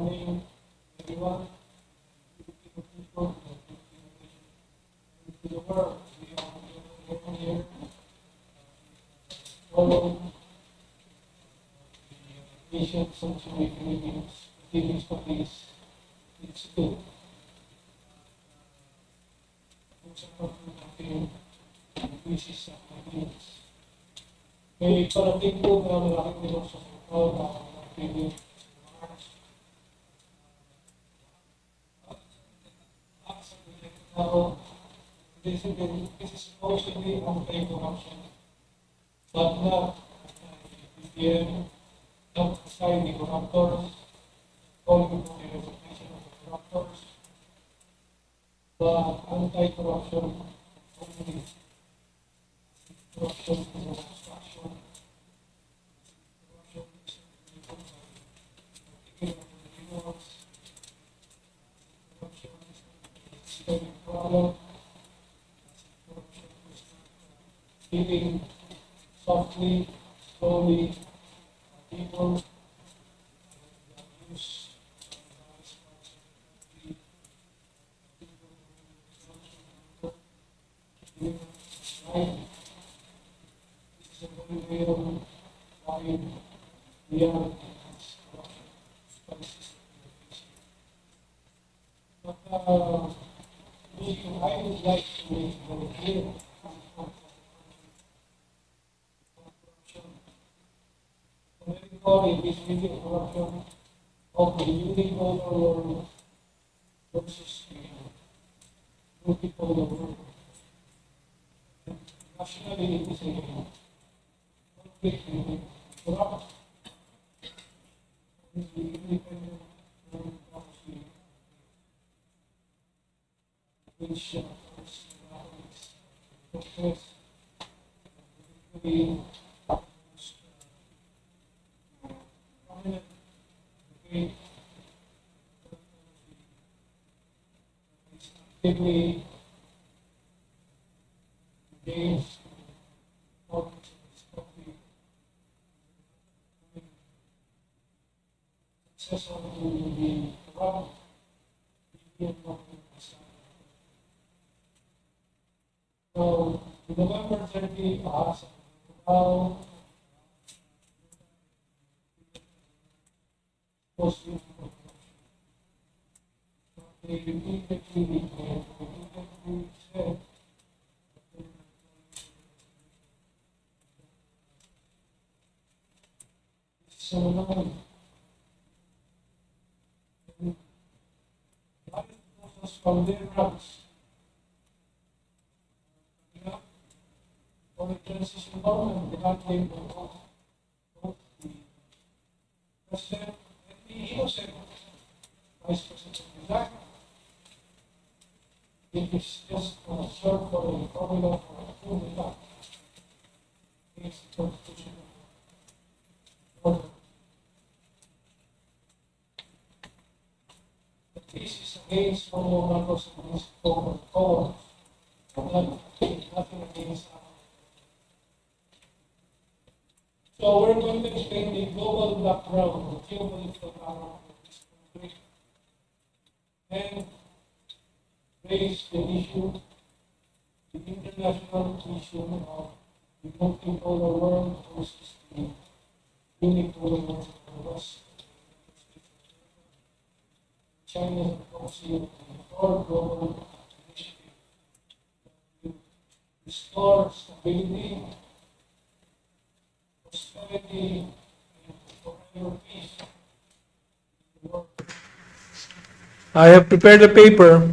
morning, everyone. Filipino people, Filipino nation, and to the world. We are here follow the Asian Sanctuary Philippines, Philippines Police. It's good. Kung sa pagkakas natin, which is sa Philippines. May parating po na malaking nilong sa Sultan na Philippines. Now, this is supposedly anti-corruption, but not BBM, not aside the corruptors, calling for the resignation of the corruptors, but anti-corruption only. Corruption is an obstruction. Corruption is taking of the criminals. Corruption is a problem. Corruption is stealing softly, slowly, people use real wide reality is corruption. But I would like to make very clear corruption. When we call it is really corruption of the unipolar world versus the multipolar world. Nationally, it is a completely corrupt. The independent PROXY, which protest the most prominent debate is actively engaged in politics of this country, successful to the corrupt Indian government. So, November 30 passed, now supposed to be corruption. They repeatedly declared, repeatedly said, so now, what is from their ranks? For the transition government, they not claim to vote the president and the innocent vice president resigned. It is just a short for the formula for approval against the constitutional order. But this is against all members of this court, nothing against us. So we're going to explain the global background, the geopolitical background of this conflict, and raise the issue, the international issue of the multipolar world versus the unipolar world of the West. China's PROXY for global initiative to restore stability, prosperity, and forever peace in the world. I have prepared a paper,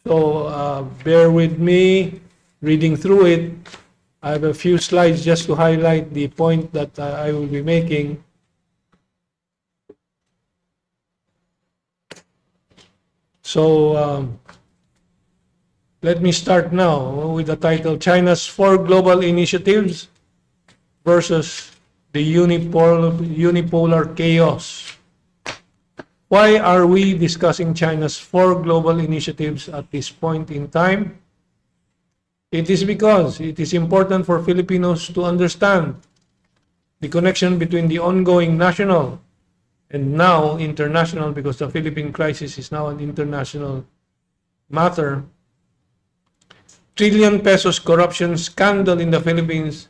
so bear with me reading through it. I have a few slides just to highlight the point that I will be making. So let me start now with the title, China's 4 Global Initiatives versus the unipolar chaos. Why are we discussing China's 4 global initiatives at this point in time? It is because it is important for Filipinos to understand the connection between the ongoing national and now international, because the Philippine crisis is now an international matter. Trillion pesos corruption scandal in the Philippines.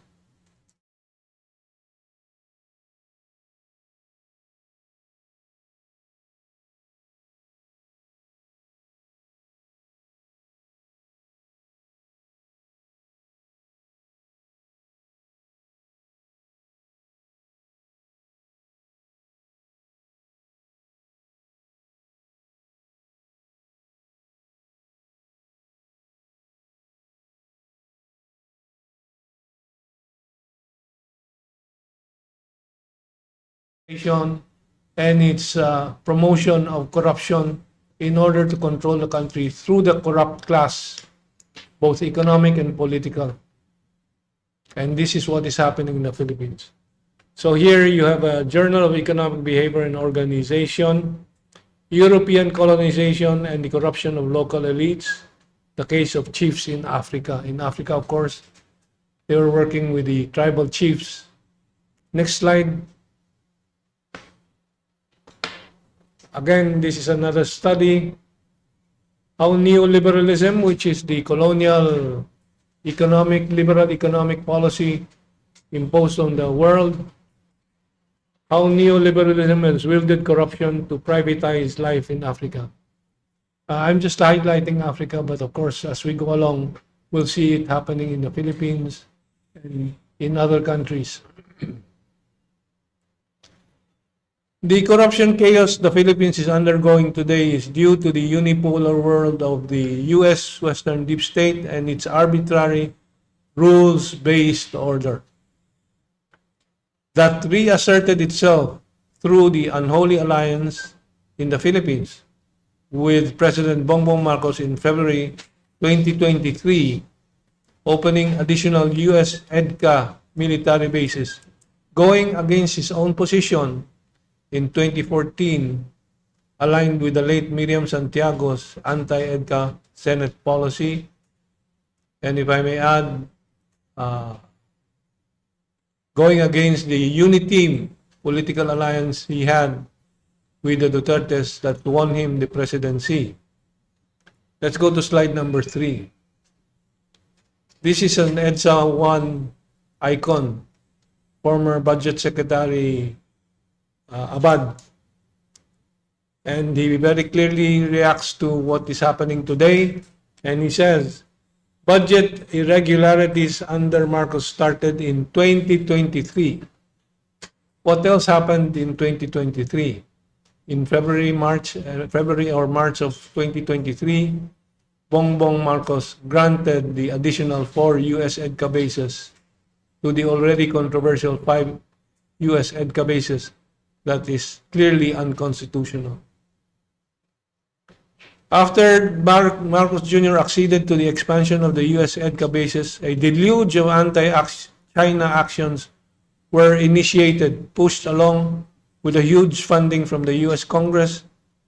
And its promotion of corruption in order to control the country through the corrupt class, both economic and political. And this is what is happening in the Philippines. So here you have a Journal of Economic Behavior and Organization, European colonization and the corruption of local elites, the case of chiefs in Africa. In Africa, of course, they were working with the tribal chiefs. Next slide. Again, this is another study. How neoliberalism, which is the colonial liberal economic policy imposed on the world, how neoliberalism has wielded corruption to privatize life in Africa. I'm just highlighting Africa, but of course, as we go along, we'll see it happening in the Philippines and in other countries. The corruption chaos the Philippines is undergoing today is due to the unipolar world of the US Western deep state and its arbitrary rules-based order that reasserted itself through the unholy alliance in the Philippines with President Bongbong Marcos in February 2023, opening additional US EDCA military bases, going against his own position in 2014, aligned with the late Miriam Santiago's anti-EDCA Senate policy. And if I may add, going against the UNITEAM political alliance he had with the Dutertes that won him the presidency. Let's go to slide number 3. This is an EDSA 1 icon, former Budget Secretary Abad. And he very clearly reacts to what is happening today. And he says, budget irregularities under Marcos started in 2023. What else happened in 2023? In February or March of 2023, Bongbong Marcos granted the additional 4 US EDCA bases to the already controversial 5 US EDCA bases. That is clearly unconstitutional. After Marcos Jr. acceded to the expansion of the US EDCA bases, a deluge of anti-China actions were initiated, pushed along with a huge funding from the US Congress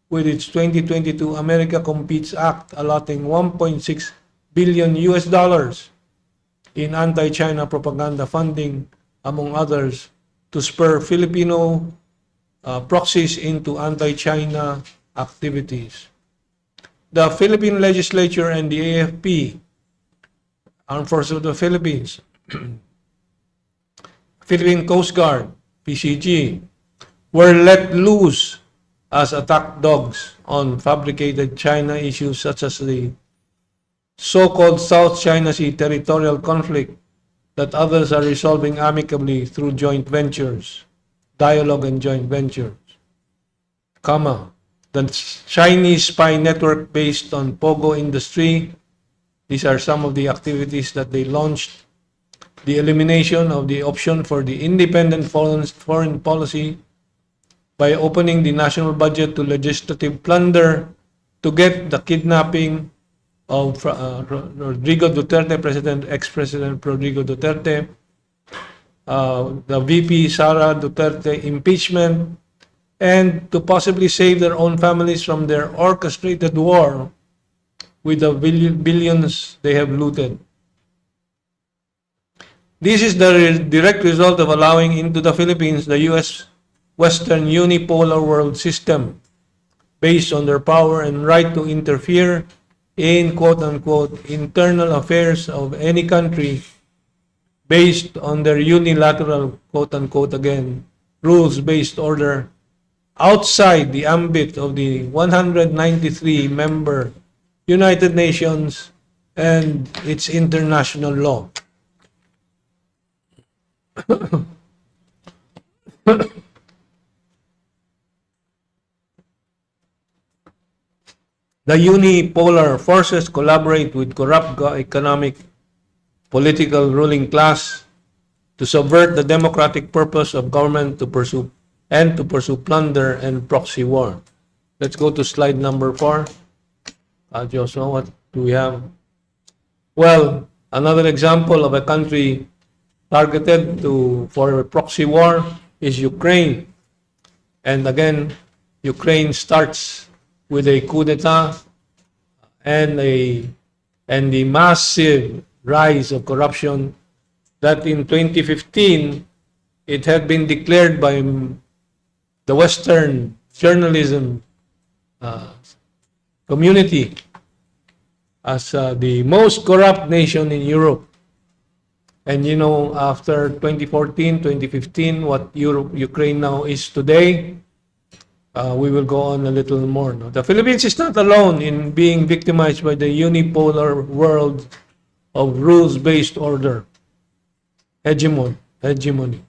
with its 2022 America Competes Act allotting $1.6 billion in anti-China propaganda funding, among others, to spur Filipino proxies into anti-China activities. The Philippine legislature and the AFP, Armed Forces of the Philippines, Philippine Coast Guard, PCG, were let loose as attack dogs on fabricated China issues such as the so-called South China Sea territorial conflict that others are resolving amicably through joint ventures. Dialogue and joint ventures, the Chinese spy network based on Pogo industry. These are some of the activities that they launched. The elimination of the option for the independent foreign policy by opening the national budget to legislative plunder to get the kidnapping of Rodrigo Duterte, ex-President Rodrigo Duterte, the VP Sara Duterte impeachment, and to possibly save their own families from their orchestrated war with the billions they have looted. This is the direct result of allowing into the Philippines the US Western unipolar world system based on their power and right to interfere in quote-unquote internal affairs of any country based on their unilateral quote-unquote again rules-based order outside the ambit of the 193 member United Nations and its international law. The unipolar forces collaborate with corrupt economic political ruling class to subvert the democratic purpose of government to pursue plunder and proxy war. Let's go to slide number 4. Joshua, what do we have? Well, another example of a country targeted for a proxy war is Ukraine. And again, Ukraine starts with a coup d'etat and the massive rise of corruption that in 2015 it had been declared by the Western journalism community as the most corrupt nation in Europe. And you know, after 2014, 2015, what Ukraine now is today, we will go on a little more. No? The Philippines is not alone in being victimized by the unipolar world of rules-based order hegemony.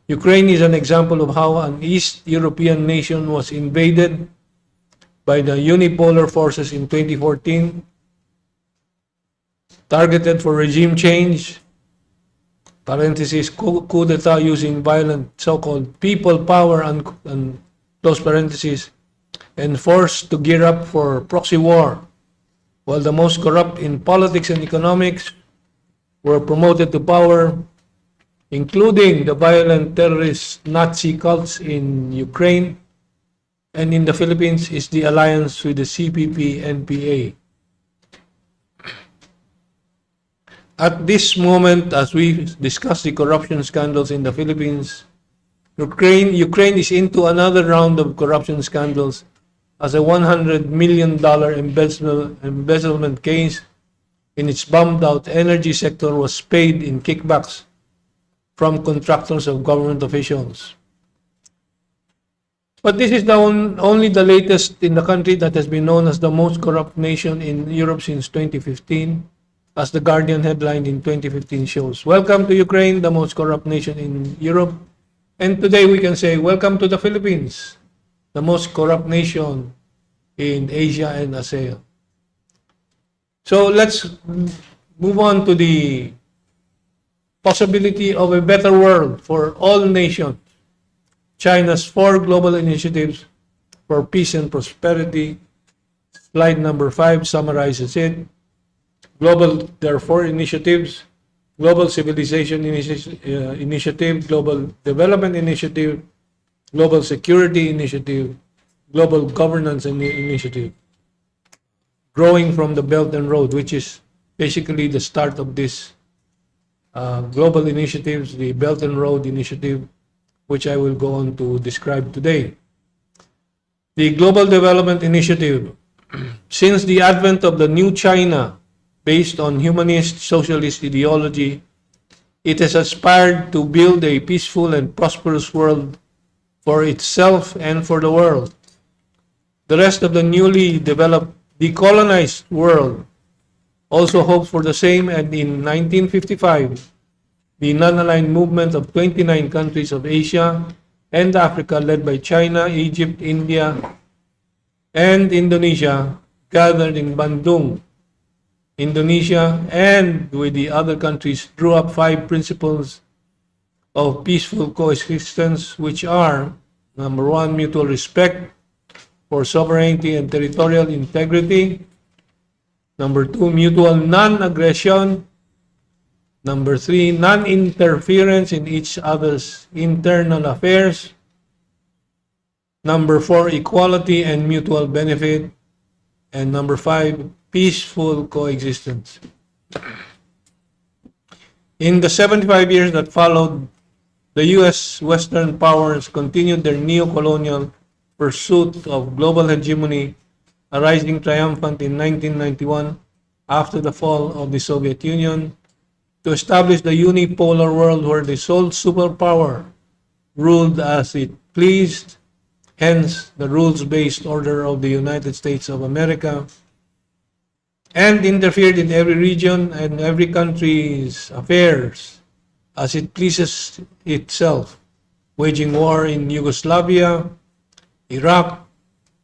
Ukraine is an example of how an East European nation was invaded by the unipolar forces in 2014, targeted for regime change, parenthesis, coup d'etat using violent so-called people power and close parenthesis, and forced to gear up for proxy war, while the most corrupt in politics and economics were promoted to power, including the violent terrorist Nazi cults in Ukraine, and in the Philippines is the alliance with the CPP-NPA. At this moment, as we discuss the corruption scandals in the Philippines, Ukraine is into another round of corruption scandals as a $100 million embezzlement case in its bombed-out energy sector was paid in kickbacks from contractors of government officials. But this is only the latest in the country that has been known as the most corrupt nation in Europe since 2015, as the Guardian headline in 2015 shows. Welcome to Ukraine, the most corrupt nation in Europe. And today we can say, welcome to the Philippines, the most corrupt nation in Asia and ASEAN. So let's move on to the possibility of a better world for all nations. China's 4 global initiatives for peace and prosperity. Slide number 5 summarizes it. There are 4 initiatives: Global Civilization Initiative, Global Development Initiative, Global Security Initiative, Global Governance Initiative. Growing from the Belt and Road, which is basically the start of this global initiatives, the Belt and Road Initiative, which I will go on to describe today. The Global Development Initiative. Since the advent of the new China, based on humanist socialist ideology, it has aspired to build a peaceful and prosperous world for itself and for the world. The rest of the newly developed, decolonized world also hoped for the same, and in 1955, the non-aligned movement of 29 countries of Asia and Africa, led by China, Egypt, India, and Indonesia, gathered in Bandung, Indonesia, and with the other countries, drew up 5 principles of peaceful coexistence, which are: number 1, mutual respect for sovereignty and territorial integrity; number 2, mutual non-aggression; number 3, non-interference in each other's internal affairs; number 4, equality and mutual benefit; and number 5, peaceful coexistence. In the 75 years that followed the U.S. Western powers continued their neo-colonial pursuit of global hegemony, arising triumphant in 1991 after the fall of the Soviet Union, to establish the unipolar world where the sole superpower ruled as it pleased, hence the rules-based order of the United States of America, and interfered in every region and every country's affairs as it pleases itself, waging war in Yugoslavia, Iraq,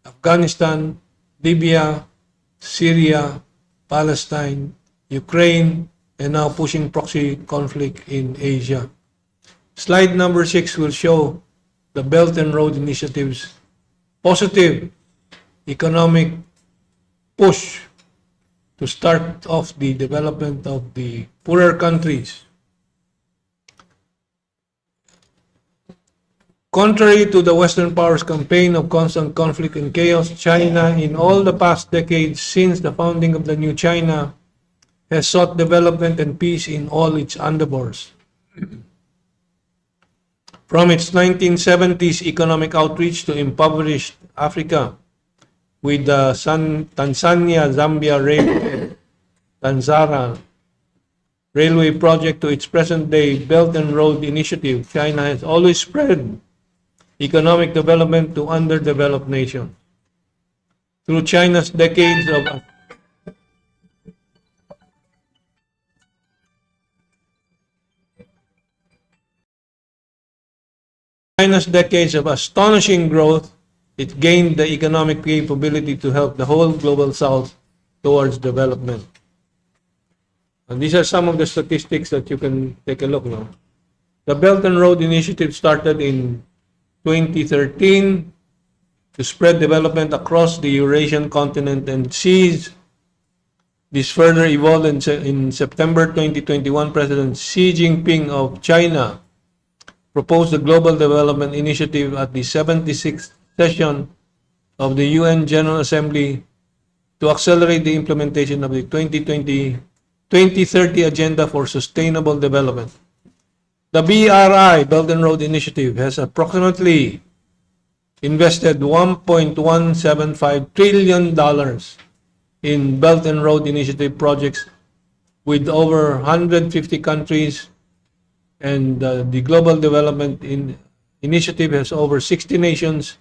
Afghanistan, Libya, Syria, Palestine, Ukraine, and now pushing proxy conflict in Asia. Slide number 6 will show the Belt and Road Initiative's positive economic push to start off the development of the poorer countries. Contrary to the Western powers' campaign of constant conflict and chaos, China, in all the past decades since the founding of the new China, has sought development and peace in all its endeavors. From its 1970s economic outreach to impoverished Africa, with the Tanzania-Zambia Tanzara Railway project to its present-day Belt and Road Initiative, China has always spread economic development to underdeveloped nations. Through China's decades of astonishing growth, it gained the economic capability to help the whole global South towards development. And these are some of the statistics that you can take a look now. The Belt and Road Initiative started in 2013 to spread development across the Eurasian continent and seas. This further evolved in September 2021. President Xi Jinping of China proposed the Global Development Initiative at the 76th session of the UN General Assembly to accelerate the implementation of the 2030 Agenda for Sustainable Development. The BRI, Belt and Road Initiative, has approximately invested $1.175 trillion in Belt and Road Initiative projects with over 150 countries, and the Global Development Initiative has over 60 nations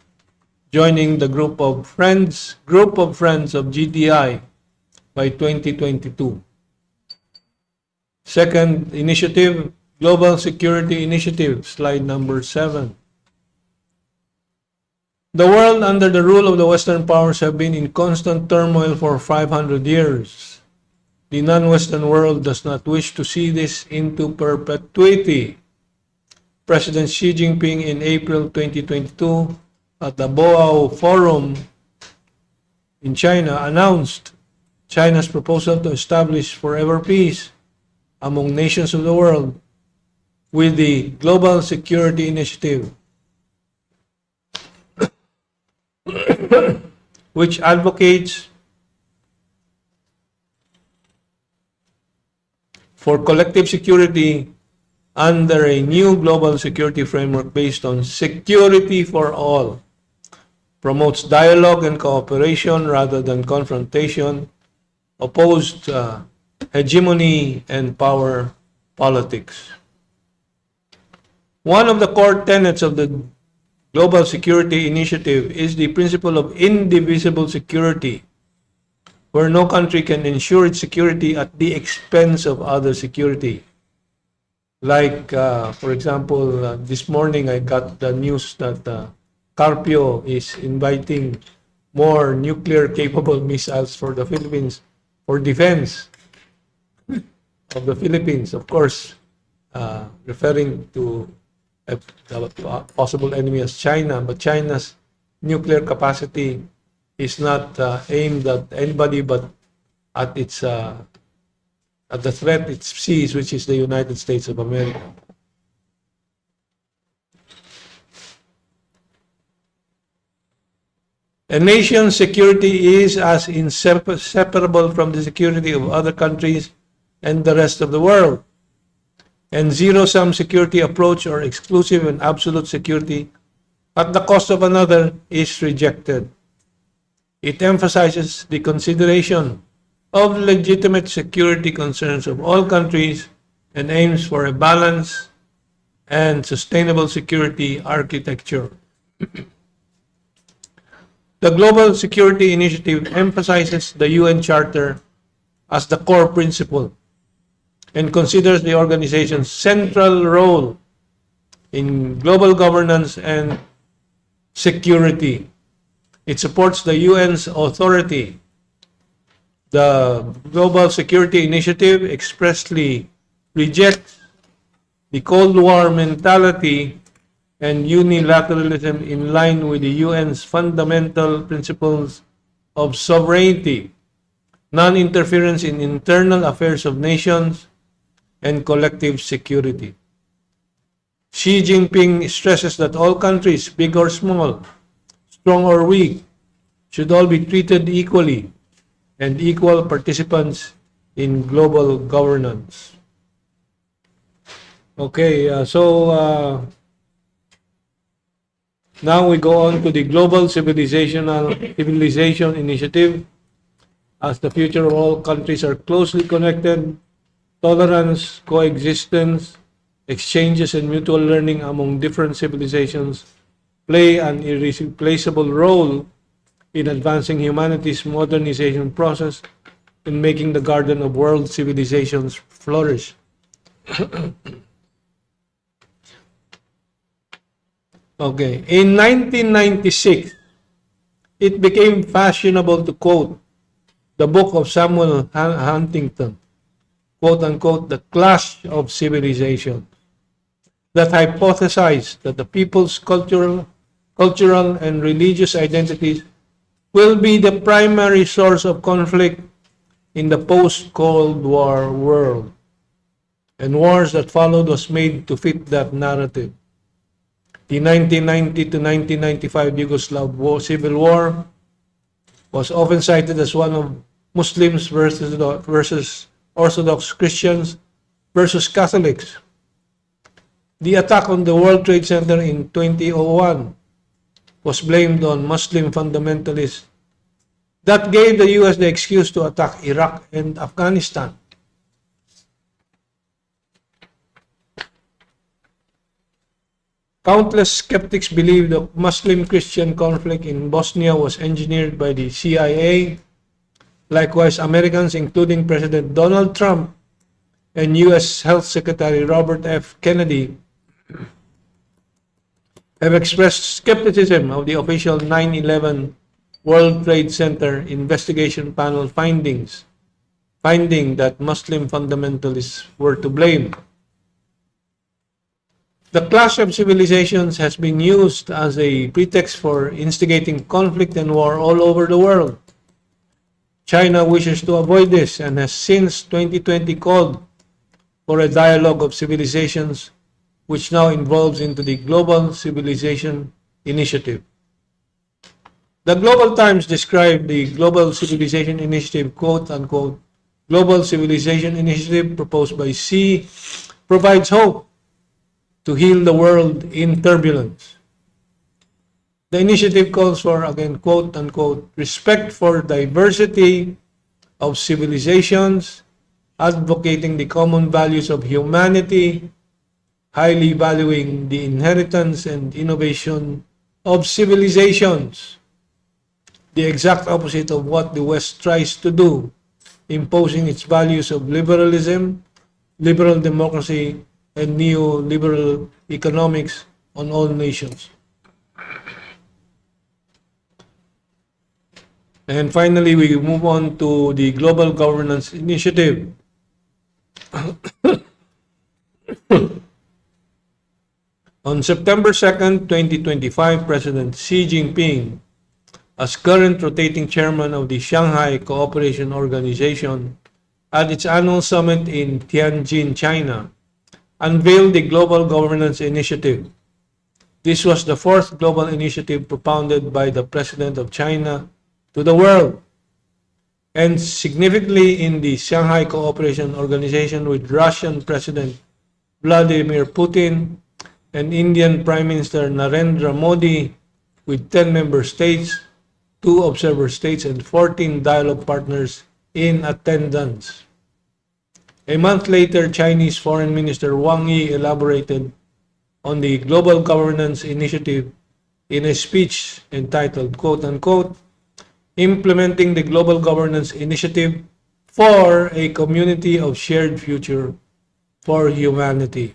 joining the group of friends of GDI by 2022. Second initiative, Global Security Initiative, slide number 7. The world under the rule of the Western powers have been in constant turmoil for 500 years. The non-Western world does not wish to see this into perpetuity. President Xi Jinping in April 2022 at the Boao Forum in China announced China's proposal to establish forever peace among nations of the world with the Global Security Initiative, which advocates for collective security under a new global security framework based on security for all, promotes dialogue and cooperation rather than confrontation, opposed hegemony and power politics. One of the core tenets of the Global Security Initiative is the principle of indivisible security, where no country can ensure its security at the expense of other security. Like, for example, this morning I got the news that Carpio is inviting more nuclear-capable missiles for the Philippines for defense of the Philippines, of course, referring to a possible enemy as China, but China's nuclear capacity is not aimed at anybody but at its at the threat it sees, which is the United States of America. A nation's security is as inseparable from the security of other countries and the rest of the world. and zero-sum security approach or exclusive and absolute security at the cost of another is rejected. It emphasizes the consideration of legitimate security concerns of all countries and aims for a balanced and sustainable security architecture. The Global Security Initiative emphasizes the UN Charter as the core principle and considers the organization's central role in global governance and security. It supports the UN's authority. The Global Security Initiative expressly rejects the Cold War mentality and unilateralism in line with the UN's fundamental principles of sovereignty, non-interference in internal affairs of nations, and collective security. Xi Jinping stresses that all countries, big or small, strong or weak, should all be treated equally and equal participants in global governance. Okay, now we go on to the Global Civilization Initiative. As the future of all countries are closely connected, tolerance, coexistence, exchanges, and mutual learning among different civilizations play an irreplaceable role in advancing humanity's modernization process and making the garden of world civilizations flourish. Okay, in 1996, it became fashionable to quote the book of Samuel Huntington, quote unquote, The Clash of Civilizations, that hypothesized that the people's cultural and religious identities will be the primary source of conflict in the post-Cold War world. And wars that followed was made to fit that narrative. The 1990 to 1995 Yugoslav Civil War was often cited as one of Muslims versus Orthodox Christians versus Catholics. The attack on the World Trade Center in 2001 was blamed on Muslim fundamentalists that gave the US the excuse to attack Iraq and Afghanistan. Countless skeptics believe the Muslim-Christian conflict in Bosnia was engineered by the CIA. Likewise, Americans, including President Donald Trump and US Health Secretary Robert F. Kennedy, have expressed skepticism of the official 9/11 World Trade Center investigation panel finding that Muslim fundamentalists were to blame. The clash of civilizations has been used as a pretext for instigating conflict and war all over the world. China wishes to avoid this and has since 2020 called for a dialogue of civilizations, which now evolves into the Global Civilization Initiative. The Global Times described the Global Civilization Initiative, quote unquote, Global Civilization Initiative proposed by Xi provides hope to heal the world in turbulence. The initiative calls for, again, quote unquote, respect for diversity of civilizations, advocating the common values of humanity, highly valuing the inheritance and innovation of civilizations, the exact opposite of what the West tries to do, imposing its values of liberalism, liberal democracy, and neoliberal economics on all nations. And finally, we move on to the Global Governance Initiative. On September 2nd, 2025, President Xi Jinping, as current rotating chairman of the Shanghai Cooperation Organization, at its annual summit in Tianjin, China, unveiled the Global Governance Initiative. This was the fourth global initiative propounded by the President of China to the world, and significantly in the Shanghai Cooperation Organization with Russian President Vladimir Putin, and Indian Prime Minister Narendra Modi, with 10 member states, 2 observer states, and 14 dialogue partners in attendance. A month later, Chinese Foreign Minister Wang Yi elaborated on the Global Governance Initiative in a speech entitled, quote-unquote, Implementing the Global Governance Initiative for a Community of Shared Future for Humanity.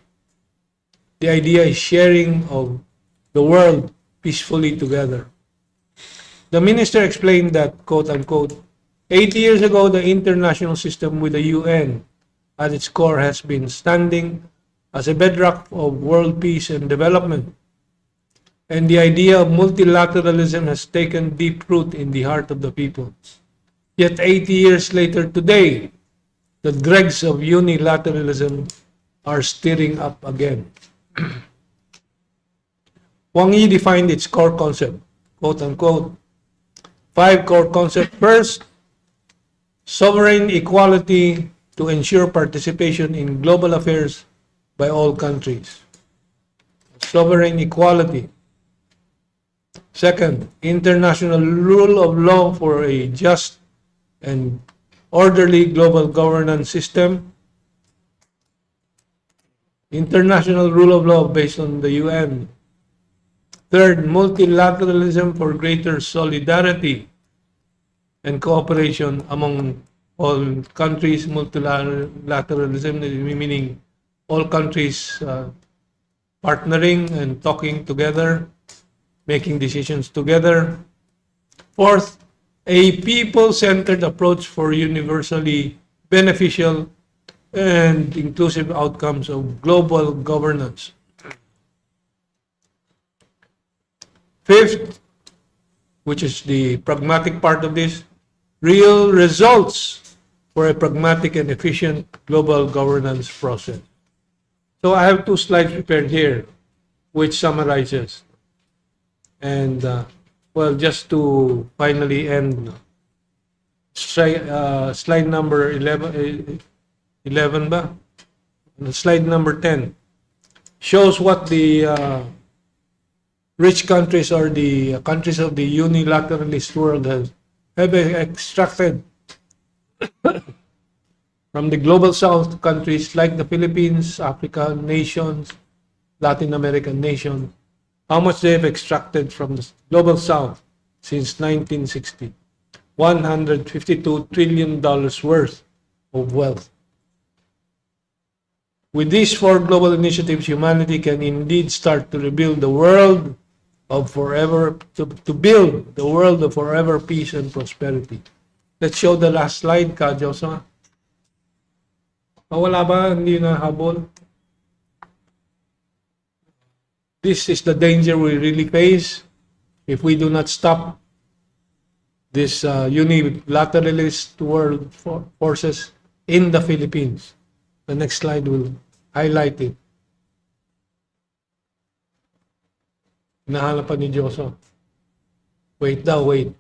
The idea is sharing of the world peacefully together. The minister explained that, quote-unquote, 80 years ago, the international system with the UN at its core has been standing as a bedrock of world peace and development. And the idea of multilateralism has taken deep root in the heart of the people. Yet 80 years later today, the dregs of unilateralism are stirring up again. Wang Yi defined its core concept, quote-unquote, 5 core concepts. First, sovereign equality to ensure participation in global affairs by all countries. Sovereign equality. Second, international rule of law for a just and orderly global governance system. International rule of law based on the UN. Third, multilateralism for greater solidarity and cooperation among all countries. Multilateralism meaning all countries partnering and talking together, making decisions together. Fourth, a people-centered approach for universally beneficial and inclusive outcomes of global governance. Fifth, which is the pragmatic part of this, real results for a pragmatic and efficient global governance process. So I have 2 slides prepared here, which summarizes. And, well, just to finally end, slide number 11 ba? Slide number 10 shows what the rich countries or the countries of the unilateralist world have extracted from the global south countries like the Philippines, African nations, Latin American nations, how much they have extracted from the global south since 1960. $152 trillion worth of wealth. With these 4 global initiatives, humanity can indeed start to rebuild the world of forever, to build the world of forever peace and prosperity. Let's show the last slide, Ka Joshua. Wala ba? Hindi na habol. This is the danger we really face if we do not stop this unilateralist world forces in the Philippines. The next slide will highlight it. Hinahanap pa ni Joso. Wait daw, wait.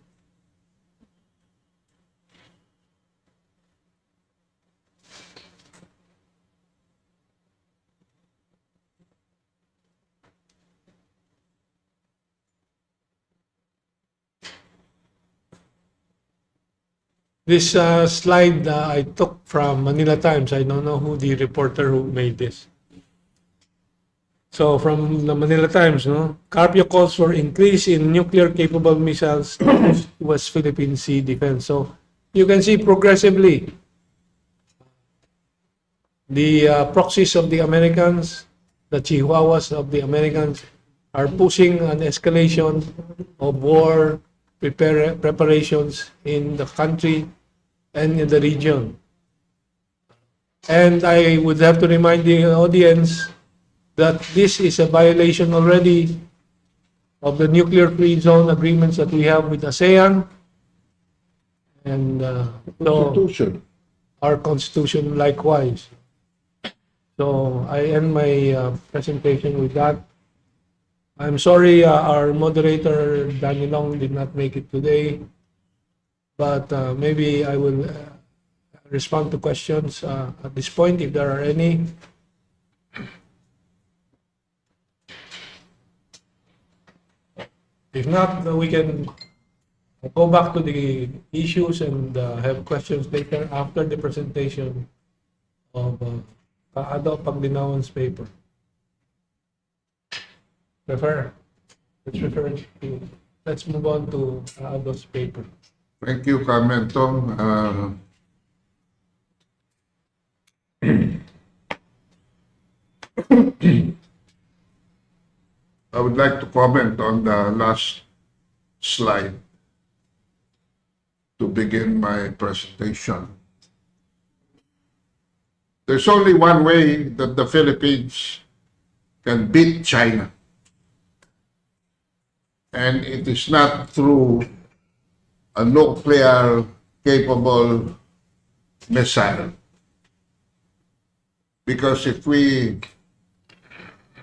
This slide I took from Manila Times. I don't know who the reporter who made this. So from the Manila Times, no? Carpio calls for increase in nuclear-capable missiles West Philippine Sea defense. So you can see progressively the proxies of the Americans, the chihuahuas of the Americans, are pushing an escalation of war preparations in the country and in the region. And I would have to remind the audience that this is a violation already of the nuclear-free zone agreements that we have with ASEAN and Constitution. our Constitution likewise. So I end my presentation with that. I'm sorry our moderator, Danny Long, did not make it today, but maybe I will respond to questions at this point if there are any. If not, we can go back to the issues and have questions later after the presentation of Kaado Paglinawang's paper. Let's move on to Kaado's paper. Thank you, Carmentong. I would like to comment on the last slide to begin my presentation. There's only one way that the Philippines can beat China, and it is not through a nuclear-capable missile. Because if we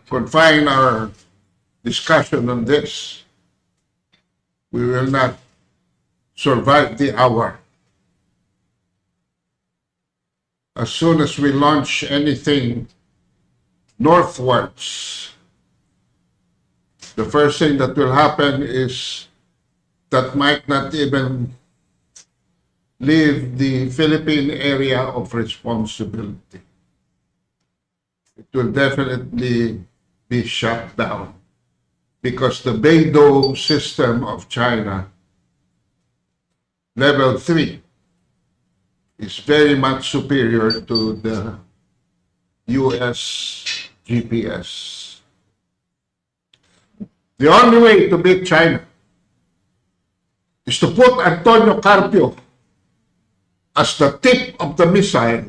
confine our discussion on this, we will not survive the hour. As soon as we launch anything northwards, the first thing that will happen is that might not even leave the Philippine area of responsibility. It will definitely be shut down because the Beidou system of China, level 3, is very much superior to the US GPS. The only way to beat China is to put Antonio Carpio as the tip of the missile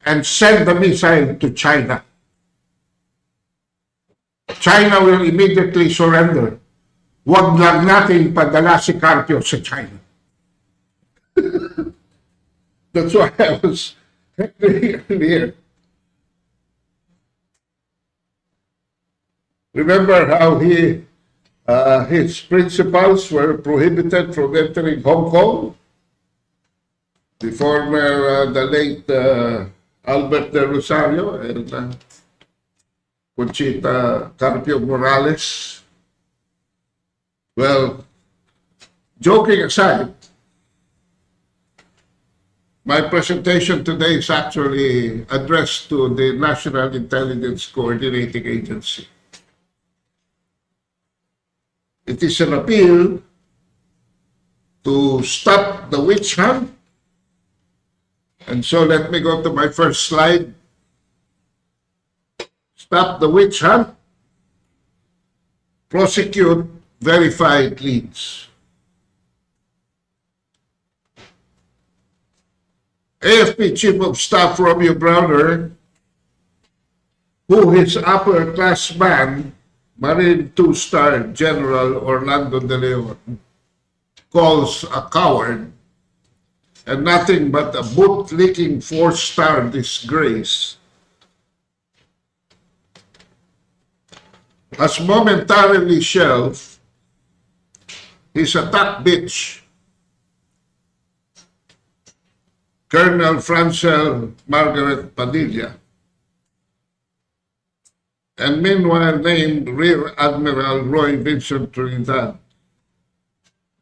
and send the missile to China. China will immediately surrender. Huwag lang natin padala si Carpio sa China. That's why I was earlier. Remember how his principals were prohibited from entering Hong Kong? The former, the late Albert de Rosario and Conchita Carpio Morales. Well, joking aside, my presentation today is actually addressed to the National Intelligence Coordinating Agency. It is an appeal to stop the witch hunt. And so let me go to my first slide. Stop the witch hunt. Prosecute verified leads. AFP Chief of Staff Romeo Browner, who his upper-class man, Marine two-star General Orlando De Leon, calls a coward and nothing but a boot-licking four-star disgrace, has momentarily shelved his attack bitch, Colonel Francel Margaret Padilla, and meanwhile named Rear Admiral Roy Vincent Trinidad,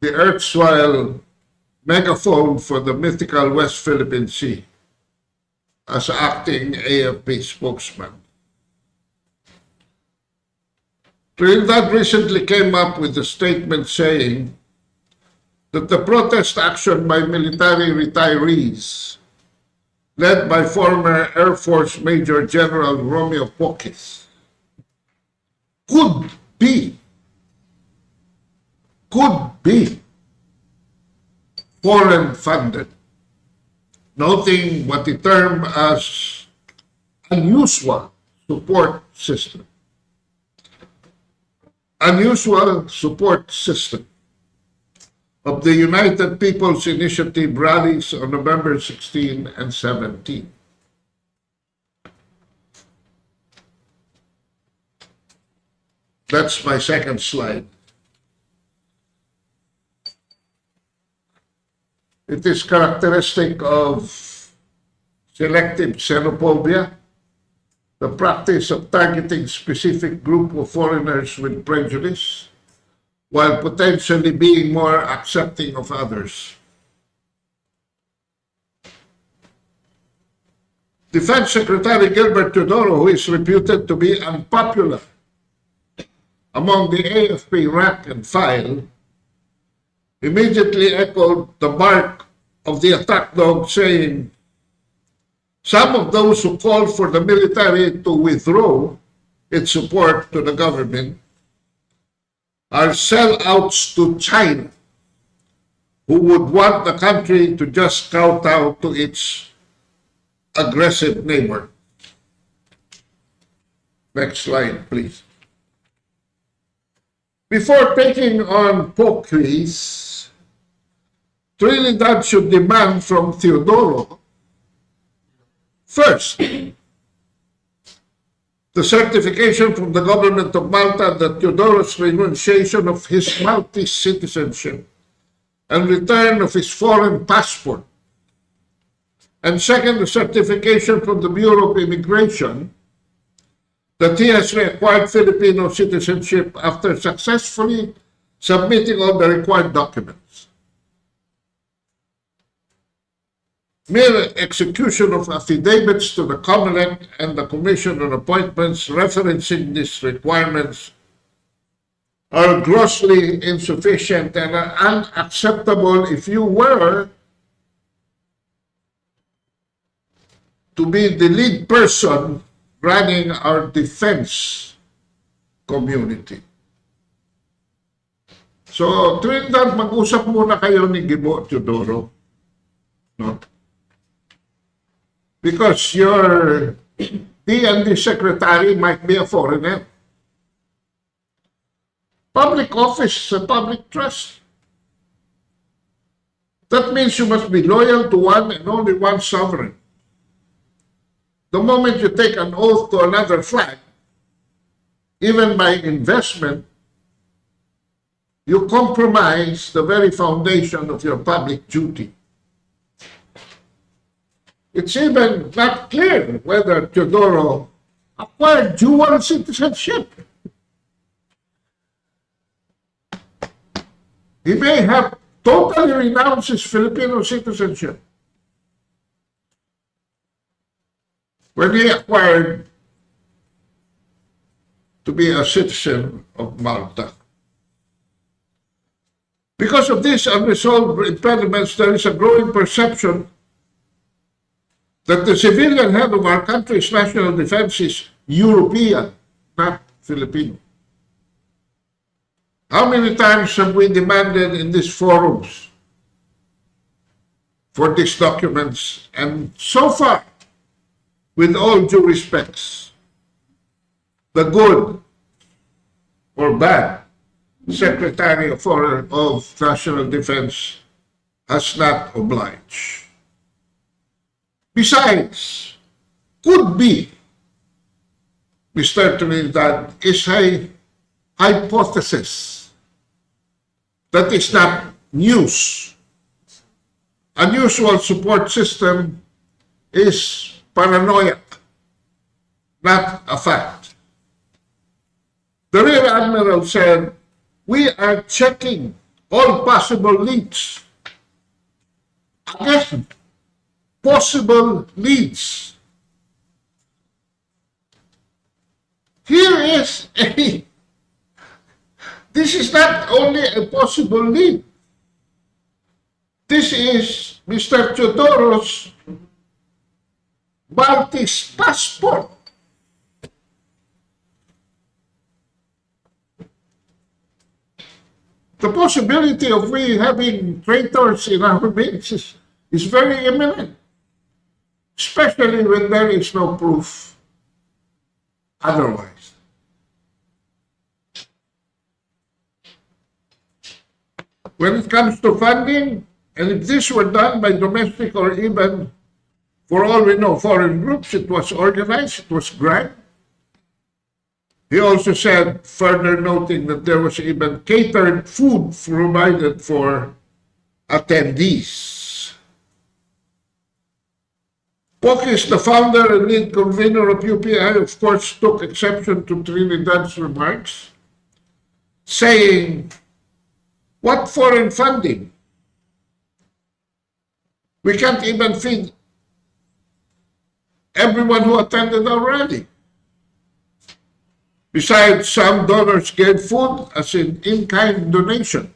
the erstwhile megaphone for the mythical West Philippine Sea, as acting AFP spokesman. Trinidad recently came up with a statement saying that the protest action by military retirees, led by former Air Force Major General Romeo Pocis, could be foreign funded, noting what he termed as unusual support system. Unusual support system of the United People's Initiative rallies on November 16 and 17. That's my second slide. It is characteristic of selective xenophobia the practice of targeting specific group of foreigners with prejudice, while potentially being more accepting of others. Defense Secretary Gilbert Teodoro, who is reputed to be unpopular among the AFP rank and file, immediately echoed the bark of the attack dog, saying, "Some of those who call for the military to withdraw its support to the government are sellouts to China, who would want the country to just kowtow to its aggressive neighbor." Next slide, please. Before taking on PROXY, Trinidad should demand from Teodoro, first, the certification from the government of Malta that Teodoro's renunciation of his Maltese citizenship and return of his foreign passport. And second, the certification from the Bureau of Immigration that he has reacquired Filipino citizenship after successfully submitting all the required documents. Mere execution of affidavits to the Comelec and the Commission on Appointments referencing these requirements are grossly insufficient and are unacceptable if you were to be the lead person running our defense community. So, Trinidad, mag-usap muna kayo ni Gibo Teodoro. No? Because your D&D secretary might be a foreigner. Public office is a public trust. That means you must be loyal to one and only one sovereign. The moment you take an oath to another flag, even by investment, you compromise the very foundation of your public duty. It's even not clear whether Teodoro acquired dual citizenship. He may have totally renounced his Filipino citizenship when he acquired to be a citizen of Malta. Because of these unresolved impediments, there is a growing perception that the civilian head of our country's national defense is European, not Filipino. How many times have we demanded in these forums for these documents? And so far, with all due respects, the good or bad Secretary of National Defense has not obliged. Besides, could be, Mr. Trinidad, is a hypothesis that is not news. Unusual support system is paranoia, not a fact. The Rear Admiral said, "We are checking all possible leads." Again, possible leads. Here is a, this is not only a possible lead. This is Mr. Teodoro's Maltese passport. The possibility of we having traitors in our midst is very imminent, especially when there is no proof otherwise. When it comes to funding, and if this were done by domestic or even, for all we know, foreign groups, it was organized, it was grand. He also said, further noting that there was even catered food provided for attendees. Pokis, the founder and lead convener of UPI, of course, took exception to Trinidad's remarks, saying, "What foreign funding? We can't even feed everyone who attended our rally. Besides, some donors gave food as in-kind donation.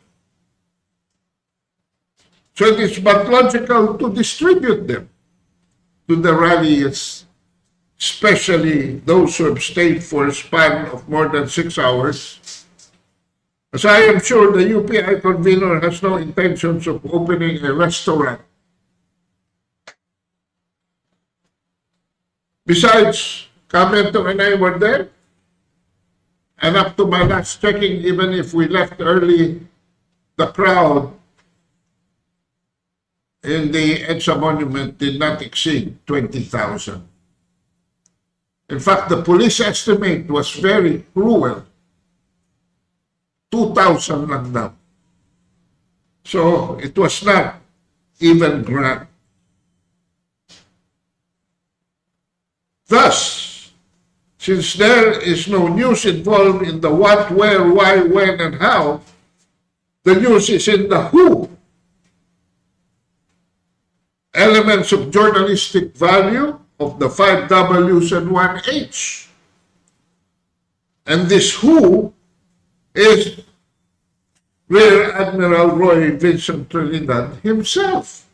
So it is but logical to distribute them to the rallies, especially those who have stayed for a span of more than 6 hours. As I am sure the UPI convener has no intentions of opening a restaurant. Besides, Kamento and I were there, and up to my last checking, even if we left early, the crowd in the EDSA monument did not exceed 20,000. In fact, the police estimate was very cruel. 2,000 lang daw. So it was not even grand. Thus, since there is no news involved in the what, where, why, when, and how, the news is in the who. Elements of journalistic value of the 5 W's and 1 H. And this who is Rear Admiral Roy Vincent Trinidad himself.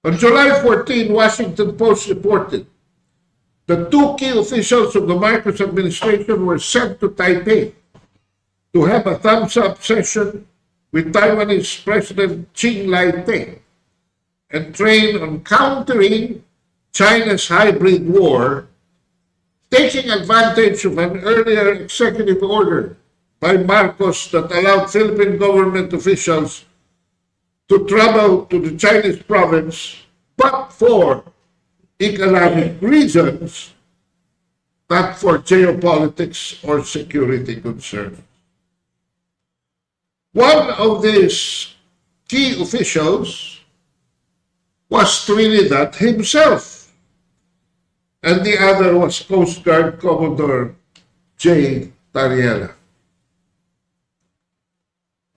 On July 14, Washington Post reported the 2 key officials of the Marcos administration were sent to Taipei to have a thumbs-up session with Taiwanese President Ching Lai-te and train on countering China's hybrid war, taking advantage of an earlier executive order by Marcos that allowed Philippine government officials to travel to the Chinese province, but for economic reasons, not for geopolitics or security concerns. One of these key officials was Trinidad himself, and the other was Coast Guard Commodore J. Tariela.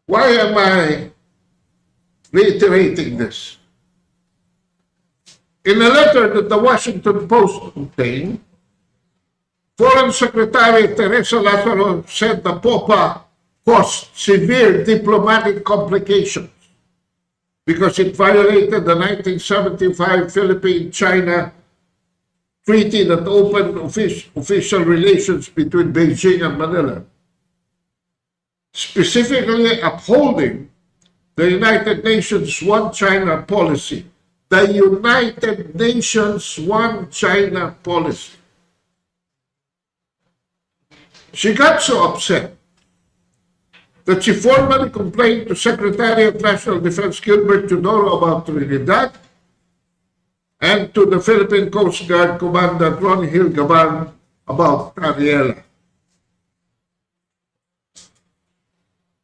Why am I reiterating this? In a letter that the Washington Post obtained, Foreign Secretary Teresa Lazaro said the POPA caused severe diplomatic complications because it violated the 1975 Philippine-China treaty that opened official relations between Beijing and Manila, specifically upholding the United Nations One China policy. The United Nations One China policy. She got so upset that she formally complained to Secretary of National Defense Gilbert Teodoro about Trinidad and to the Philippine Coast Guard Commandant Ron Hill Gaban about Tariela.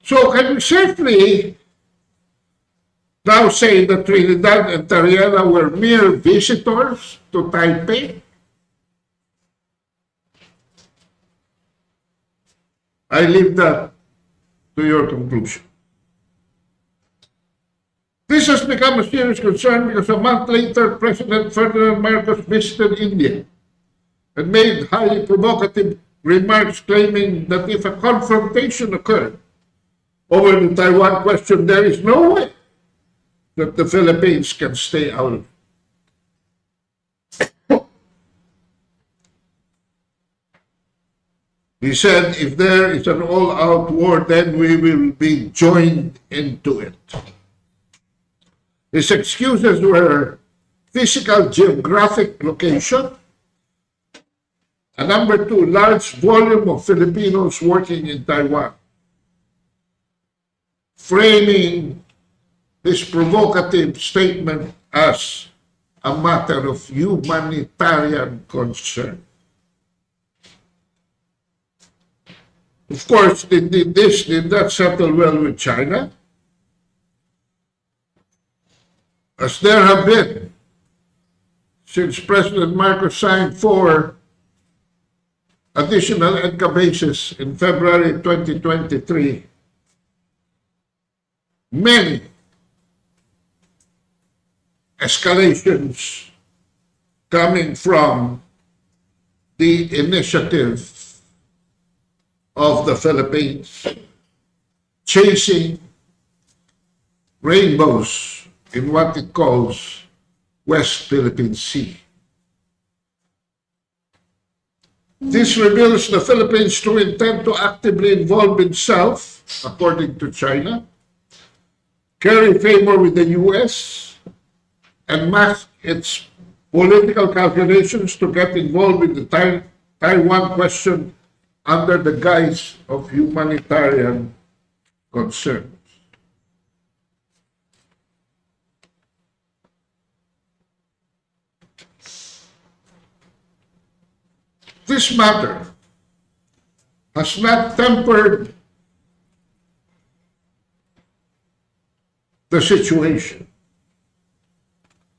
So can we safely now say that Trinidad and Tariela were mere visitors to Taipei? I leave that to your conclusion. This has become a serious concern because a month later, President Ferdinand Marcos visited India and made highly provocative remarks claiming that if a confrontation occurred over the Taiwan question, there is no way that the Philippines can stay out of it. He said, if there is an all-out war, then we will be joined into it. His excuses were physical geographic location, and number 2, large volume of Filipinos working in Taiwan, framing this provocative statement as a matter of humanitarian concern. Of course, this did not settle well with China, as there have been since President Marcos signed 4 additional EDCA bases in February 2023, many escalations coming from the initiative of the Philippines chasing rainbows in what it calls West Philippine Sea. This reveals the Philippines' true intent to actively involve itself, according to China, carry favor with the US, and mask its political calculations to get involved in the Taiwan question under the guise of humanitarian concerns. This matter has not tempered the situation.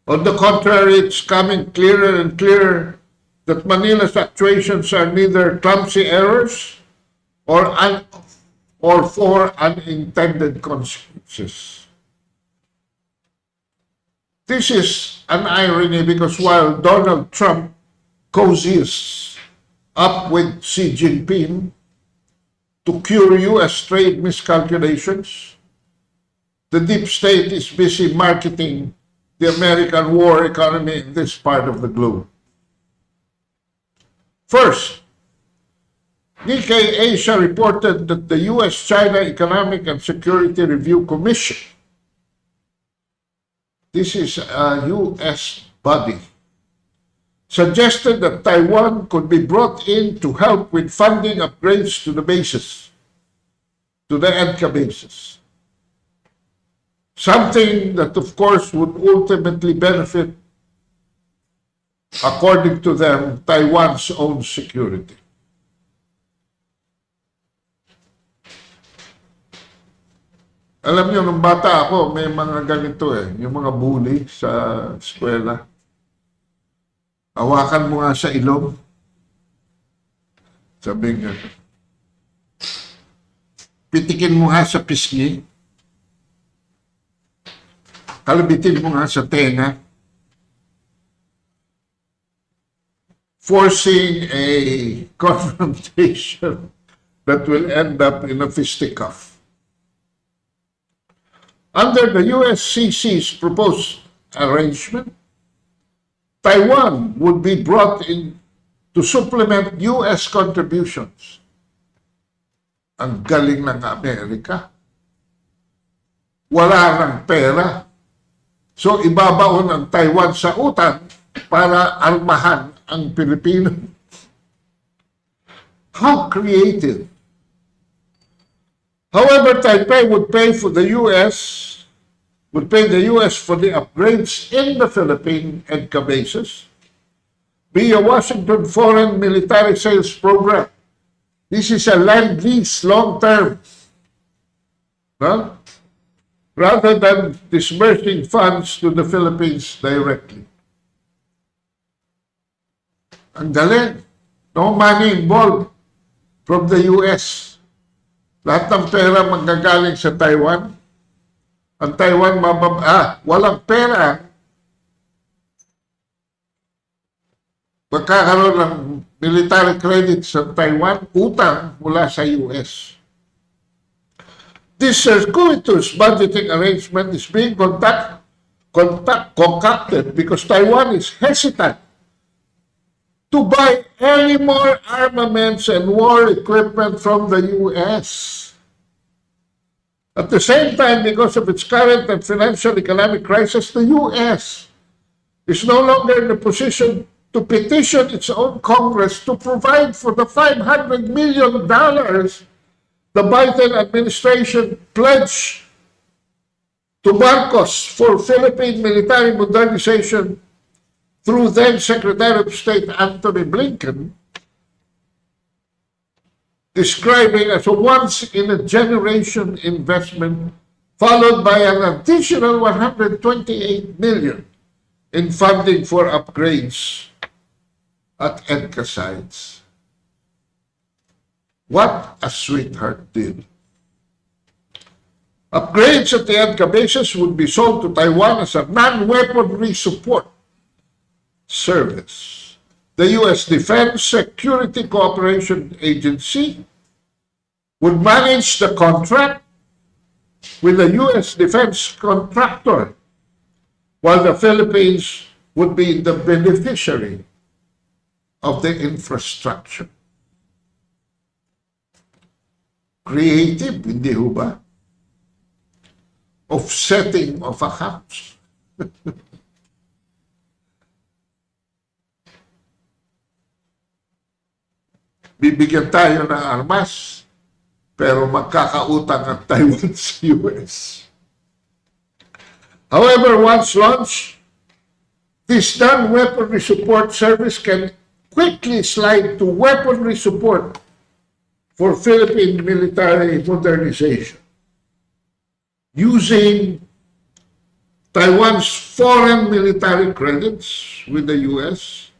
On the contrary, it's coming clearer and clearer that Manila's actuations are neither clumsy errors or for unintended consequences. This is an irony because while Donald Trump cozies up with Xi Jinping to cure US trade miscalculations, the deep state is busy marketing the American war economy in this part of the globe. First, Nikkei Asia reported that the US-China Economic and Security Review Commission, this is a US body, suggested that Taiwan could be brought in to help with funding upgrades to the bases, to the EDCA bases. Something that, of course, would ultimately benefit, according to them, Taiwan's own security. Alam niyo, nung bata ako, may mga ganito yung mga bully sa eskwela. Hawakan mo nga sa ilong. Sabi nga, pitikin mo nga sa pisngi. Kalabitin mo nga sa tenga. Forcing a confrontation that will end up in a fisticuff. Under the USCC's proposed arrangement, Taiwan would be brought in to supplement US contributions. Ang galing ng Amerika. Wala ng pera. So, ibabaon ang Taiwan sa utang para armahan ang Pilipino. How creative. However, Taipei would pay the US for the upgrades in the Philippine EDCA bases via Washington Foreign Military Sales Program. This is a land lease long-term. Huh? Rather than disbursing funds to the Philippines directly. Ang galing. No money involved from the US. Lahat ng pera manggagaling sa Taiwan. Ang Taiwan walang pera. Magkakaroon ng military credit sa Taiwan, utang mula sa US. This circuitous budgeting arrangement is being concocted because Taiwan is hesitant to buy any more armaments and war equipment from the US. At the same time, because of its current and financial economic crisis, the US is no longer in a position to petition its own Congress to provide for the $500 million the Biden administration pledged to Marcos for Philippine military modernization through then Secretary of State Antony Blinken, describing as a once-in-a-generation investment followed by an additional $128 million in funding for upgrades at EDCA sites. What a sweetheart deal. Upgrades at the EDCA bases would be sold to Taiwan as a non-weaponry support service. The U.S. Defense Security Cooperation Agency would manage the contract with the U.S. defense contractor, while the Philippines would be the beneficiary of the infrastructure. Creative, hindi ho ba? Offsetting of accounts. Bibigyan tayo ng armas, pero magkakautang ang Taiwan sa US. However, once launched, this non-weaponry support service can quickly slide to weaponry support for Philippine military modernization, using Taiwan's foreign military credits with the U.S.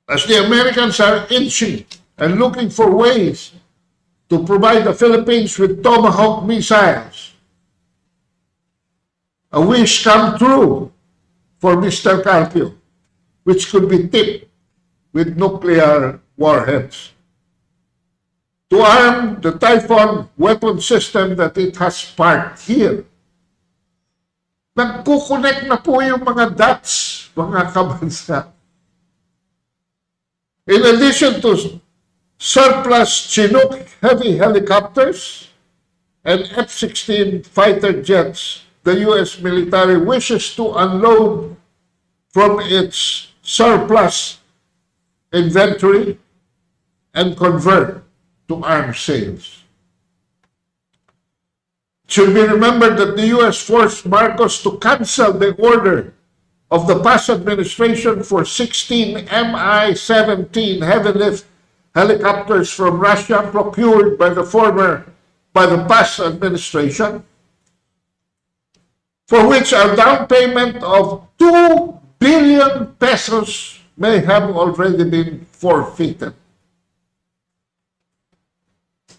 as the Americans are inching and looking for ways to provide the Philippines with Tomahawk missiles. A wish come true for Mr. Carpio, which could be tipped with nuclear warheads. To arm the Typhoon weapon system that it has parked here. Nagkukonek na po yung mga dots, mga kabansa. In addition to surplus Chinook heavy helicopters and F-16 fighter jets, the U.S. military wishes to unload from its surplus inventory and convert to arms sales. It should be remembered that the U.S. forced Marcos to cancel the order of the past administration for 16 Mi-17 heavy-lift helicopters from Russia procured by the past administration, for which a down payment of 2 billion pesos may have already been forfeited.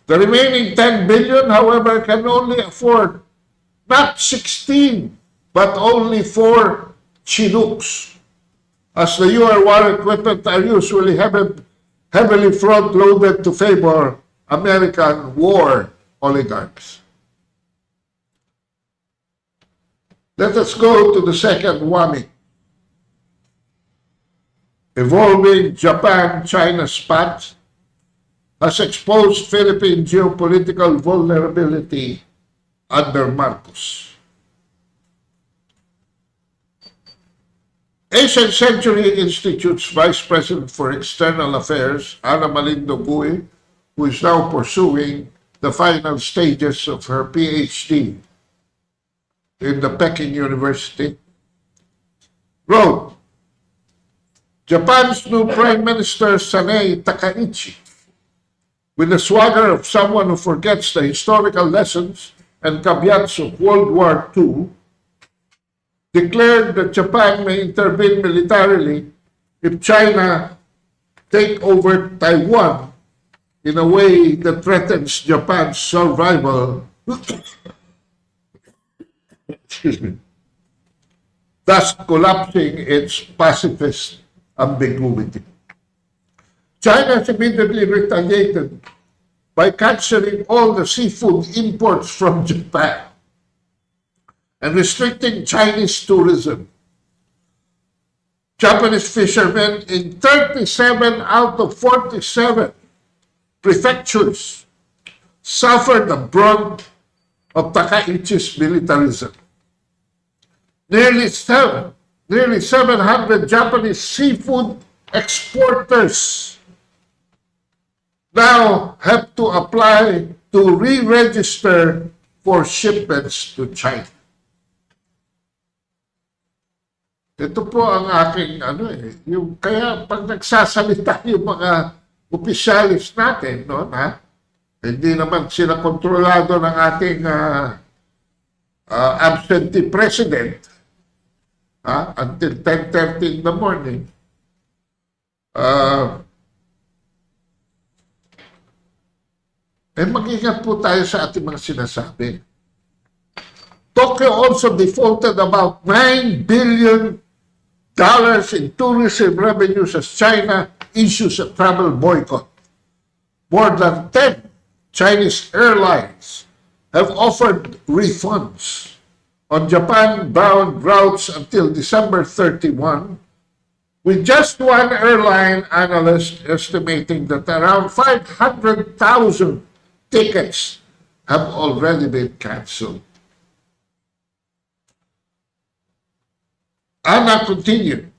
The remaining 10 billion, however, can only afford not 16, but only 4 Chinooks, as the UR war equipment are usually heavily front-loaded to favor American war oligarchs. Let us go to the second whammy. Evolving Japan-China spat has exposed Philippine geopolitical vulnerability under Marcos. Asian Century Institute's Vice President for External Affairs, Ana Malindo Gui, who is now pursuing the final stages of her PhD in the Peking University, wrote, Japan's new Prime Minister Sanei Takaichi, with the swagger of someone who forgets the historical lessons and caveats of World War II, declared that Japan may intervene militarily if China take over Taiwan in a way that threatens Japan's survival, excuse me, thus collapsing its pacifist ambiguity. China has immediately retaliated by canceling all the seafood imports from Japan and restricting Chinese tourism. Japanese fishermen in 37 out of 47 prefectures suffered the brunt of Takaichi's militarism. Nearly 700 Japanese seafood exporters now have to apply to re-register for shipments to China. Ito po ang aking yung kaya pag nagsasalita yung mga opisyalis natin, no, na hindi naman sila kontrolado ng ating absentee president, until 10:30 in the morning. Mag-ingat po tayo sa ating mga sinasabi. Tokyo also defaulted about $9 billion in tourism revenues as China issues a travel boycott. More than 10 Chinese airlines have offered refunds on Japan-bound routes until December 31, with just one airline analyst estimating that around 500,000 tickets have already been canceled. Anna continued.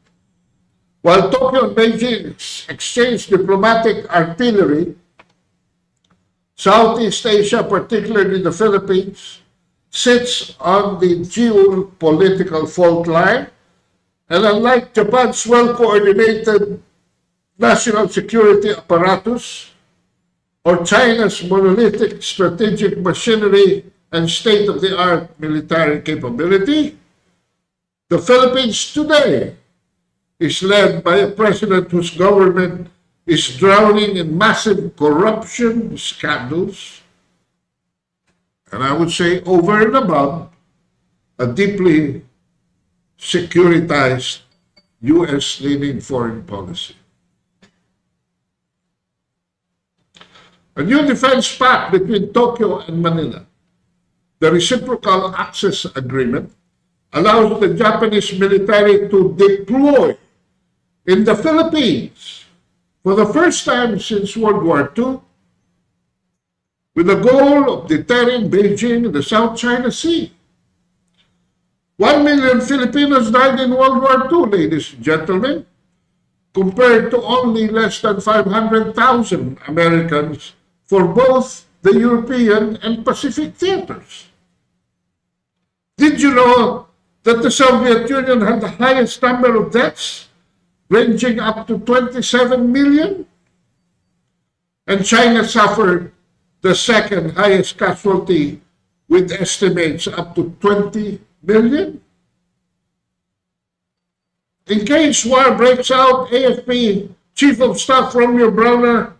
While Tokyo and Beijing exchanged diplomatic artillery, Southeast Asia, particularly the Philippines, sits on the geopolitical fault line, and unlike Japan's well-coordinated national security apparatus or China's monolithic strategic machinery and state-of-the-art military capability, the Philippines today is led by a president whose government is drowning in massive corruption scandals, and I would say over and above a deeply securitized U.S.-leaning foreign policy. A new defense pact between Tokyo and Manila, the Reciprocal Access Agreement, allows the Japanese military to deploy in the Philippines for the first time since World War II, with the goal of deterring Beijing in the South China Sea. 1 million Filipinos died in World War II, ladies and gentlemen, compared to only less than 500,000 Americans for both the European and Pacific theaters. Did you know that the Soviet Union had the highest number of deaths, ranging up to 27 million? And China suffered the second highest casualty, with estimates up to 20 million? In case war breaks out, AFP Chief of Staff Romeo Browner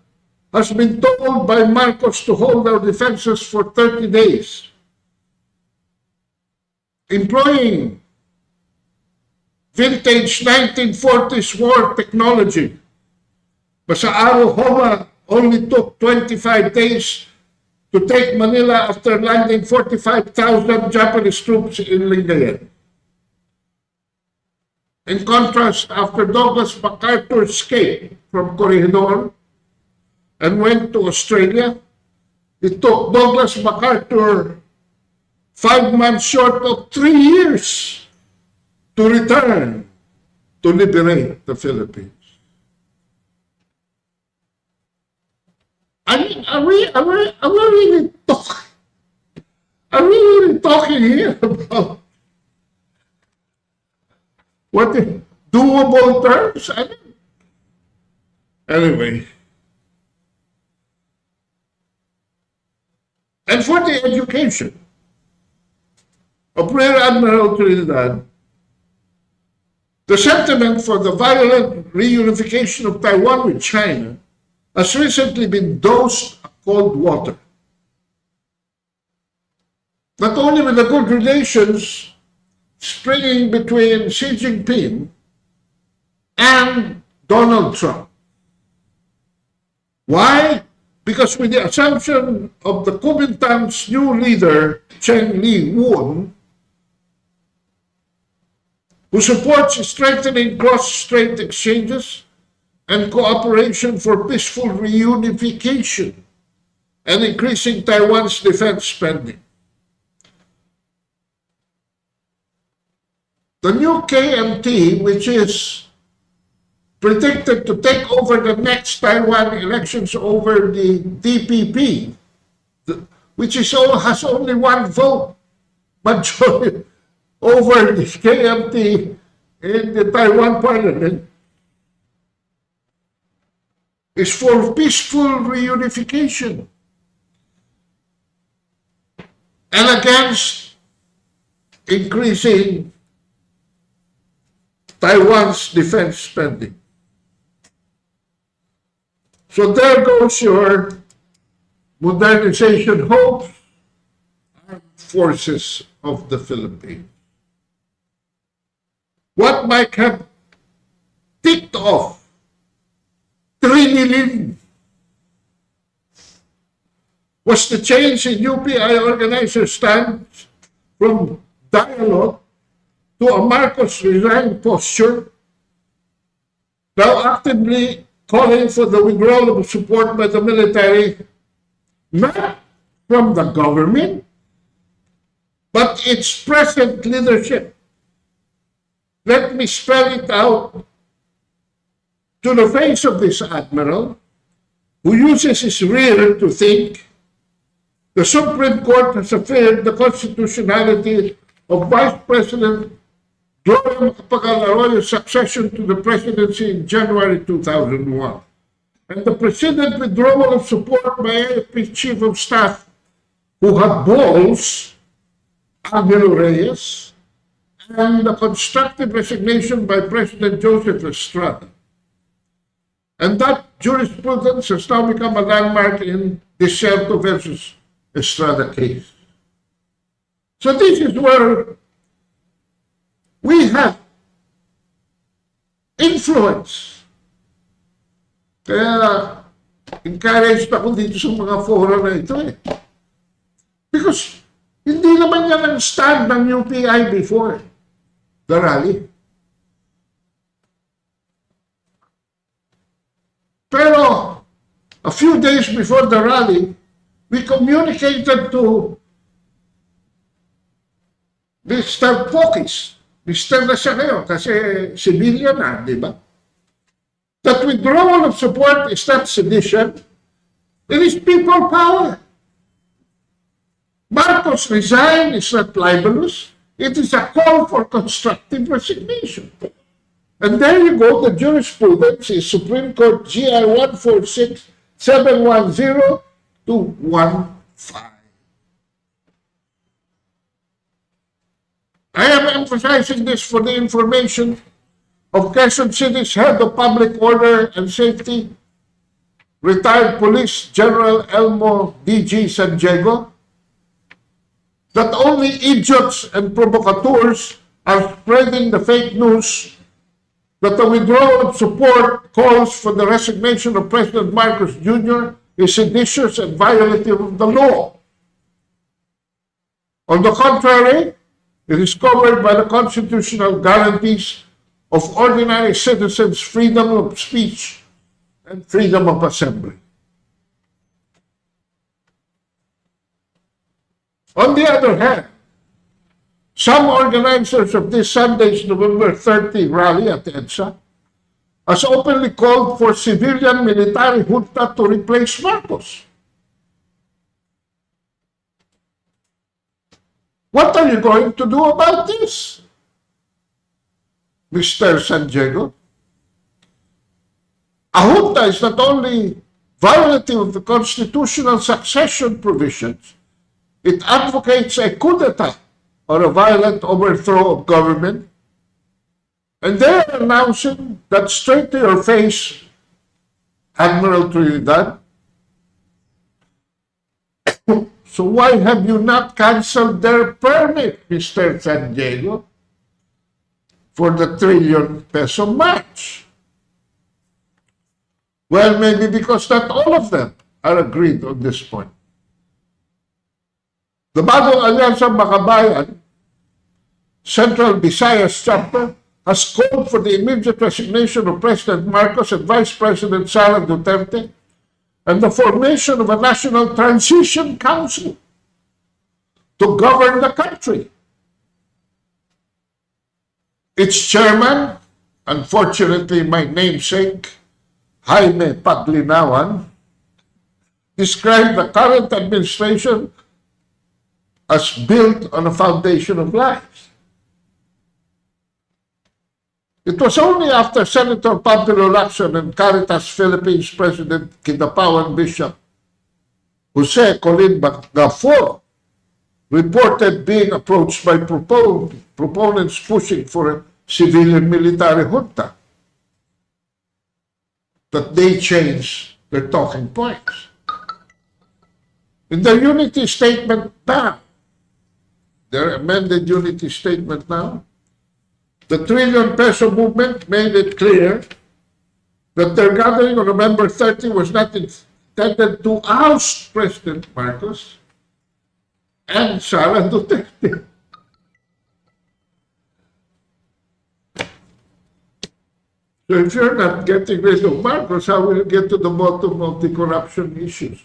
has been told by Marcos to hold our defenses for 30 days. Employing vintage 1940s war technology. Basaaro Homa only took 25 days to take Manila after landing 45,000 Japanese troops in Lingayen. In contrast, after Douglas MacArthur escaped from Corregidor and went to Australia, it took Douglas MacArthur 5 months short of 3 years to return to liberate the Philippines. I mean, are we really talking here about what the doable terms? I mean, anyway. And for the education of Rear Admiral Trinidad, the sentiment for the violent reunification of Taiwan with China has recently been dosed of cold water. Not only with the good relations springing between Xi Jinping and Donald Trump. Why? Because with the assumption of the Kuomintang's new leader, Chen Li-won, who supports strengthening cross-strait exchanges and cooperation for peaceful reunification and increasing Taiwan's defense spending. The new KMT, which is predicted to take over the next Taiwan elections over the DPP, which has only one vote majority over the KMT in the Taiwan parliament, is for peaceful reunification and against increasing Taiwan's defense spending. So there goes your modernization hopes, armed forces of the Philippines. What might have ticked off 3 million was the change in UPI organizers' stance from dialogue to a Marcos resign posture, now actively calling for the withdrawal of support by the military, not from the government, but its present leadership. Let me spell it out to the face of this admiral, who uses his rear to think. The Supreme Court has affirmed the constitutionality of Vice President Gloria Macapagal-Arroyo's succession to the presidency in January 2001. And the President withdrawal of support by AFP Chief of Staff, who had balls, Angelo Reyes, and the constructive resignation by President Joseph Estrada. And that jurisprudence has now become a landmark in Desierto versus Estrada case. So this is where we have influence. Kaya encouraged ako dito sa mga fora na ito eh. Because hindi naman yan ang stand ng UPI before the rally. Pero a few days before the rally, we communicated to Mr. Pokis, Mr. na siya ngayon kasi civilian na, di ba? That withdrawal of support is not sedition, it is people power. Marcos resign is not libelous, it is a call for constructive resignation. And there you go, the jurisprudence is Supreme Court GR 146-710 to 15. I am emphasizing this for the information of Quezon City's Head of Public Order and Safety, retired Police General Elmo D.G. San Diego, that only idiots and provocateurs are spreading the fake news that the withdrawal of support calls for the resignation of President Marcos Jr. is seditious and violative of the law. On the contrary, it is covered by the constitutional guarantees of ordinary citizens' freedom of speech and freedom of assembly. On the other hand, some organizers of this Sunday's November 30 rally at EDSA has openly called for civilian military junta to replace Marcos. What are you going to do about this, Mr. San Diego? A junta is not only violative of the constitutional succession provisions, it advocates a coup d'etat or a violent overthrow of government, and they're announcing that straight to your face, Admiral Trinidad. So why have you not canceled their permit, Mr. San Diego, for the trillion peso match? Well, maybe because not all of them are agreed on this point. The Bagong Alyansa Makabayan Central Visayas chapter has called for the immediate resignation of President Marcos and Vice President Sara Duterte and the formation of a National Transition Council to govern the country. Its chairman, unfortunately my namesake, Jaime Paglinawan, described the current administration as built on a foundation of lies. It was only after Senator Pampilo Lacson and Caritas Philippines President Kidapawan Bishop Jose Colin Gafor reported being approached by proponents pushing for a civilian military junta that they change their talking points. In their unity statement now, their amended unity statement now, the trillion peso movement made it clear that their gathering on November 30 was not intended to oust President Marcos and Sara Duterte. So if you're not getting rid of Marcos, how will you get to the bottom of the corruption issues?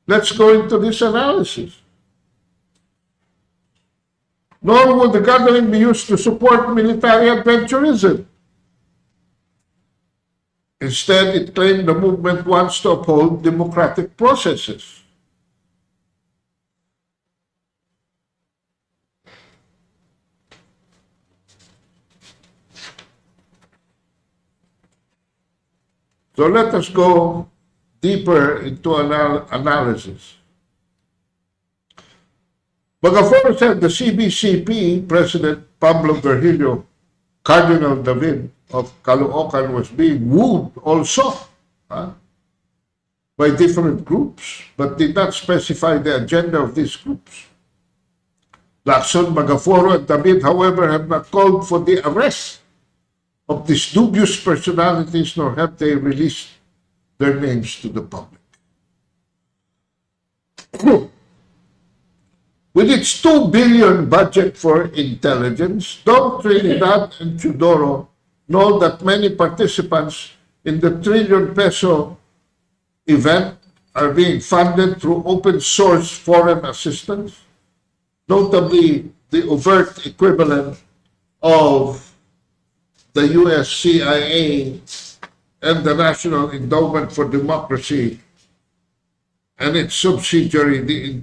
Let's go into this analysis. Nor would the gathering be used to support military adventurism. Instead, it claimed the movement wants to uphold democratic processes. So let us go deeper into analysis. Bagafor said the CBCP President Pablo Virgilio Cardinal David of Caloocan was being wooed also by different groups, but did not specify the agenda of these groups. Lacson, Bagaforo, and David, however, have not called for the arrest of these dubious personalities, nor have they released their names to the public. With its 2 billion budget for intelligence, Dong Trinidad and Teodoro know that many participants in the trillion peso event are being funded through open source foreign assistance, notably the overt equivalent of the US CIA and the National Endowment for Democracy and its subsidiary, the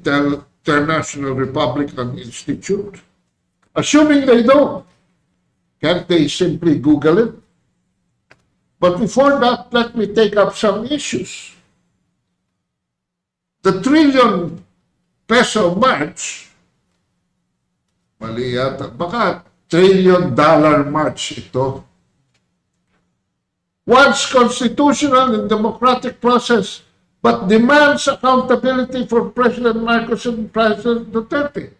International Republican Institute. Assuming they don't, can't they simply Google it? But before that, let me take up some issues. The trillion peso march, mali yata, baka $1 trillion march ito, wants constitutional and democratic process but demands accountability for President Marcos and President Duterte.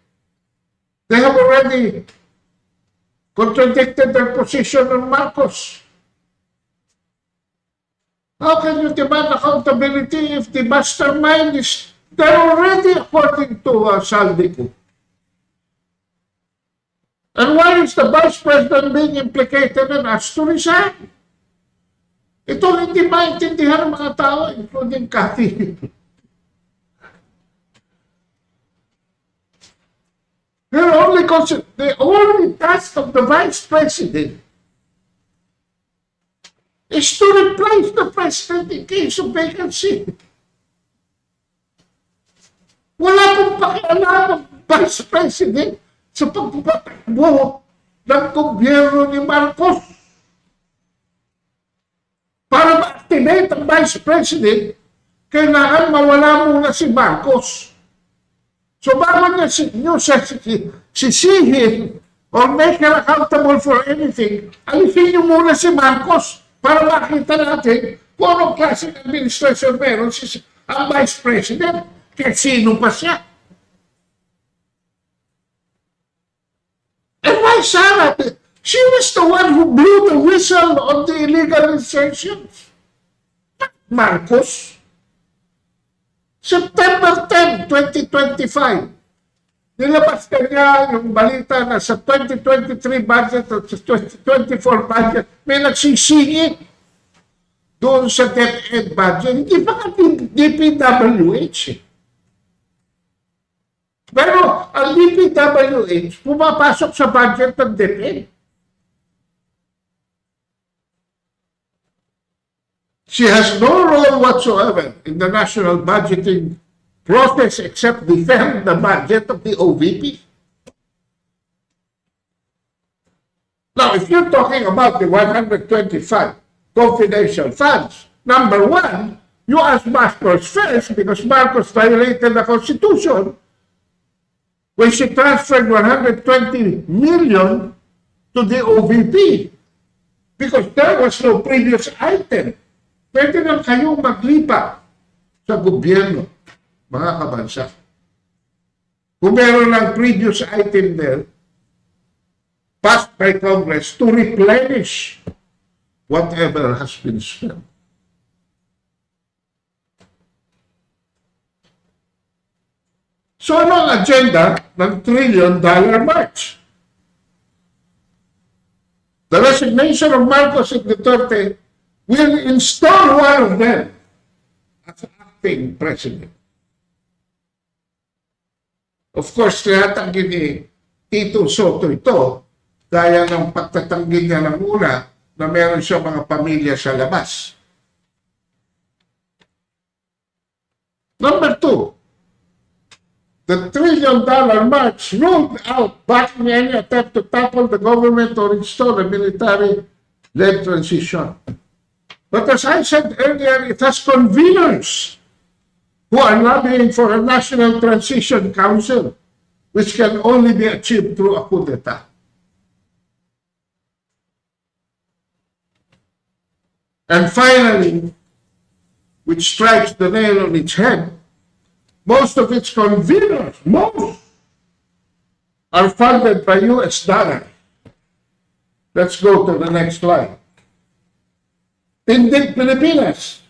They have already contradicted their position on Marcos. How can you demand accountability if the mastermind is there already, according to Saldico? And why is the Vice President being implicated and asked to resign? Ito hindi maintindihan ng mga tao, including Cathy. The only task of the Vice President is to replace the President in case of vacancy. Wala pong pakialam ng Vice President sa pagpapatakbo ng gobyerno ni Marcos. Para ma-activate ang Vice President, kailangan mawala muna si Marcos. So bago niya sisihin or make her accountable for anything, alisin niyo muna si Marcos para makita natin kung anong klaseng administration meron ang Vice President, kaya sino pa siya. And why Sarah? She was the one who blew the whistle on the illegal insertions. Marcos. September 10, 2025. Nilabas kanya yung balita na sa 2023 budget at sa 2024 budget may nagsisingit doon sa DepEd budget. Hindi pa ka DPWH. Pero ang DPWH pumapasok sa budget ng DepEd. She has no role whatsoever in the national budgeting process except defend the budget of the OVP. Now, if you're talking about the 125 confidential funds, number one, you ask Marcos first because Marcos violated the Constitution when she transferred 120 million to the OVP because there was no previous item. Pwede lang kayong maglipat sa gobyerno, mga kabansa. Kung meron lang previous item there, passed by Congress to replenish whatever has been spent. So ano ang agenda ng $1 trillion march? The resignation of Marcos and Duterte will install one of them as acting president. Of course, tinatanggi ni Tito Soto ito gaya ng pagtatanggi niya ng una na meron siya mga pamilya sa labas. Number 2, the $1 trillion march ruled out backing any attempt to topple the government or install a military-led transition. But as I said earlier, it has conveners who are lobbying for a national transition council, which can only be achieved through a coup d'etat. And finally, which strikes the nail on its head, most of its conveners, are funded by US dollar. Let's go to the next slide. Tindig Pilipinas,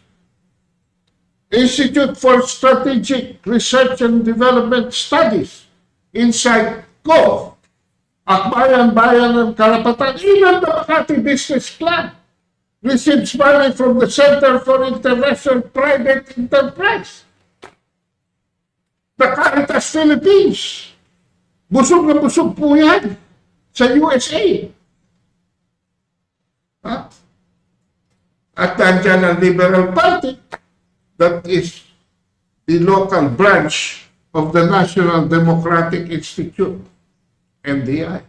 Institute for Strategic Research and Development Studies, Inside Gov, Akbayan-Bayan ng Karapatan, even the Makati Business Club receives money from the Center for International Private Enterprise. The Caritas Philippines, busog na busog po yan sa USA. Ha? At nandiyan ang Liberal Party, that is the local branch of the National Democratic Institute, NDI.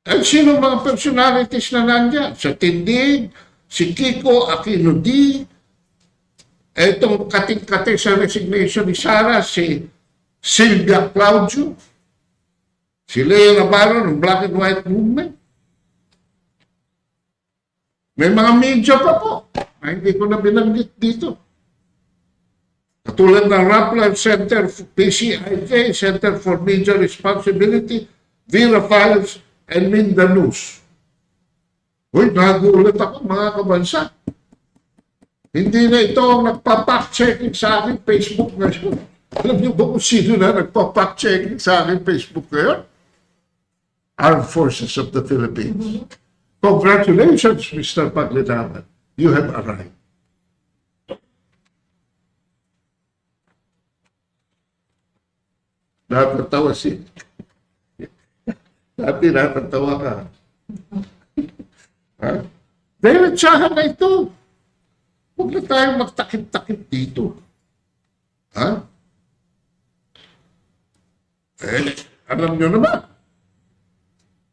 At sino mga personalities na nandiyan? Sa Tindig, si Kiko Aquino D, itong kating-kate sa resignation ni Sara, si Silvia Claudio, si Lea Navarro ng Black and White Movement. May mga media pa po na hindi ko na binanggit dito. Katulad ng Rappler Center for PCIJ, Center for Media Responsibility, Vera Files, and Mindanus. Uy, nagulat ako mga kabansa. Hindi na ito ang nagpa-fact-checking sa aking Facebook ngayon. Alam niyo ba kung sino na nagpa-fact-checking sa aking Facebook ngayon? Armed Forces of the Philippines. Congratulations, Mr. Paglitaman. You have arrived. Natatawa si... Dati natatawa ka. Ha? Dahil tsahan na ito. Huwag na tayong magtakip-takip dito. Ha? Alam nyo naman,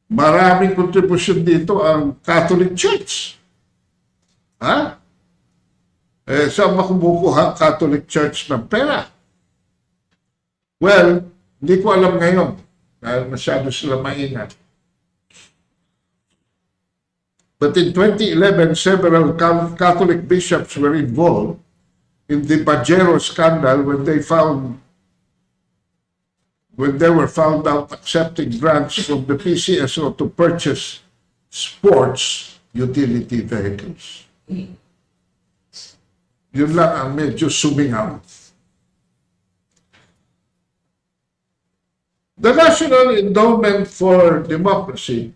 maraming kontribusyon dito ang Catholic Church. Ha? Saan makumukuha ang Catholic Church ng pera? Well, hindi ko alam ngayon dahil masyado sila maingat. But in 2011, several Catholic bishops were involved in the Pajero scandal when they were found out accepting grants from the PCSO to purchase sports utility vehicles. Yun lang ang medyo sumingaw. The National Endowment for Democracy,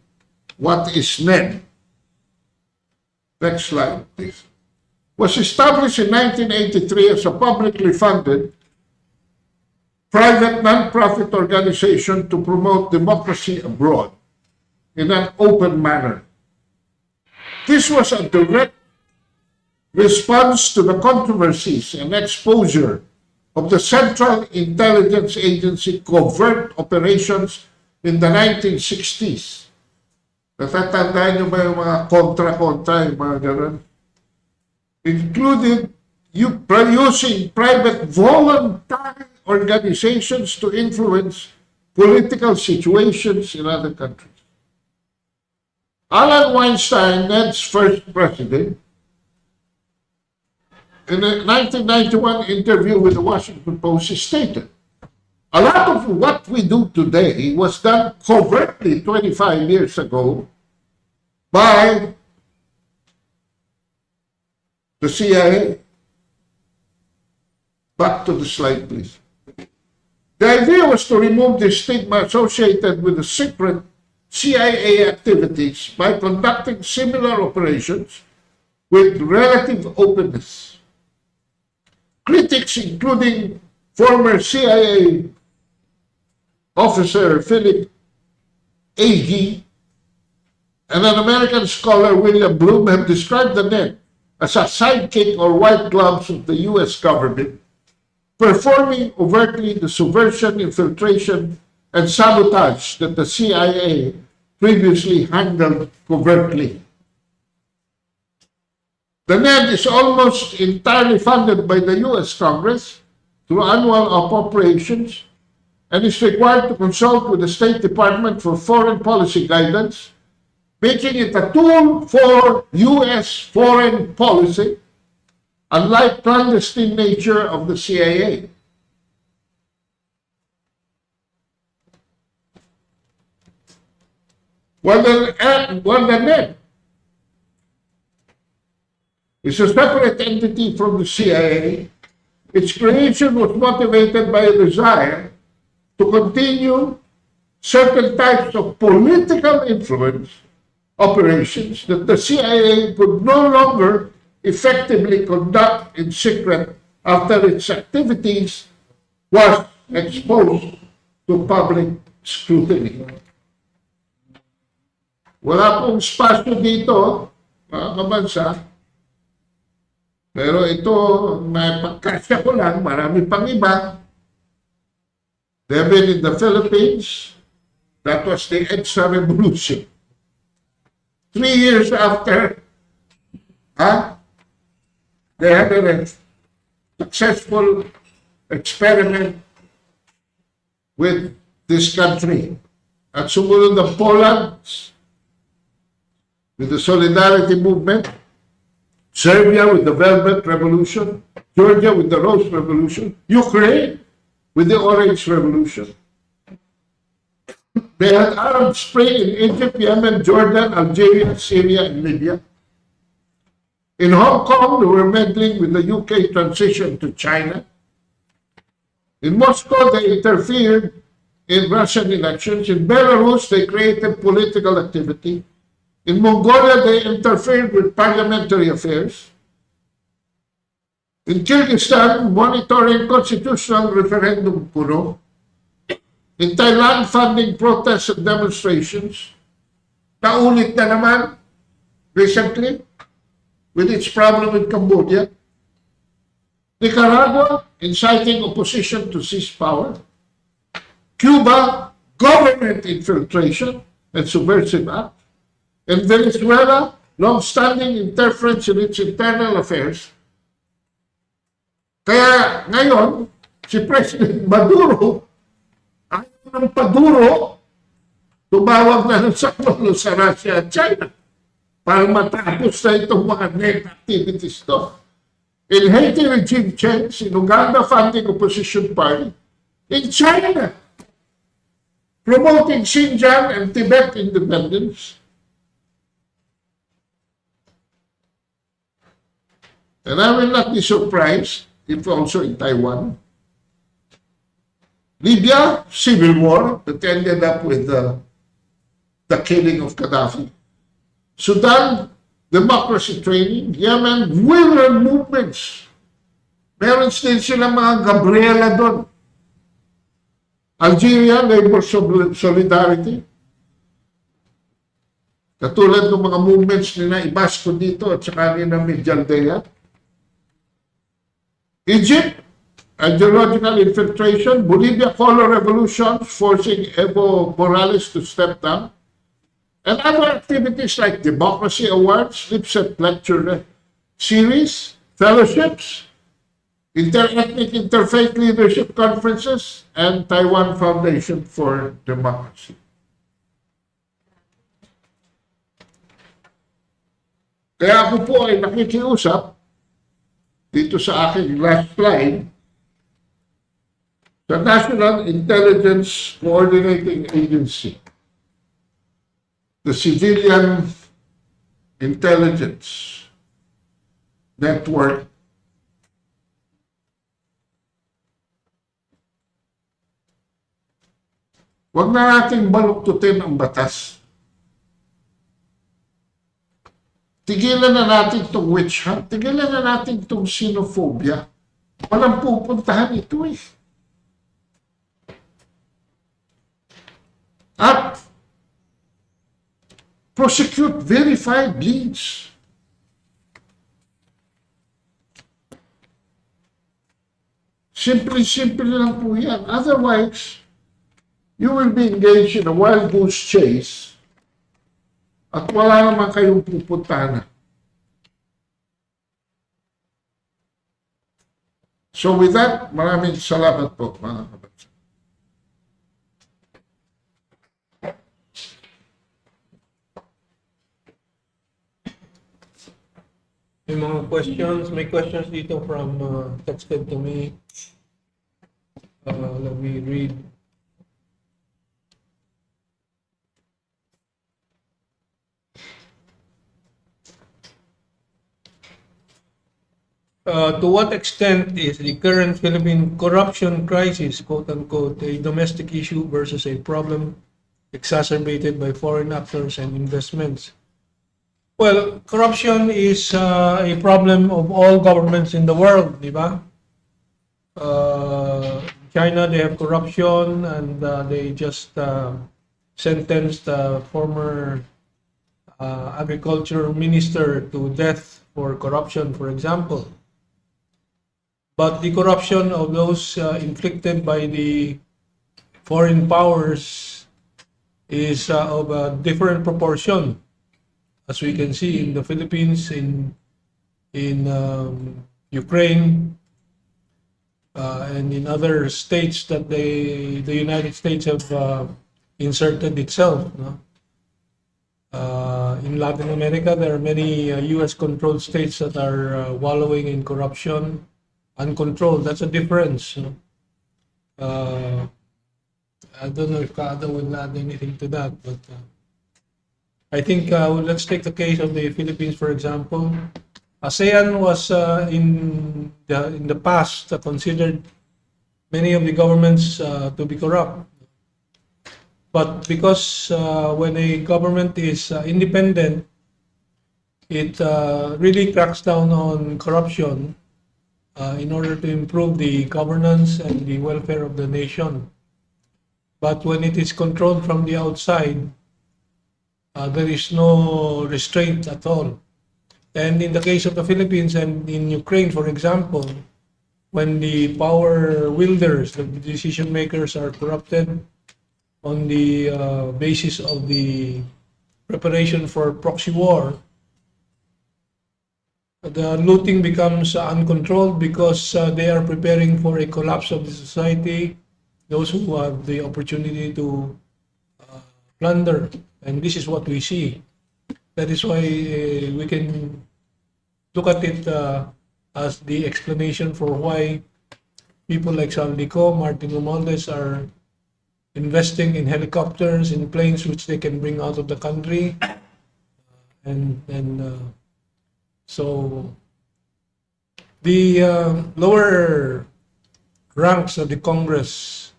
what is NED? Next slide, please. Was established in 1983 as a publicly funded private non-profit organization to promote democracy abroad in an open manner. This was a direct response to the controversies and exposure of the Central Intelligence Agency covert operations in the 1960s. Natatandaan niyo ba yung mga kontra-kontra, yung mga gano'n? included using private voluntary organizations to influence political situations in other countries. Alan Weinstein, Ned's first president, in a 1991 interview with the Washington Post, he stated, "A lot of what we do today was done covertly 25 years ago by the CIA." Back to the slide, please. The idea was to remove the stigma associated with the secret CIA activities by conducting similar operations with relative openness. Critics, including former CIA officer Philip Agee and an American scholar, William Bloom, have described the net as a sidekick or white gloves of the U.S. government, performing overtly the subversion, infiltration, and sabotage that the CIA previously handled covertly. The NED is almost entirely funded by the U.S. Congress through annual appropriations and is required to consult with the State Department for foreign policy guidance, making it a tool for U.S. foreign policy, unlike clandestine nature of the CIA. While the NED is a separate entity from the CIA, its creation was motivated by a desire to continue certain types of political influence operations that the CIA could no longer effectively conduct in secret after its activities was exposed to public scrutiny. Wala pong spasyo dito, mga kabansa, pero ito, may pagkasya ko lang, marami pang iba. They've been in the Philippines. That was the EDSA Revolution. 3 years after, they had a successful experiment with this country. At sumunod ng Poland, with the Solidarity Movement, Serbia with the Velvet Revolution, Georgia with the Rose Revolution, Ukraine with the Orange Revolution. They had Arab Spring in Egypt, Yemen, Jordan, Algeria, Syria, and Libya. In Hong Kong, they were meddling with the UK transition to China. In Moscow, they interfered in Russian elections. In Belarus, they created political activity. In Mongolia, they interfered with parliamentary affairs. In Kyrgyzstan, monitoring constitutional referendum kuno. In Thailand, funding protests and demonstrations. Naulit na naman recently with its problem in Cambodia. Nicaragua, inciting opposition to seize power. Cuba, government infiltration and subversive act. In Venezuela, long-standing interference in its internal affairs. Kaya ngayon, si President Maduro, ayaw ng paduro, tumawag na ng saklolo sa Russia at China para matapos na itong mga net activities to. In Haiti, regime change. In Uganda, funding opposition party. In China, promoting Xinjiang and Tibet independence. And I will not be surprised if also in Taiwan. Libya, civil war that ended up with the killing of Gaddafi. Sudan, democracy training. Yemen, women movements. Meron din sila mga Gabriela doon. Algeria, labor solidarity. Katulad ng mga movements nila Ibasco dito at saka nila Mijaldea. Egypt, ideological infiltration. Bolivia, color revolutions, forcing Evo Morales to step down. And other activities like democracy awards, lip-set lecture series, fellowships, interethnic interfaith leadership conferences, and Taiwan Foundation for Democracy. Kaya ako po ay nakikiusap dito sa aking last slide sa National Intelligence Coordinating Agency, the Civilian Intelligence Network, wag na nating baluktutin ang batas. Tigilan na natin itong witch hunt. Tigilan na natin itong xenophobia. Walang pupuntahan ito eh. At prosecute verified leads. Simple lang po yan. Otherwise, you will be engaged in a wild goose chase at wala naman kayong pupuntahan. So with that, maraming salamat po mga kabataan. May mga questions, may questions dito from texted to me. Let me read. To what extent is the current Philippine corruption crisis, quote unquote, a domestic issue versus a problem exacerbated by foreign actors and investments? Well, corruption is a problem of all governments in the world, di ba? China, they have corruption, and they just sentenced the former agriculture minister to death for corruption, for example. But the corruption of those inflicted by the foreign powers is of a different proportion, as we can see in the Philippines, in Ukraine, and in other states that the United States have inserted itself. No? In Latin America, there are many US-controlled states that are wallowing in corruption, uncontrolled. That's a difference. No? I don't know if Kada will add anything to that, but I think let's take the case of the Philippines, for example. ASEAN was in the past considered many of the governments to be corrupt. But because when a government is independent, it really cracks down on corruption in order to improve the governance and the welfare of the nation. But when it is controlled from the outside, there is no restraint at all. And in the case of the Philippines and in Ukraine, for example, when the power wielders, the decision makers, are corrupted on the basis of the preparation for proxy war, the looting becomes uncontrolled because they are preparing for a collapse of the society, those who have the opportunity to plunder. And this is what we see. That is why we can look at it as the explanation for why people like Saldico, Martin Romualdez are investing in helicopters, in planes which they can bring out of the country, so the lower ranks of the Congress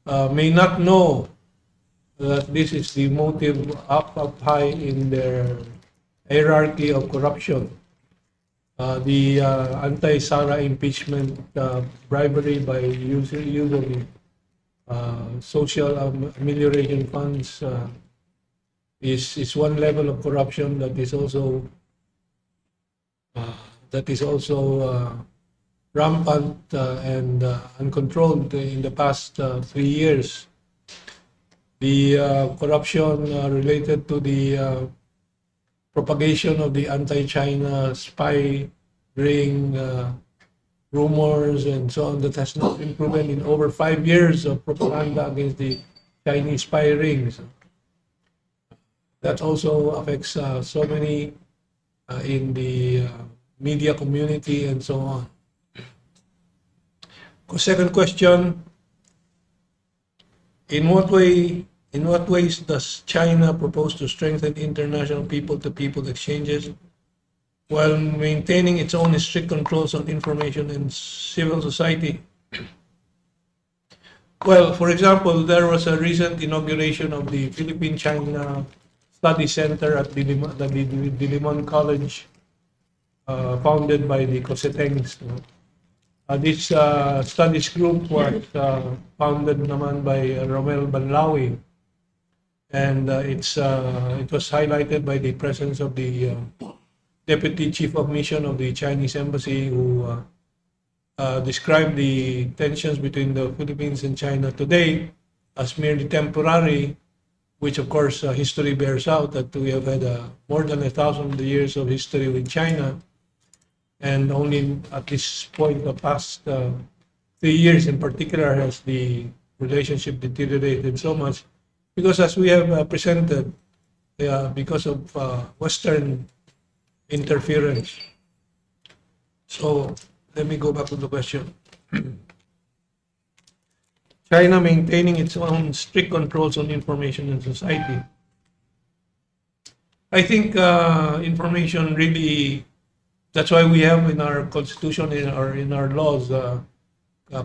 may not know that this is the motive up high in their hierarchy of corruption. The anti-Sara impeachment bribery by using social amelioration funds is one level of corruption that is also rampant and uncontrolled in the past 3 years. The corruption related to the propagation of the anti-China spy bring rumors and so on that has not been proven in over 5 years of propaganda against the Chinese spy rings. That also affects so many in the media community and so on. Second question, in what ways does China propose to strengthen international people-to-people exchanges while maintaining its own strict controls on information and civil society? Well, for example, there was a recent inauguration of the Philippine-China Study Center at the Diliman College, founded by the Cosetengs. This studies group was founded naman by Romel Banlawi, and it was highlighted by the presence of the Deputy Chief of Mission of the Chinese Embassy, who described the tensions between the Philippines and China today as merely temporary, which of course history bears out that we have had more than 1,000 years of history with China, and only at this point, the past 3 years in particular, has the relationship deteriorated so much because, as we have presented, because of Western interference. So let me go back to the question. China maintaining its own strict controls on information and society. I think information really, that's why we have in our constitution, in our laws,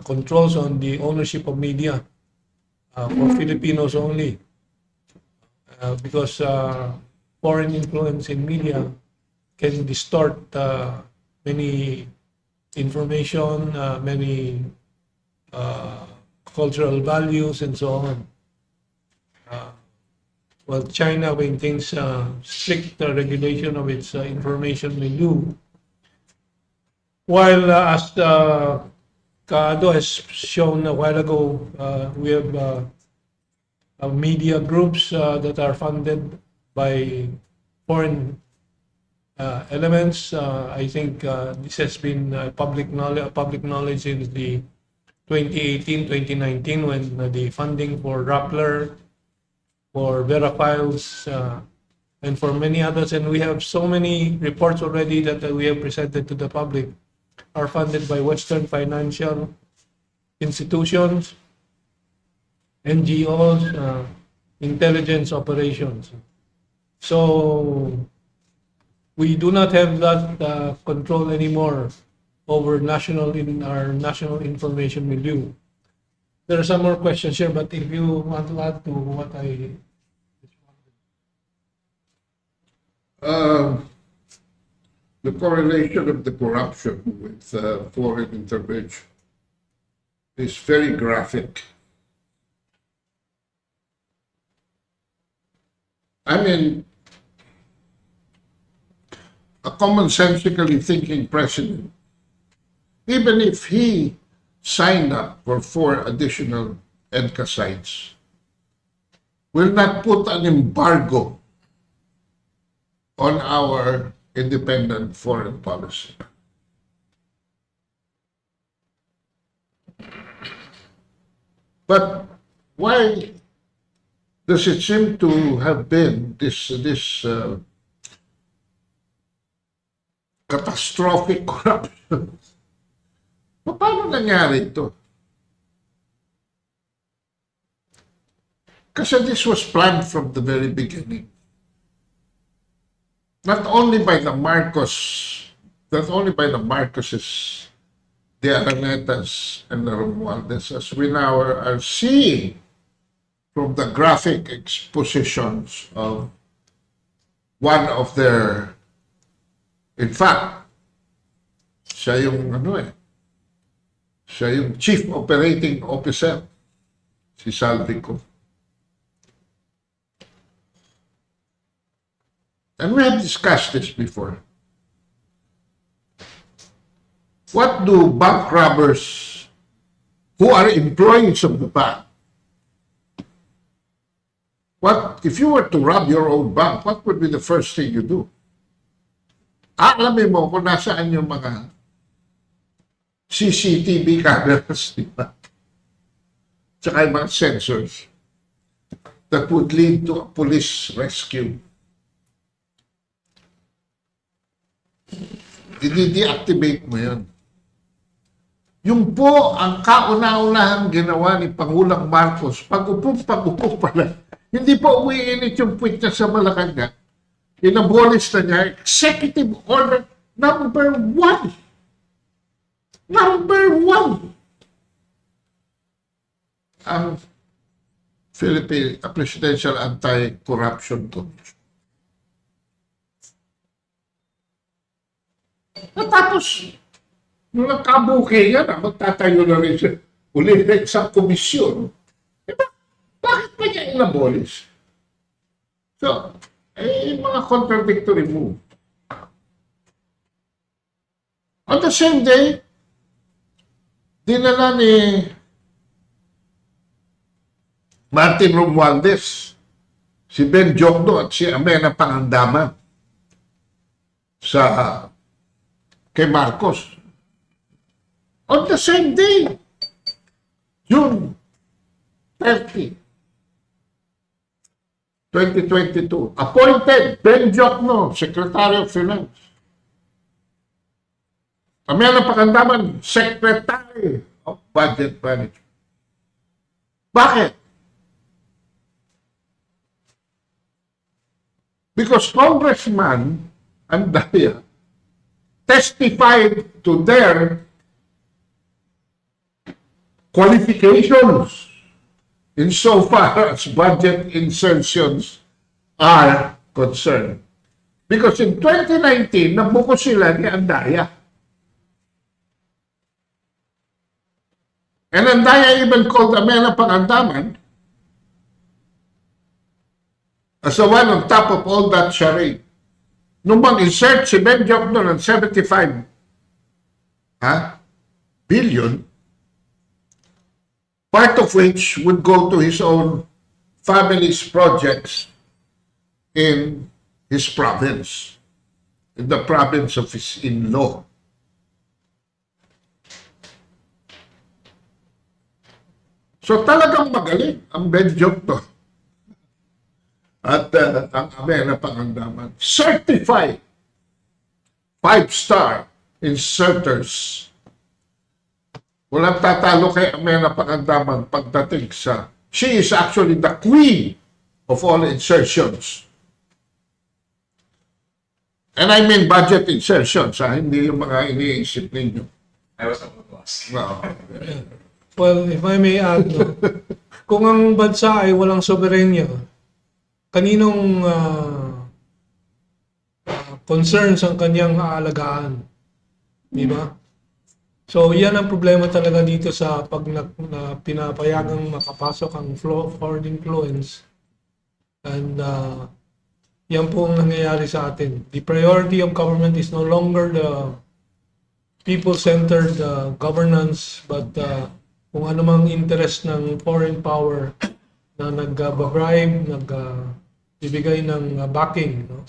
controls on the ownership of media for Filipinos only, because foreign influence in media can distort many information, many cultural values, and so on. Well, China maintains strict regulation of its information milieu, while as Kaado has shown a while ago, we have media groups that are funded by foreign elements. I think this has been public knowledge since the 2018-2019, when the funding for Rappler, for Verifiles, and for many others, and we have so many reports already that we have presented to the public, are funded by Western financial institutions, NGOs, intelligence operations. So we do not have that control anymore over our national information milieu. There are some more questions here, but if you want to add to what I the correlation of the corruption with foreign intervention is very graphic. I mean, a commonsensically thinking president, even if he signed up for 4 additional EDCA sites, will not put an embargo on our independent foreign policy. But why does it seem to have been this catastrophic corruption? Paano nangyari ito? Kasi this was planned from the very beginning. Not only by the Marcoses, the Aranetas, and the Romualdez, as we now are seeing from the graphic expositions of one of their, in fact, siya yung chief operating officer, si Salvico. And we have discussed this before. What do bank robbers who are employees of the bank, if you were to rob your own bank, what would be the first thing you do? Alamin mo kung nasaan yung mga CCTV cameras, di ba? Tsaka yung mga sensors that would lead to a police rescue. I-deactivate mo yan. Yung po ang kauna-unahang ginawa ni Pangulong Marcos, pag-upo pala, hindi pa umiinit yung puwit niya sa Malacanang. Inabolis na niya, Executive Order number 1. Number 1. Ang Philippine Presidential Anti-Corruption Commission. At tapos, nung nagkabuke yan, magtatayo na rin siya uli na isang komisyon. Diba? Bakit pa niya inabolis? So, mga contradictory move. On the same day, dinala ni Martin Romualdez, si Ben Jokno at si Amena Pangandaman sa kay Marcos. On the same day, June 30, 2022, appointed Ben Jokno, Secretary of Finance. Amena Pangandaman, Secretary of Budget Management. Bakit? Because Congressman Andaya testified to their qualifications insofar as budget insertions are concerned. Because in 2019, nabuko sila ni Andaya. And Andaya even called Amena Pangandaman as the one on top of all that charade. Nung mag-insert si Ben Jokno ng 75 billion, part of which would go to his own family's projects in his province, in the province of his in-law. So talagang magaling ang Ben Jokno. At ang Amena Pangandaman, certified 5-star inserters. Walang tatalo kay Amena Pangandaman pagdating sa, she is actually the queen of all insertions. And I mean budget insertions, hindi yung mga iniisip ninyo. I was about to ask. No. Well, if I may add, no, kung ang bansa ay walang soberenya, kaninong concerns ang kanyang aalagaan? Di ba? So, yan ang problema talaga dito sa pag pinapayagang makapasok ang foreign influence. And yan po ang nangyayari sa atin. The priority of government is no longer the people-centered governance, but kung ano mang interest ng foreign power na nag-bribe, bibigay ng backing. No?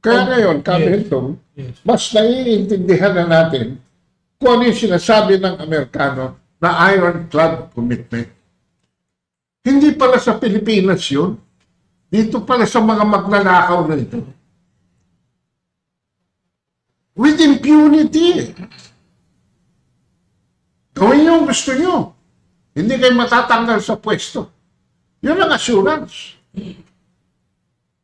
Kaya ngayon, Kapitong, Yes. mas naiintindihan na natin kung ano yung sinasabi ng Amerikano na ironclad commitment. Hindi pala sa Pilipinas yun. Dito pala sa mga magnanakaw na ito. With impunity. Gawin niyo ang gusto niyo. Hindi kayo matatanggal sa pwesto. Yun ang assurance.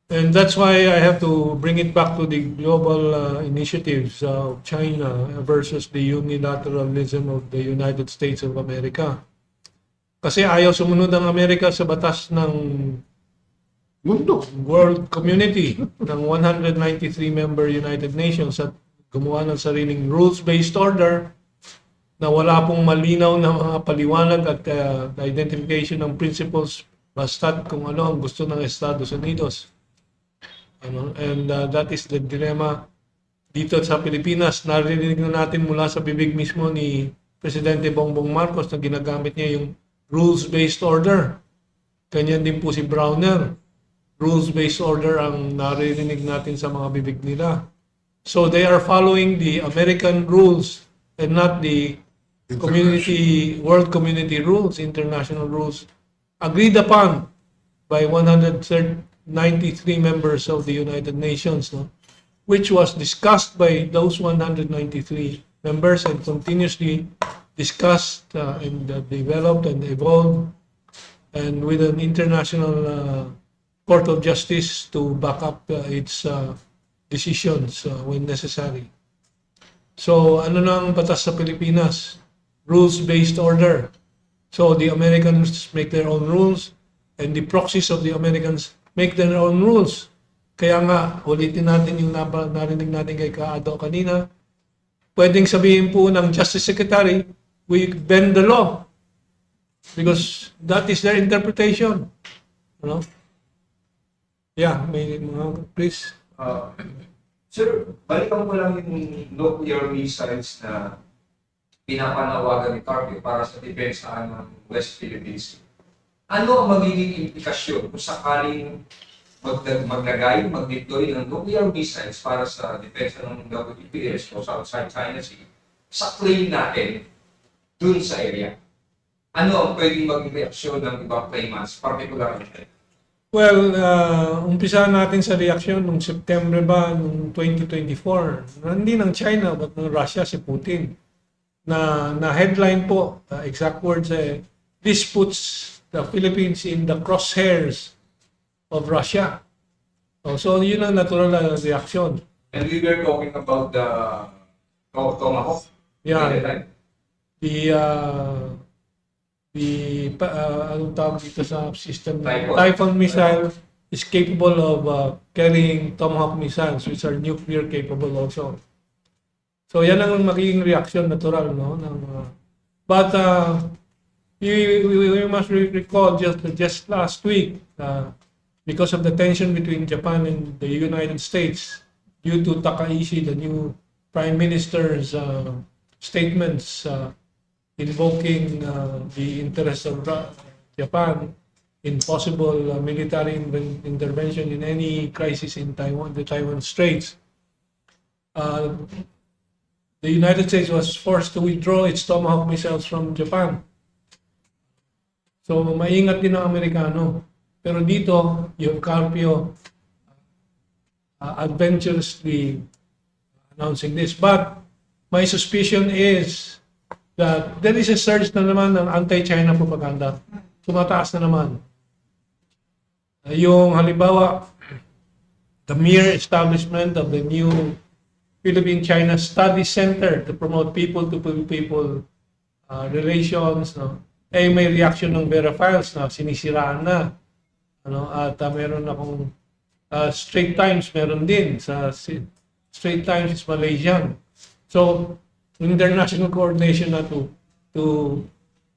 And that's why I have to bring it back to the global initiatives of China versus the unilateralism of the United States of America. Kasi ayaw sumunod ang Amerika sa batas ng Mundo. world community ng 193-member United Nations at gumawa ng sariling rules-based order na wala pong malinaw na mga paliwanag at identification ng principles basta't kung ano ang gusto ng Estados Unidos. And that is the dilemma dito sa Pilipinas. Narinig na natin mula sa bibig mismo ni Presidente Bongbong Marcos na ginagamit niya yung rules-based order. Ganyan din po si Browner. Rules-based order ang narinig natin sa mga bibig nila. So they are following the American rules and not the world community rules, international rules, agreed upon by 193 members of the United Nations, no? Which was discussed by those 193 members and continuously discussed and developed and evolved, and with an international Court of Justice to back up its decisions when necessary. So ano na ang batas sa Pilipinas? Rules-based order. So the Americans make their own rules and the proxies of the Americans make their own rules. Kaya nga, ulitin natin yung narinig natin kay Kaado kanina. Pwedeng sabihin po ng Justice Secretary, we bend the law because that is their interpretation. Ano? Yeah, may mga, please. Sir, balikan mo lang yung nuclear missiles na pinapanawagan ni Carpio para sa depensa ng West Philippines. Ano ang magiging implikasyon kung sakaling mag-deploy ng nuclear missiles para sa depensa ng WPS o sa outside China Sea sa claim natin dun sa area? Ano ang pwedeng maging reaksyon ng ibang claimants, particularly? Well, umpisa natin sa reaksyon nung September ba, nung 2024. Hindi ng China, but ng Russia, si Putin. Na headline po, exact words this puts the Philippines in the crosshairs of Russia. So yun ang natural na reaksyon. And we were talking about the Tomahawk. Yeah. Anong tawag dito sa system? Typhoon missile is capable of carrying Tomahawk missiles, which are nuclear capable also. So yan ang magiging reaction natural, no? But we must recall just last week, because of the tension between Japan and the United States, due to Takaishi, the new Prime Minister's statements invoking the interests of Japan in possible military intervention in any crisis in Taiwan, the Taiwan Straits. The United States was forced to withdraw its Tomahawk missiles from Japan. So maingat din ang Amerikano. Pero dito, yung Carpio adventurously announcing this. But my suspicion is that there is a surge na naman ng anti-China propaganda. Tumataas na naman. Yung halimbawa, the mere establishment of the new Philippine-China Study Center to promote people-to-people relations, no? May reaction ng Verifiles na sinisiraan na. Ano? At meron akong Straits Times, meron din. Sa Straits Times is Malaysian. So, international coordination na to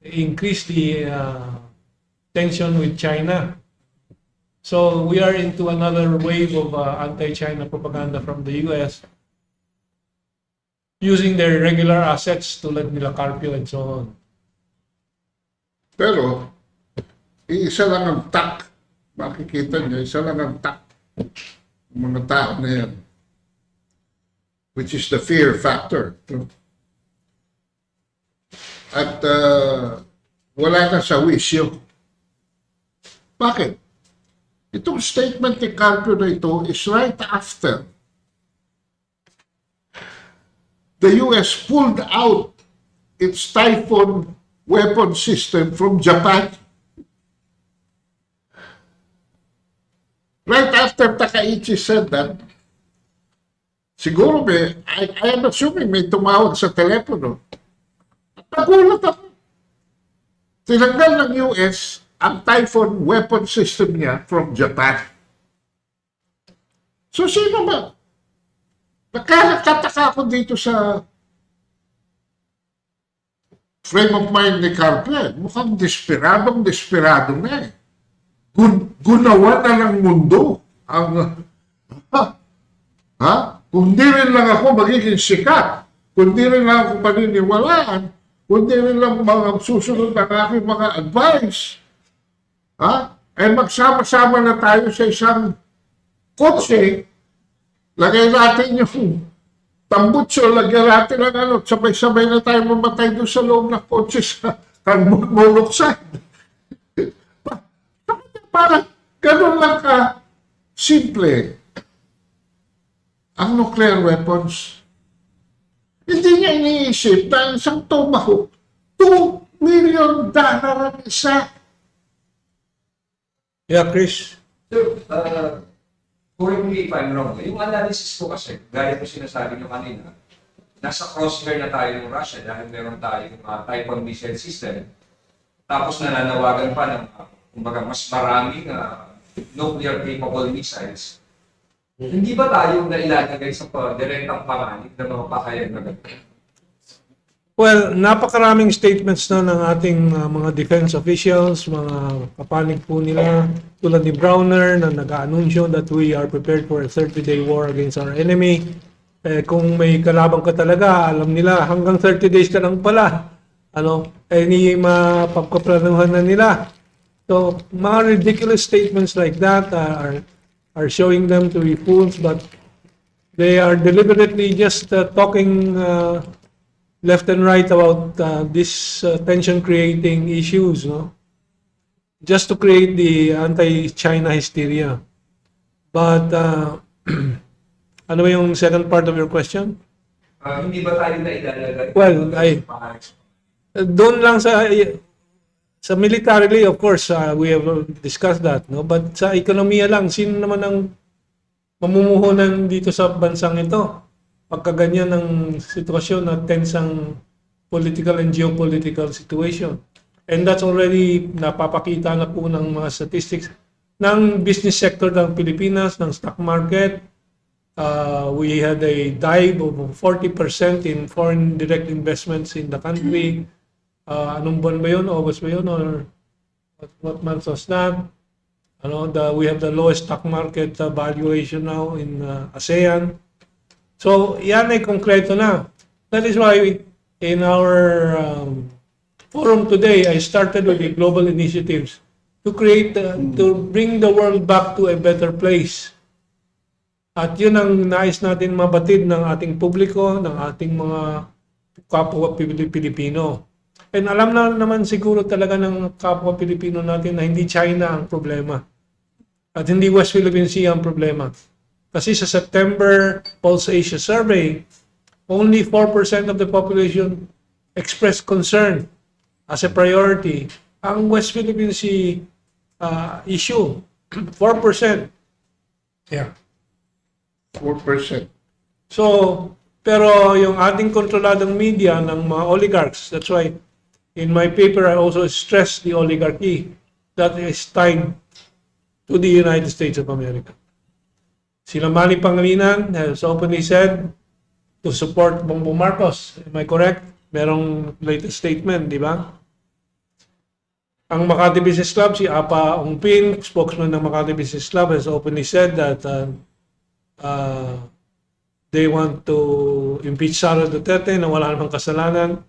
increase the tension with China. So, we are into another wave of anti-China propaganda from the US, using their regular assets tulad nila Carpio and so on. Pero, isa lang ang tak. Makikita niyo, isa lang ang tak ng mga tao na yan. Which is the fear factor. At wala na sa wisyo. Bakit? Itong statement ni Carpio na ito is right after the US pulled out its Typhoon weapon system from Japan. Right after Takaichi said that, siguro I am assuming may tumawag sa telepono. Nagulat ako. Tinanggal ng US ang Typhoon weapon system niya from Japan. So sino ba? Nakakataka ako dito sa frame of mind ni Carpio. Mukhang desperado na eh. Gunawa na ng mundo ang kung di rin lang ako magiging sikat, kung di rin lang ako paniniwalaan, kung di rin lang mga susunod ang aking mga advice, magsama-sama na tayo sa isang kotse. Lagay natin yung tambutso, lagyan natin ng ano, sabay-sabay na tayo mamatay doon sa loob ng kotse sa carbon monoxide. Parang ganun lang ka simple. Ang nuclear weapons, hindi niya iniisip na isang tomahawk, $2 million ang isa. Yeah, Chris. Sir, correct me if I'm wrong. Yung analysis ko kasi, gaya mo sinasabi nyo kanina, nasa crosshair na tayo ng Russia dahil meron tayong Typhoon missile system. Tapos nananawagan pa ng kumbaga mas maraming nuclear-capable missiles. Hindi ba tayo nailalagay sa direktang panganib ng mga pakayag na ganito? Well, napakaraming statements na ng ating mga defense officials, mga kapanig po nila, tulad ni Browner na nag-aanunsyo that we are prepared for a 30-day war against our enemy. Kung may kalabang ka talaga, alam nila hanggang 30 days ka lang pala. Ni mapagkaplanuhan na nila. So, mga ridiculous statements like that are showing them to be fools, but they are deliberately just talking left and right about this tension-creating issues, no? Just to create the anti-China hysteria. But, ano ba yung second part of your question? Hindi ba tayo nailalagay? Well, doon lang sa militarily, of course, we have discussed that, no? But sa ekonomiya lang, sino naman ang mamumuhunan dito sa bansang ito? Pagkaganyan ng sitwasyon na tense ang political and geopolitical situation. And that's already napapakita na po ng mga statistics ng business sector ng Pilipinas, ng stock market. We had a dive of 40% in foreign direct investments in the country. Anong buwan ba yun? August ba yun? Or what month was that? We have the lowest stock market valuation now in ASEAN. So, yan ay konkreto na. That is why in our forum today, I started with the global initiatives to create, to bring the world back to a better place. At yun ang nais natin mabatid ng ating publiko, ng ating mga kapwa Pilipino. And alam na naman siguro talaga ng kapwa Pilipino natin na hindi China ang problema. At hindi West Philippine Sea ang problema. Kasi sa September Pulse Asia Survey, only 4% of the population expressed concern as a priority ang West Philippine Sea issue. 4%. Yeah. 4%. So, pero yung ating kontroladong media ng mga oligarchs, that's why in my paper I also stress the oligarchy that is tied to the United States of America. Sila Manny Pangilinan has openly said to support Bongbong Marcos. Am I correct? Merong latest statement, di ba? Ang Makati Business Club, si Apa Ongpin, spokesman ng Makati Business Club, has openly said that they want to impeach Sara Duterte na wala namang kasalanan.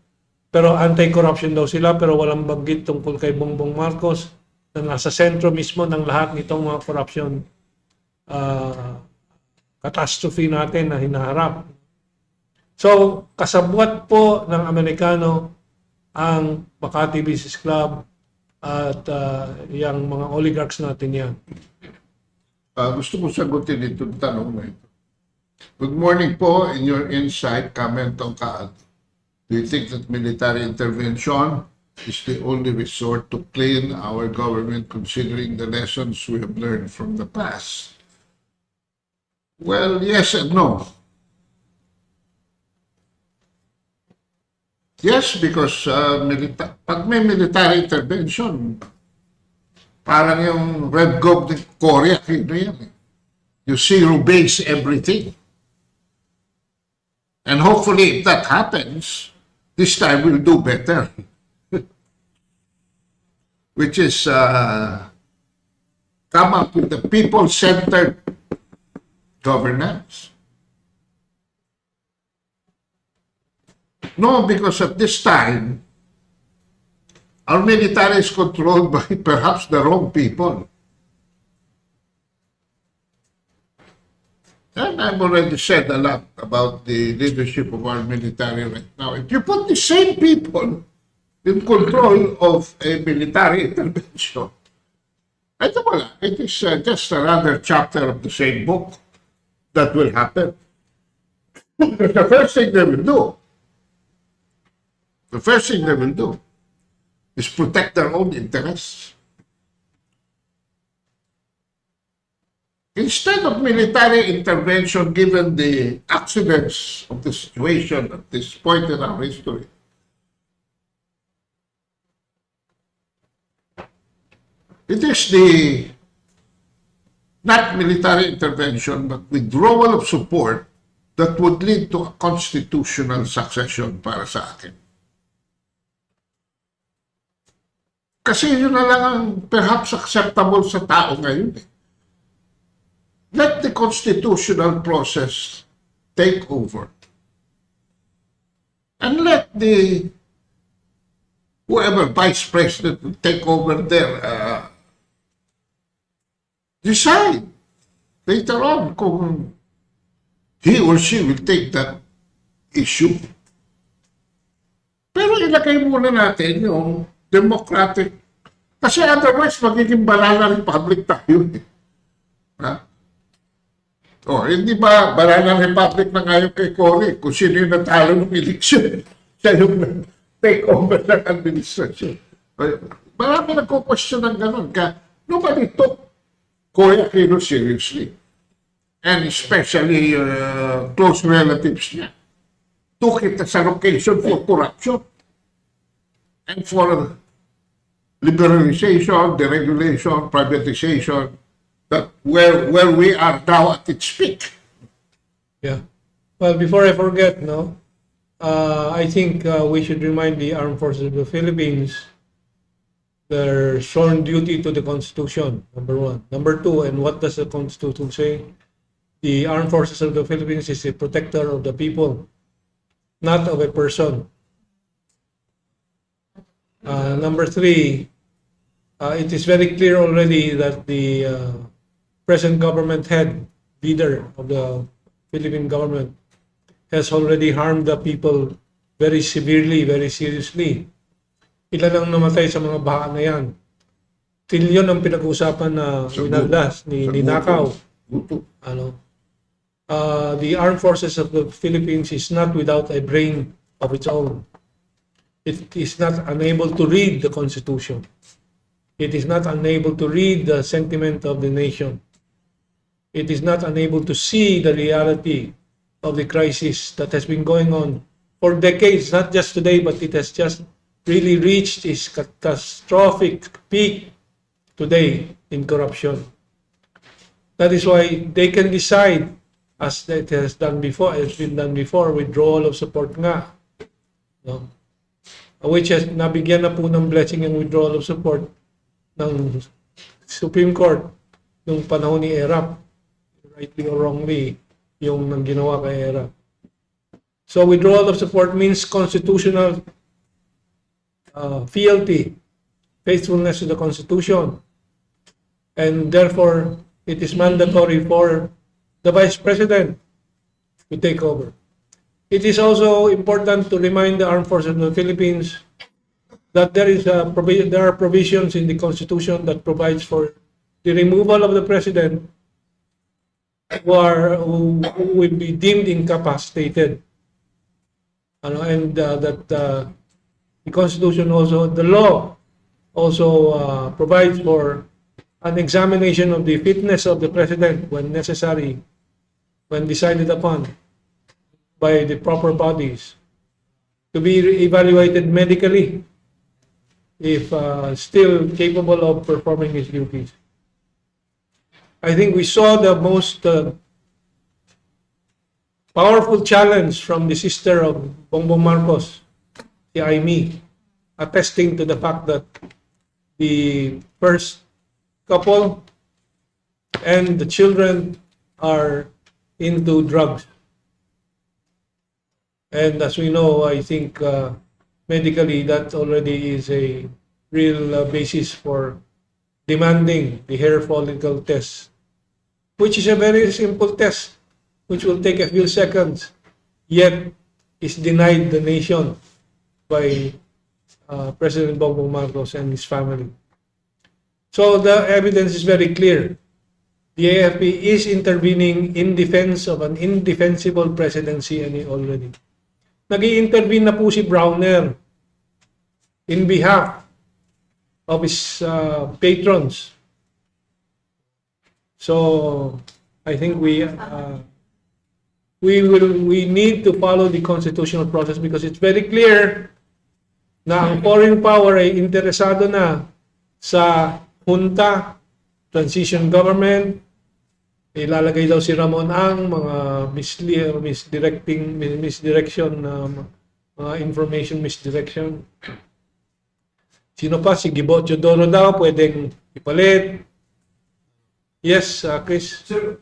Pero anti-corruption daw sila, pero walang banggit tungkol kay Bongbong Marcos na nasa sentro mismo ng lahat nitong mga corruption catastrophe natin na hinaharap. So, kasabwat po ng Amerikano ang Makati Business Club at yung mga oligarchs natin yan. Gusto ko sagutin itong tanong na ito. Good morning po. In your insight, comment on Kaad. Do you think that military intervention is the only resort to clean our government considering the lessons we have learned from the past? Well, yes and no. Yes, because pag may military intervention, parang yung Red Gov ng Korea, yan. You zero-base everything. And hopefully, if that happens, this time we'll do better. Which is come up with the people-centered governance. No, because at this time, our military is controlled by perhaps the wrong people. And I've already said a lot about the leadership of our military right now. If you put the same people in control of a military intervention, ito wala. It is just another chapter of the same book that will happen. Because the first thing they will do is protect their own interests. Instead of military intervention, given the accidents of the situation at this point in our history, it is the not military intervention, but withdrawal of support that would lead to a constitutional succession para sa akin. Kasi yun na lang ang perhaps acceptable sa tao ngayon. Let the constitutional process take over. And let the whoever vice president will take over there decide later on kung he or she will take that issue. Pero ilagay muna natin yung democratic, kasi otherwise magiging banana republic tayo. Ha? O, hindi ba banana republic na ngayon kay Cory kung sino yung natalo ng eleksyon? Siya yung take over ng administration. Marami nagko-question ng ganun. Nobody took Cory Aquino seriously. And especially close relatives niya. Took it as an occasion for corruption and for liberalization, deregulation, privatization, that where we are now at its peak. Yeah. Well, before I forget, I think we should remind the Armed Forces of the Philippines their sworn duty to the Constitution, number one. Number two, and what does the Constitution say? The Armed Forces of the Philippines is a protector of the people, not of a person. Number three, it is very clear already that the present government head, leader of the Philippine government, has already harmed the people very severely, very seriously. Ilan ang namatay sa mga baha na yan? Trilyon ang pinag-uusapan na winaldas, ninakaw. The Armed Forces of the Philippines is not without a brain of its own. It is not unable to read the Constitution. It is not unable to read the sentiment of the nation. It is not unable to see the reality of the crisis that has been going on for decades, not just today, but it has just really reached its catastrophic peak today in corruption. That is why they can decide, as it has done before, it's been done before, withdrawal of support nga. Which has nabigyan na po ng blessing yung withdrawal of support ng Supreme Court nung panahon ni ERAP, rightly or wrongly, yung nang ginawa kay ERAP. So withdrawal of support means constitutional fealty, faithfulness to the Constitution, and therefore it is mandatory for the Vice President to take over. It is also important to remind the Armed Forces of the Philippines that there are provisions in the Constitution that provides for the removal of the President who will be deemed incapacitated. And that the Constitution also, the law also provides for an examination of the fitness of the President when necessary, when decided upon by the proper bodies, to be evaluated medically if still capable of performing his duties. I think we saw the most powerful challenge from the sister of Bongbong Marcos, si Aimee, attesting to the fact that the first couple and the children are into drugs. And as we know, I think medically that already is a real basis for demanding the hair follicle test, which is a very simple test. which will take a few seconds, yet is denied the nation by President Bongbong Marcos and his family. So the evidence is very clear. The AFP is intervening in defense of an indefensible presidency already. Nag-i-intervene na po si Browner in behalf of his patrons. So I think we need to follow the constitutional process because it's very clear na ang foreign power ay interesado na sa junta, transition government, ilalagay daw si Ramon ang mga misdirection na mga information misdirection. Sino pa? Si Gibo Teodoro daw, pwedeng ipalit. Yes, Chris? Sir,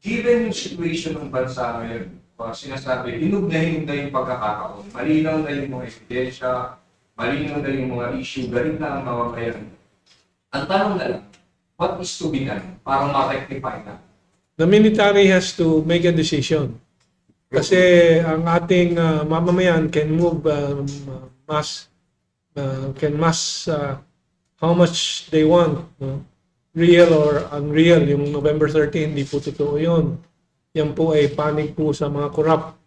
given yung situation ng bansa ngayon, sinasabi, hinug na yung pagkakataon, malinaw na yung mga ebidensya, malinaw na yung mga issue, galing na ang mamamayan. Ang tanong na lang, what is to be done para ma-rectify na? The military has to make a decision. Kasi ang ating mamamayan can move how much they want. No? Real or unreal. Yung November 13, hindi po totoo yun. Yan po ay panic po sa mga corrupt.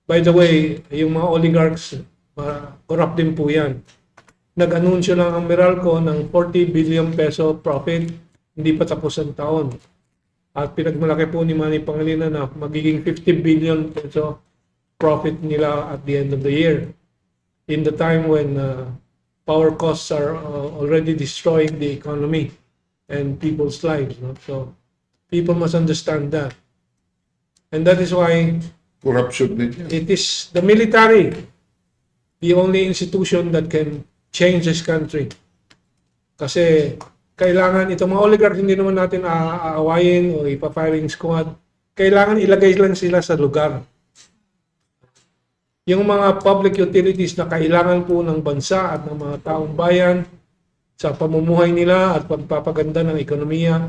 By the way, yung mga oligarchs, corrupt din po yan. Nag-anunsyo lang ang Meralco ng 40 billion peso profit, hindi pa tapos ang taon. At pinagmalaki po ni Manny Pangilinan na magiging 50 billion peso profit nila at the end of the year. In the time when power costs are already destroying the economy and people's lives. No? So people must understand that. And that is why Corruption din yan. it is the military, the only institution that can change this country. Kasi kailangan itong mga oligarchs hindi naman natin aawayin o ipa-firing squad. Kailangan ilagay lang sila sa lugar. Yung mga public utilities na kailangan po ng bansa at ng mga taong bayan sa pamumuhay nila at pagpapaganda ng ekonomiya,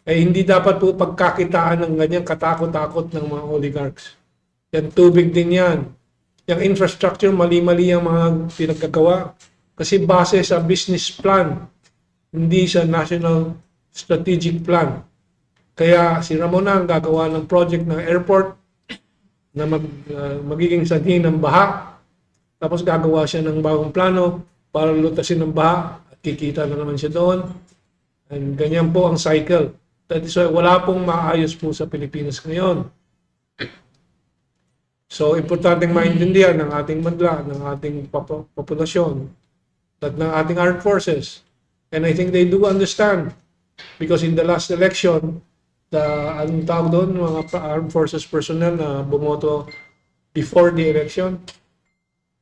ay hindi dapat po pagkakitaan ng ganyang katakot-takot ng mga oligarchs. Yan, tubig din yan. Yung infrastructure, mali-mali ang mga pinagkagawa. Kasi base sa business plan, hindi sa national strategic plan. Kaya si Ramon ang gagawa ng project ng airport na magiging sanhi ng baha. Tapos gagawa siya ng bagong plano para lutasin ng baha at kikita na naman siya doon. And ganyan po ang cycle. That is why wala pong maayos po sa Pilipinas ngayon. So, importanteng maintindihan ng ating madla, ng ating populasyon, at ng ating armed forces. And I think they do understand. Because in the last election, anong tawag doon, mga armed forces personnel na bumoto before the election,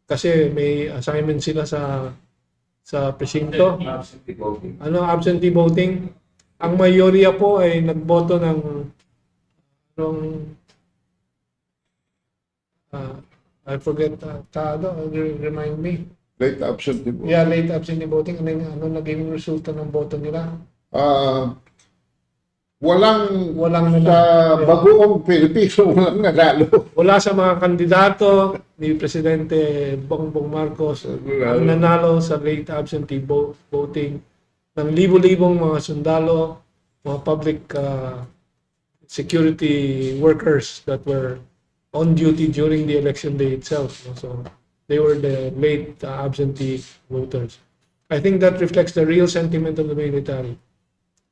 kasi may assignment sila sa presinto. Absentee voting. Absentee voting. Ang mayorya po ay nagboto ng I forget, remind me. Late absentee vote. Yeah, late absentee voting. Ano naging resulta ng boto nila? Walang nanalo. sa bagoong Pilipino, walang nanalo. Wala sa mga kandidato ni Presidente Bongbong Marcos ang nanalo sa late absentee voting ng libo-libong mga sundalo, mga public security workers that were on duty during the election day itself. So they were the late absentee voters. I think that reflects the real sentiment of the military.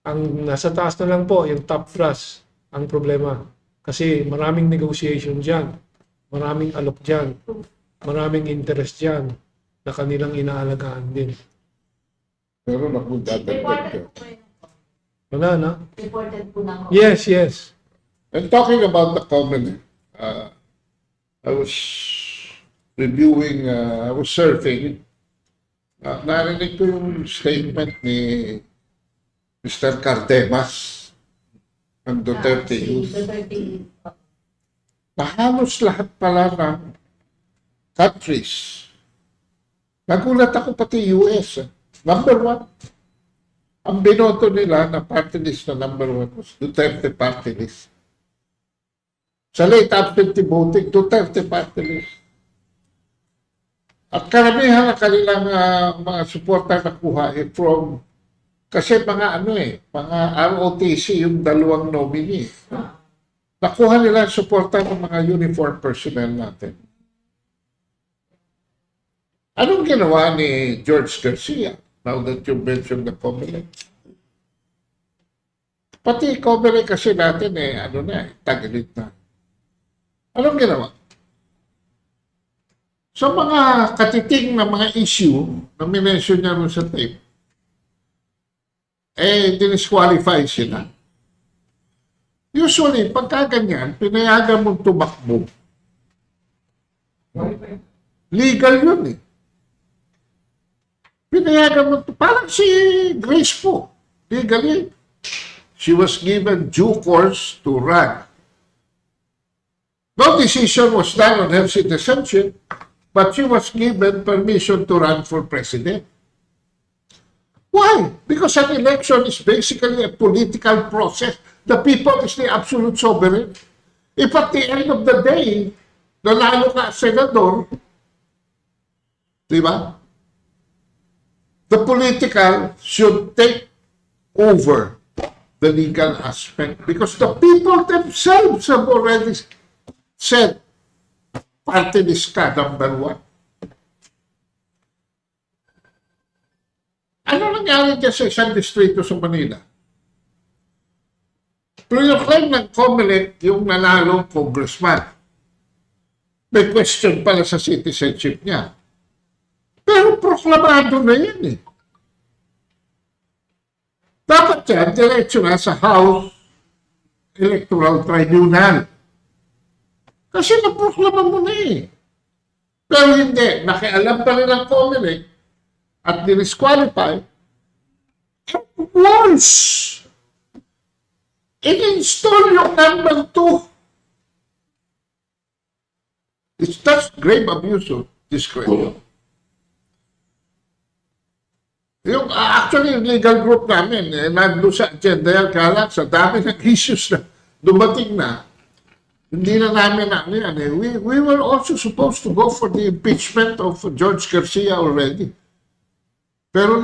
Ang nasa taas na lang po, yung top brass, ang problema. Kasi maraming negotiation dyan, maraming alok dyan, maraming interest dyan na kanilang inaalagaan din. Pero napunta Reported po yun. Wala na? Reported po ng Yes, yes. And talking about the common, I was reviewing, I was surfing, narinig ko yung statement ni Mr. Cardenas ng Duterte Youth. Duterte Youth. Na halos lahat pala ng countries. Nagulat ako pati US. Number one. Ang binoto nila na party list na number one was Duterte party list. sa late absentee voting, Duterte party list. At karamihan ng kanilang mga suporta nakuha from, kasi mga ROTC yung dalawang nominee. Nakuha nila ang suporta ng mga uniform personnel natin. Anong ginawa ni George Garcia? Now that you mentioned the Comelec. Pati Comelec kasi natin tagilid na. Anong ginawa? Sa mga katiting na mga issue na minention niya rin sa tape, dinisqualify sila. Usually, pagka ganyan, pinayagan mong tumakbo. Legal yun eh. Pinayagan mo, parang si Grace po. Legally, she was given due course to run. No decision was done on her citizenship, but she was given permission to run for president. Why? Because an election is basically a political process. The people is the absolute sovereign. If at the end of the day, nanalo ka senador, di ba? The political should take over the legal aspect because the people themselves have already said, party list ka, number one. Ano nangyari dyan sa isang distrito sa Manila? Proclaim ng Comelec yung nanalong congressman. May question pala sa citizenship niya. Pero proklamado na yan eh. Dapat yan, diretso na sa House Electoral Tribunal. Kasi naproklama mo na eh. Pero hindi, nakialam pa rin ang Comelec at dinisqualify. At once, in-install yung number 2. That's grave abuse of discretion. Yung actually legal group namin, nandun sa agenda yan, kaya lang sa dami ng issues na dumating na, hindi na namin we were also supposed to go for the impeachment of George Garcia already. Pero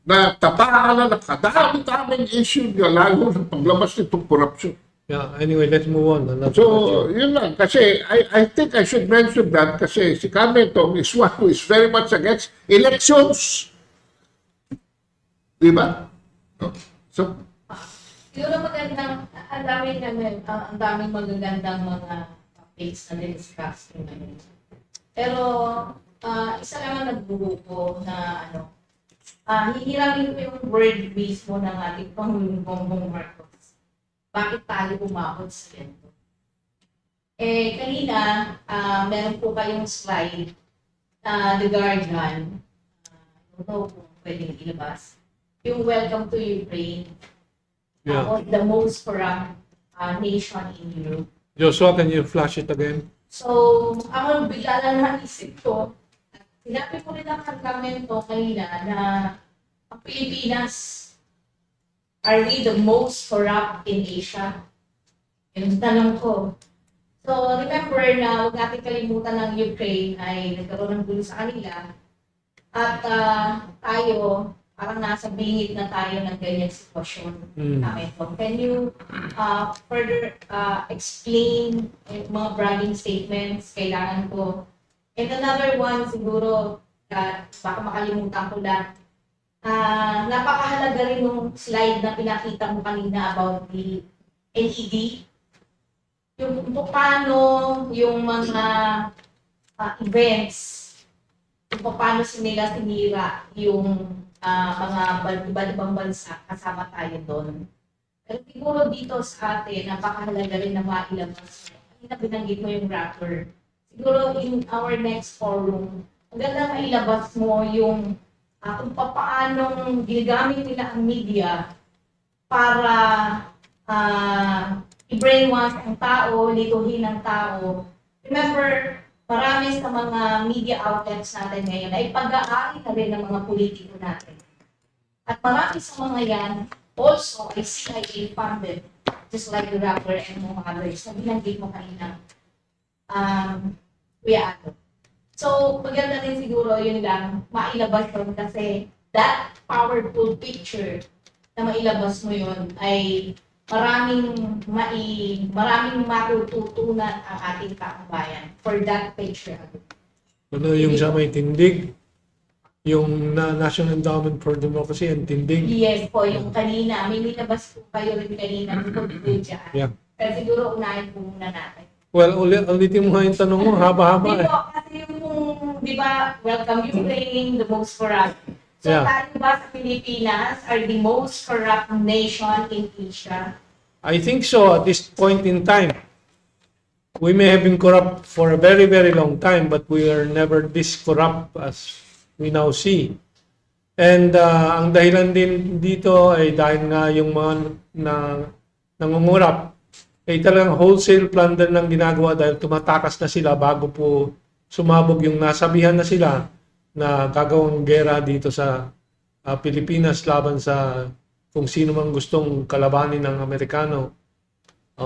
natapakan na kadami-daming issue, lalo na paglabas nitong corruption. Yeah, anyway, let's move on. So, yun lang. Kasi I think I should mention that kasi si Carmentong is one who is very much against elections. Diba? So, Siguro magandang, ang daming magagandang mga topics na discuss ngayon. Pero, isa lang ang nagbubuko na hihiramin ko yung word mismo ng ating Pangulong Bongbong Marcos. Bakit tayo umabot sa ganito? Kanina, meron po kayong slide, The Guardian, I don't know kung pwedeng ilabas. Yung Welcome to Ukraine, the most corrupt nation in Europe. Joshua, can you flash it again? So, ako bigla lang naisip ko, sinabi ko rin ang parlamento kanina na ang Pilipinas, are we the most corrupt in Asia? Yung tanong ko. So, remember na huwag natin kalimutan ng Ukraine ay nagkaroon ng gulo sa kanila. At tayo, parang nasa bingit na tayo ng ganyang sitwasyon. Can you further explain yung mga bragging statements? Kailangan ko. And another one, siguro, baka makalimutan ko lang, napakahalaga rin yung slide na pinakita mo kanina about the LED. Yung paano yung mga events, yung paano nila sinira yung mga iba't ibang bansa kasama tayo doon. Pero siguro dito sa atin, napakahalaga rin na mailabas. Kanina binanggit mo yung rapper. Siguro in our next forum, maganda mailabas mo yung kung paanong ginagamit nila ang media para i-brainwash ang tao, lituhin ang tao. Remember, marami sa mga media outlets natin ngayon ay pag-aari na rin ng mga politiko natin. At marami sa mga yan also ay CIA funded. just like the rapper and mga others na binanggit mo kanina. Kuya Ato. So, maganda din siguro yun lang, mailabas yun kasi that powerful picture na mailabas mo yun ay maraming matututunan ang ating taong bayan for that picture. Ano yung sa may tindig, yung National Endowment for Democracy and tindig. Yes po, yung kanina, may nilabas po kayo rin kanina tungkol dyan. Yeah. Pero siguro unahin po muna natin. Well, ulitin mo nga yung tanong mo, haba-haba Di eh. po, kasi yung, di ba, welcome Ukraine, the most corrupt. So, Yeah. tayo ba sa Pilipinas are the most corrupt nation in Asia? I think so at this point in time. We may have been corrupt for a very, very long time, but we are never this corrupt as we now see. And ang dahilan din dito ay dahil nga yung mga nangungurap ay talagang wholesale plunder ng ginagawa dahil tumatakas na sila bago po sumabog yung nasabihan na sila na gagawang gera dito sa Pilipinas laban sa kung sino mang gustong kalabanin ng Amerikano.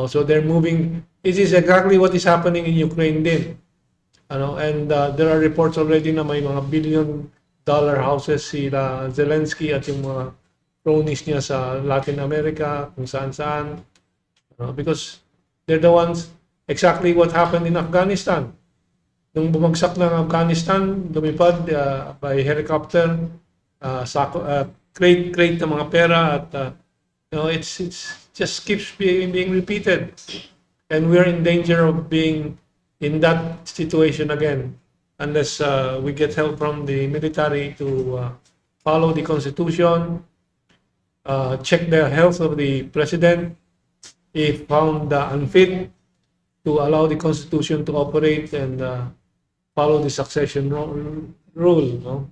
So they're moving. This is exactly what is happening in Ukraine din. And there are reports already na may mga billion-dollar houses sila Zelensky at yung mga cronies niya sa Latin America, kung saan-saan. Because they're the ones, exactly what happened in Afghanistan. Nung bumagsak ng Afghanistan, lumipad by helicopter, crate ng mga pera at it's just keeps being repeated, and we're in danger of being in that situation again unless we get help from the military to follow the Constitution, check the health of the president if found unfit to allow the Constitution to operate, and follow the succession rule. No?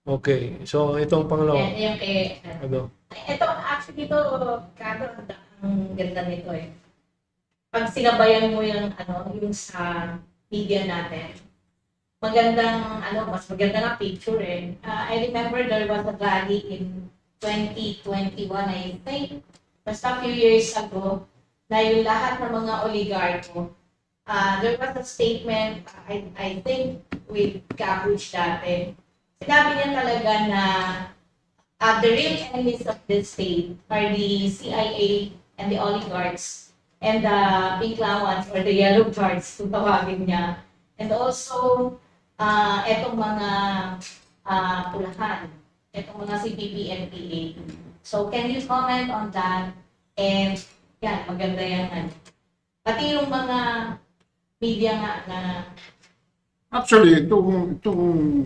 Okay, so itong pangalawa. Yan, yung kay, Ano? ito, actually ito, Kado, ang ganda nito eh. Pag sinabayan mo yung, yung sa media natin, mas maganda nga picture eh. I remember there was a rally in 2021, I think, basta few years ago, na yung lahat ng mga oligarko, there was a statement, I think, with Capuch dati. Sinabi niya talaga na the real enemies of this state are the CIA and the oligarchs and the pink ones or the yellow cards kung tawagin niya. And also, etong mga pulahan, etong mga CPP and PA. So, can you comment on that? And, yan, maganda yan. Pati yung mga media nga na Actually, itong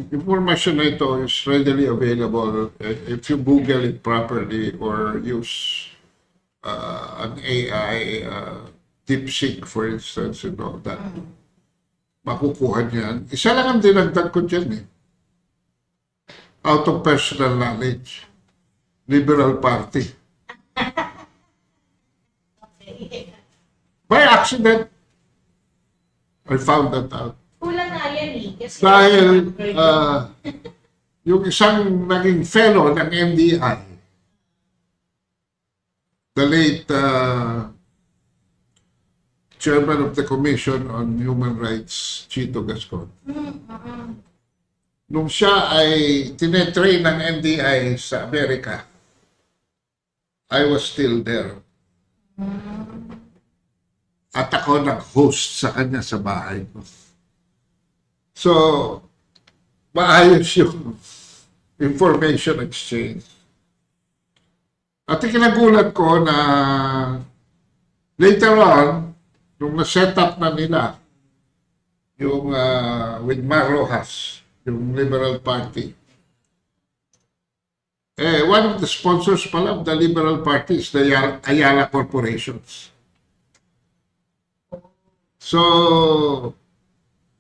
information na ito is readily available if you Google it properly or use an AI, DeepSeek for instance, and all that. Makukuha niyan. Isa lang ang dinagdag ko dyan eh. Out of personal knowledge. Liberal Party. By accident, I found that out. kulang nga yan eh. Kasi Dahil yung isang naging fellow ng NDI, the late chairman of the Commission on Human Rights, Chito Gascon, nung siya ay tinetrain ng NDI sa Amerika, I was still there. At ako nag-host sa kanya sa bahay ko. So, maayos yung information exchange. At ikinagulat ko na later on, nung na-set up na nila yung with Mar Rojas, yung Liberal Party, one of the sponsors pala of the Liberal Party is the Ayala Corporations. So,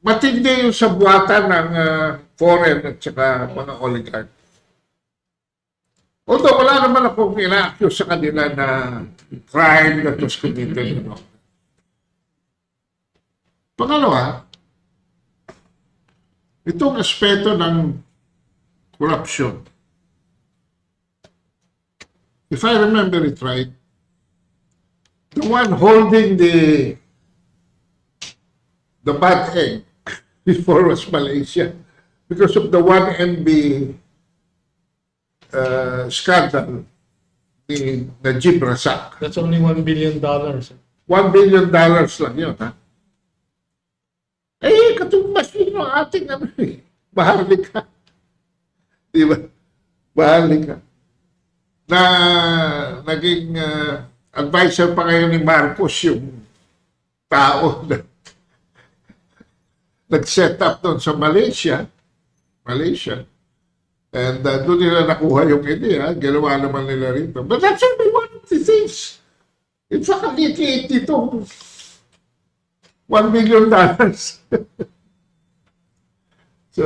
matindi yung sabuatan ng foreign at saka mga oligarch. Although wala naman akong ina-accuse sa kanila na crime that was committed. Pangalawa, itong aspeto ng corruption. If I remember it right, the one holding the bad egg before was Malaysia because of the 1MB scandal ni Najib Razak. That's only $1 billion. $1 billion lang yun, ha? Eh, katumbas yun yung ating ano eh. Maharlika. Di ba? Maharlika. Na naging advisor pa ngayon ni Marcos yung tao na nag-set up doon sa Malaysia. And doon nila nakuha yung idea. Ginawa naman nila rito. But that's only one of the things. In fact, ang liit itong $1 million. So,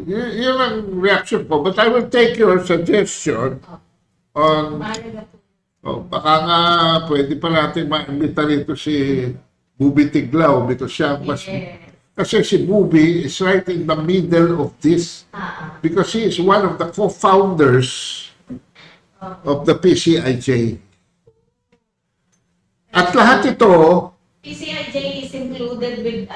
yun ang reaction ko. But I will take your suggestion on, baka nga pwede pa natin ma-imbita rito si Bubi Tiglao because siya mas, kasi si Bubi is right in the middle of this because he is one of the co-founders of the PCIJ. At lahat ito, PCIJ is included with,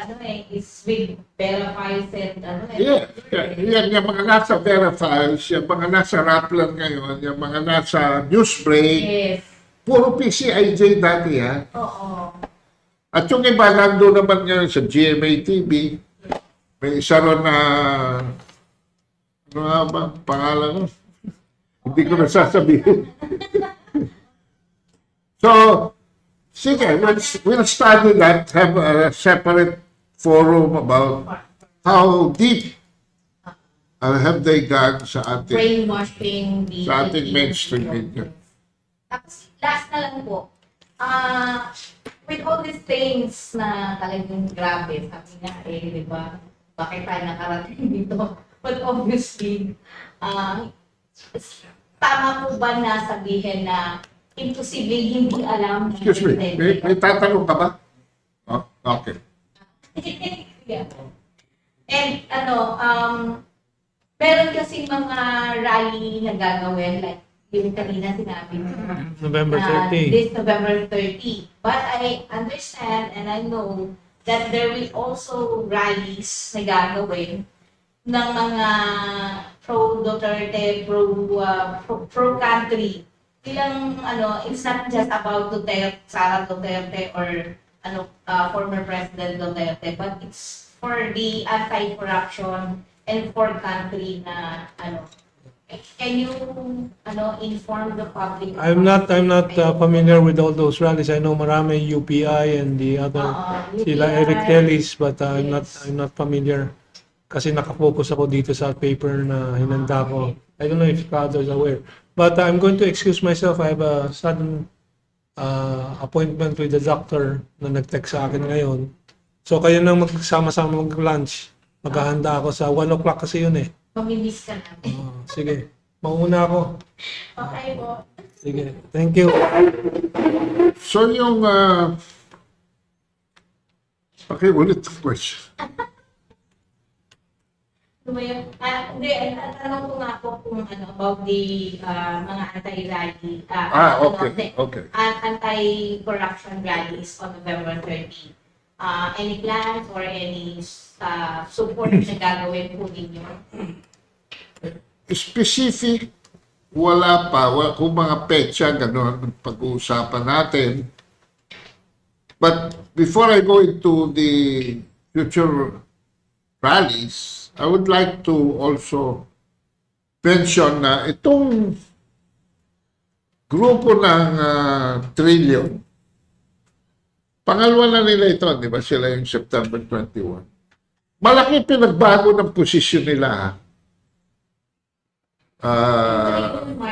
is with verifies and, yan, yung mga nasa verifies, yung mga nasa Rappler ngayon, yung mga nasa Newsbreak, yes. puro PCIJ dati yan. Oo. At yung iba, nandun naman ngayon sa GMA TV, may isa ron na, ano nga ba, pangalan mo? Hindi ko nasasabihin. So, sige, we'll study that, have a separate forum about how deep have they gone sa ating, Brainwashing the sa ating mainstream media. Tapos, last na lang po. With all these things na talagang grabe, sabi nga di ba, bakit tayo nakarating dito? But obviously, tama po ba na sabihin na imposible hindi alam? Excuse me, may tatanong ka ba? Oh, okay. Yeah. And meron kasi mga rally na gagawin, like yung kanina sinabi mo, November 30. this November 30. But I understand and I know that there will also rallies na gagawin ng mga pro-Duterte, pro-country. Bilang, it's not just about Duterte, Sara Duterte or former President Duterte, but it's for the anti-corruption and for country na, can you, inform the public? I'm not familiar with all those rallies. I know marami UPI and the other sila UPI. Eric Tellis, but I'm Yes. not familiar kasi nakafocus ako dito sa paper na hinanda ko. I don't know if others are aware. But I'm going to excuse myself. I have a sudden appointment with the doctor na nag-text sa akin ngayon. So kayo nang magsama-sama mag-lunch. Maghahanda ako sa 1 o'clock kasi yun eh. Mamimiss ka namin. Sige, mauna ako. Okay po. Sige, thank you. So yung, pakiulit ang question. Hindi, tanong ko nga po kung about the mga anti-rally, Okay. Anti-corruption rallies on November 30. Any plans or any support na gagawin po ninyo? Specific, wala pa. Kung mga petsa, gano'n, pag-uusapan natin. But before I go into the future rallies, I would like to also mention na itong grupo ng Trillion, pangalawa na nila ito, di ba? Sila yung September 21. Malaki pinagbago ng posisyon nila,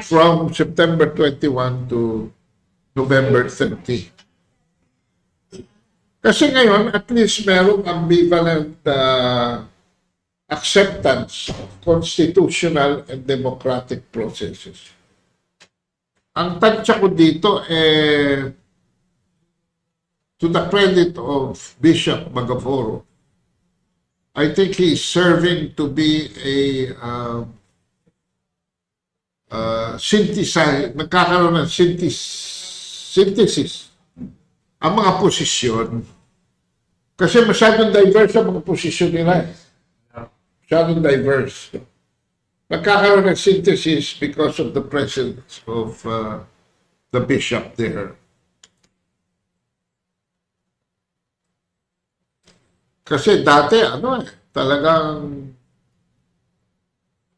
from September 21 to November 30. Kasi ngayon, at least merong ambivalent acceptance of constitutional and democratic processes. Ang tansya ko dito, to the credit of Bishop Magaforo, I think he is serving to be a magkakaroon ng synthesis ang mga posisyon. Kasi masyadong diverse ang mga posisyon nila. Masyadong diverse. Nagkakaroon ng synthesis because of the presence of the bishop there. Kasi dati, talagang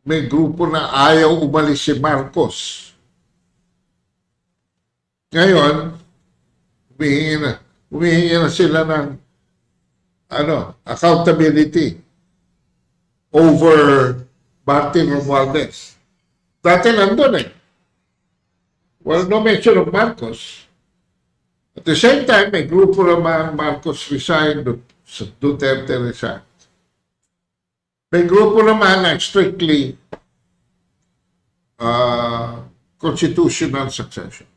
may grupo na ayaw umalis si Marcos. Ngayon, humihingi na sila ng accountability over Martin Romualdez. Dati nandun eh. Well, no mention of Marcos. At the same time, may grupo naman Marcos resigned, Duterte resigned. May grupo naman na strictly constitutional succession.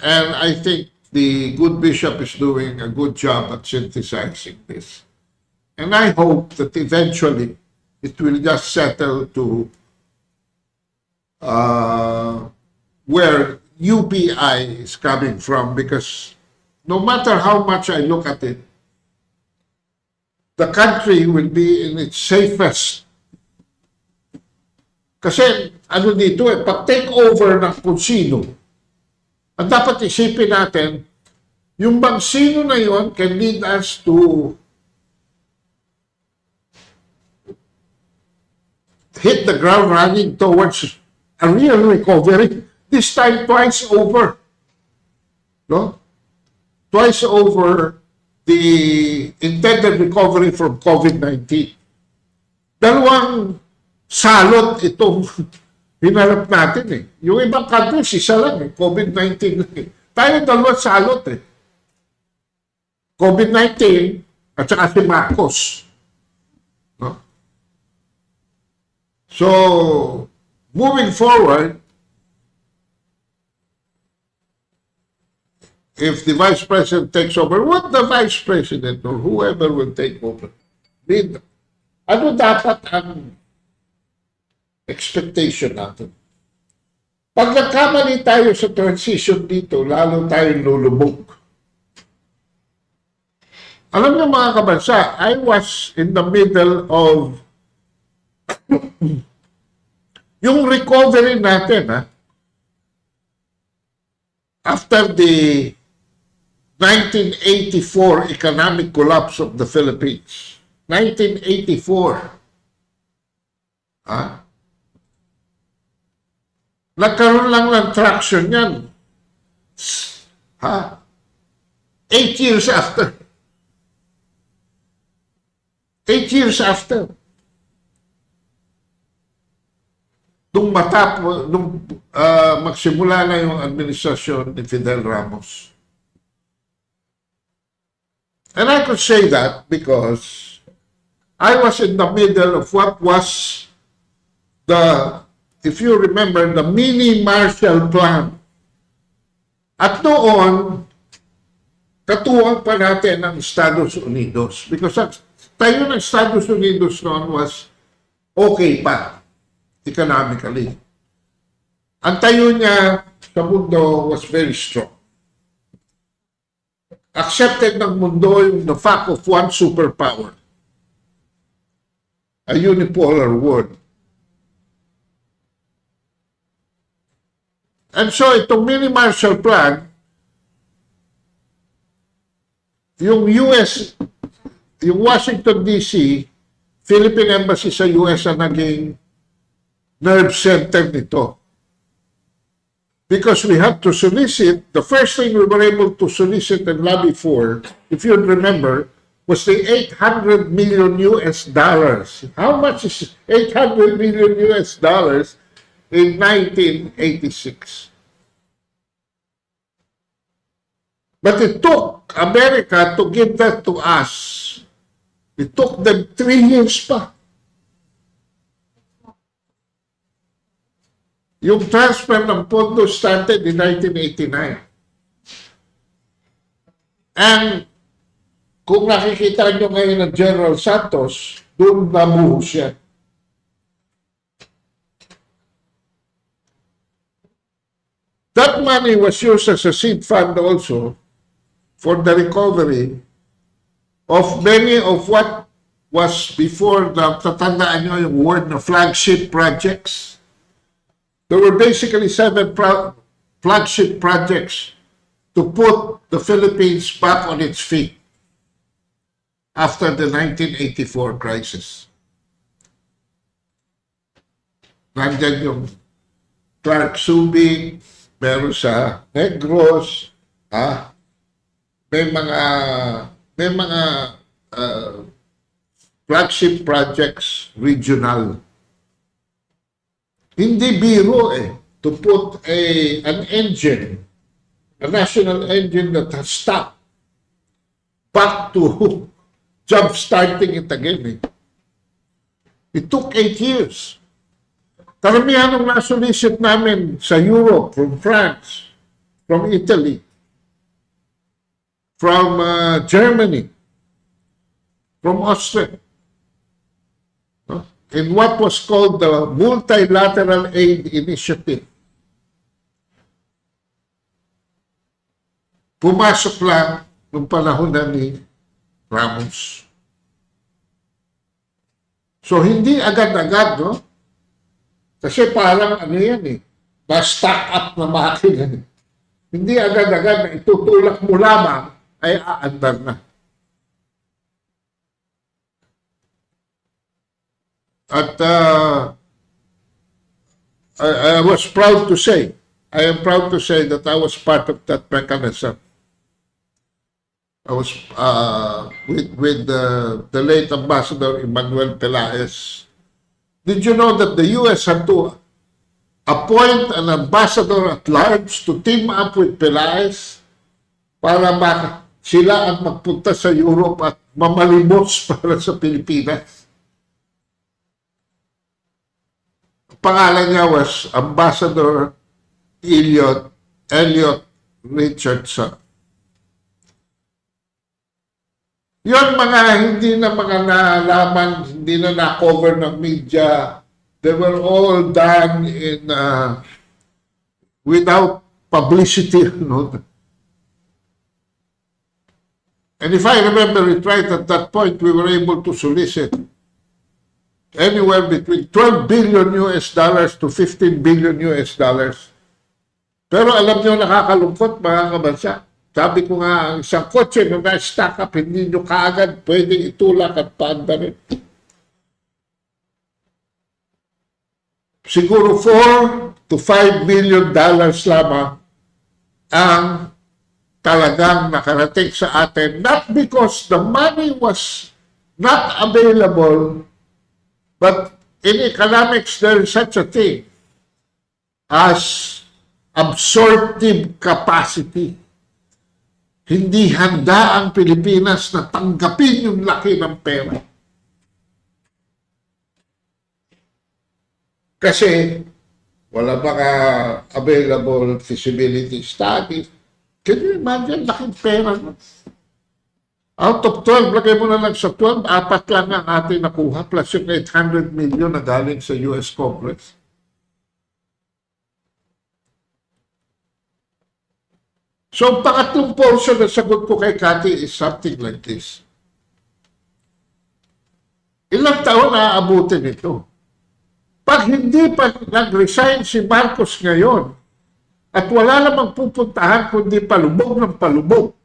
And I think the good bishop is doing a good job at synthesizing this. And I hope that eventually it will just settle to where UPI is coming from, because no matter how much I look at it, the country will be in its safest. Kasi dito pag take over ng kung sino, ang dapat isipin natin, yung bang sino na yon can lead us to hit the ground running towards a real recovery. This time twice over. No? Twice over the intended recovery from COVID-19. Dalawang salot itong hinarap natin eh. Yung ibang countries, isa lang eh. COVID-19 lang eh. Tayo dalawang salot eh. COVID-19 at saka si Marcos. No? So, moving forward, if the Vice President takes over, what the Vice President or whoever will take over, ano dapat ang expectation natin? Pag nagkamali tayo sa transition dito, lalo tayong lulubog. Alam niyo mga kabansa, I was in the middle of yung recovery natin, after the 1984 economic collapse of the Philippines. 1984. Nagkaroon lang ng traction yan. 8 years after. 8 years after. Nung magsimula na yung administrasyon ni Fidel Ramos. And I could say that because I was in the middle of what was if you remember, the mini Marshall Plan. At noon, katuwang pa natin ng Estados Unidos. Because tayo ng Estados Unidos noon was okay pa, economically. Ang tayo niya sa mundo was very strong. Accepted ng mundo yung the fact of one superpower. A unipolar world. And so, itong mini Marshall Plan, yung Washington DC, Philippine Embassy sa US ang naging nerve center nito. Because we had to solicit, the first thing we were able to solicit and lobby for, if you'd remember, was the $800 million US dollars. How much is $800 million US dollars in 1986? But it took America to give that to us. It took them 3 years pa. Yung transfer ng pondo started in 1989. And kung nakikita nyo ngayon ng General Santos, doon namuhos siya. That money was used as a seed fund also for the recovery of many of what was before tatandaan nyo yung word na flagship projects. There were basically 7 flagship projects to put the Philippines back on its feet after the 1984 crisis. Nandyan yung Clark Subic, meron sa Negros, may mga flagship projects regional. Hindi biro to put an engine, a national engine that has stopped, back to job starting it again. It took 8 years. Karamihan ng nasulisit namin sa Europe, from France, from Italy, from Germany, from Austria, in what was called the Multilateral Aid Initiative. Pumasok lang nung panahon na ni Ramos. So, hindi agad-agad, no? Kasi parang ano yan na-stack up na makina. Hindi agad-agad na itutulak mo lamang ay aandar na. At I was proud to say, I am proud to say that I was part of that mechanism. I was with the late Ambassador Emmanuel Pelaez. Did you know that the US had to appoint an ambassador at large to team up with Pelaez para sila ang magpunta sa Europe at mamalimos para sa Pilipinas? Pangalan niya was Ambassador Elliot Richardson. Yon mga hindi na mga nalaman, hindi na na-cover ng media. They were all done in without publicity. And if I remember it right, at that point, we were able to solicit anywhere between 12 billion US dollars to 15 billion US dollars. Pero alam nyo, nakakalungkot mga kabansa. Sabi ko nga, ang isang kotse na na-stack up, hindi nyo kaagad pwedeng itulak at paandarin. Siguro 4 to 5 million dollars lamang ang talagang nakarating sa atin. Not because the money was not available, but in economics, there is such a thing as absorptive capacity. Hindi handa ang Pilipinas na tanggapin yung laki ng pera. Kasi wala mga available feasibility studies. Can you imagine, laking pera na? Out of 12, lagay mo na lang sa 12, 4 lang ang ating nakuha, plus yung 800 million na galing sa US Congress. So, ang pangatlong portion na sagot ko kay Cathy is something like this. Ilang taon na aabutin ito? Pag hindi pa nag-resign si Marcos ngayon at wala namang pupuntahan kundi palubog ng palubog,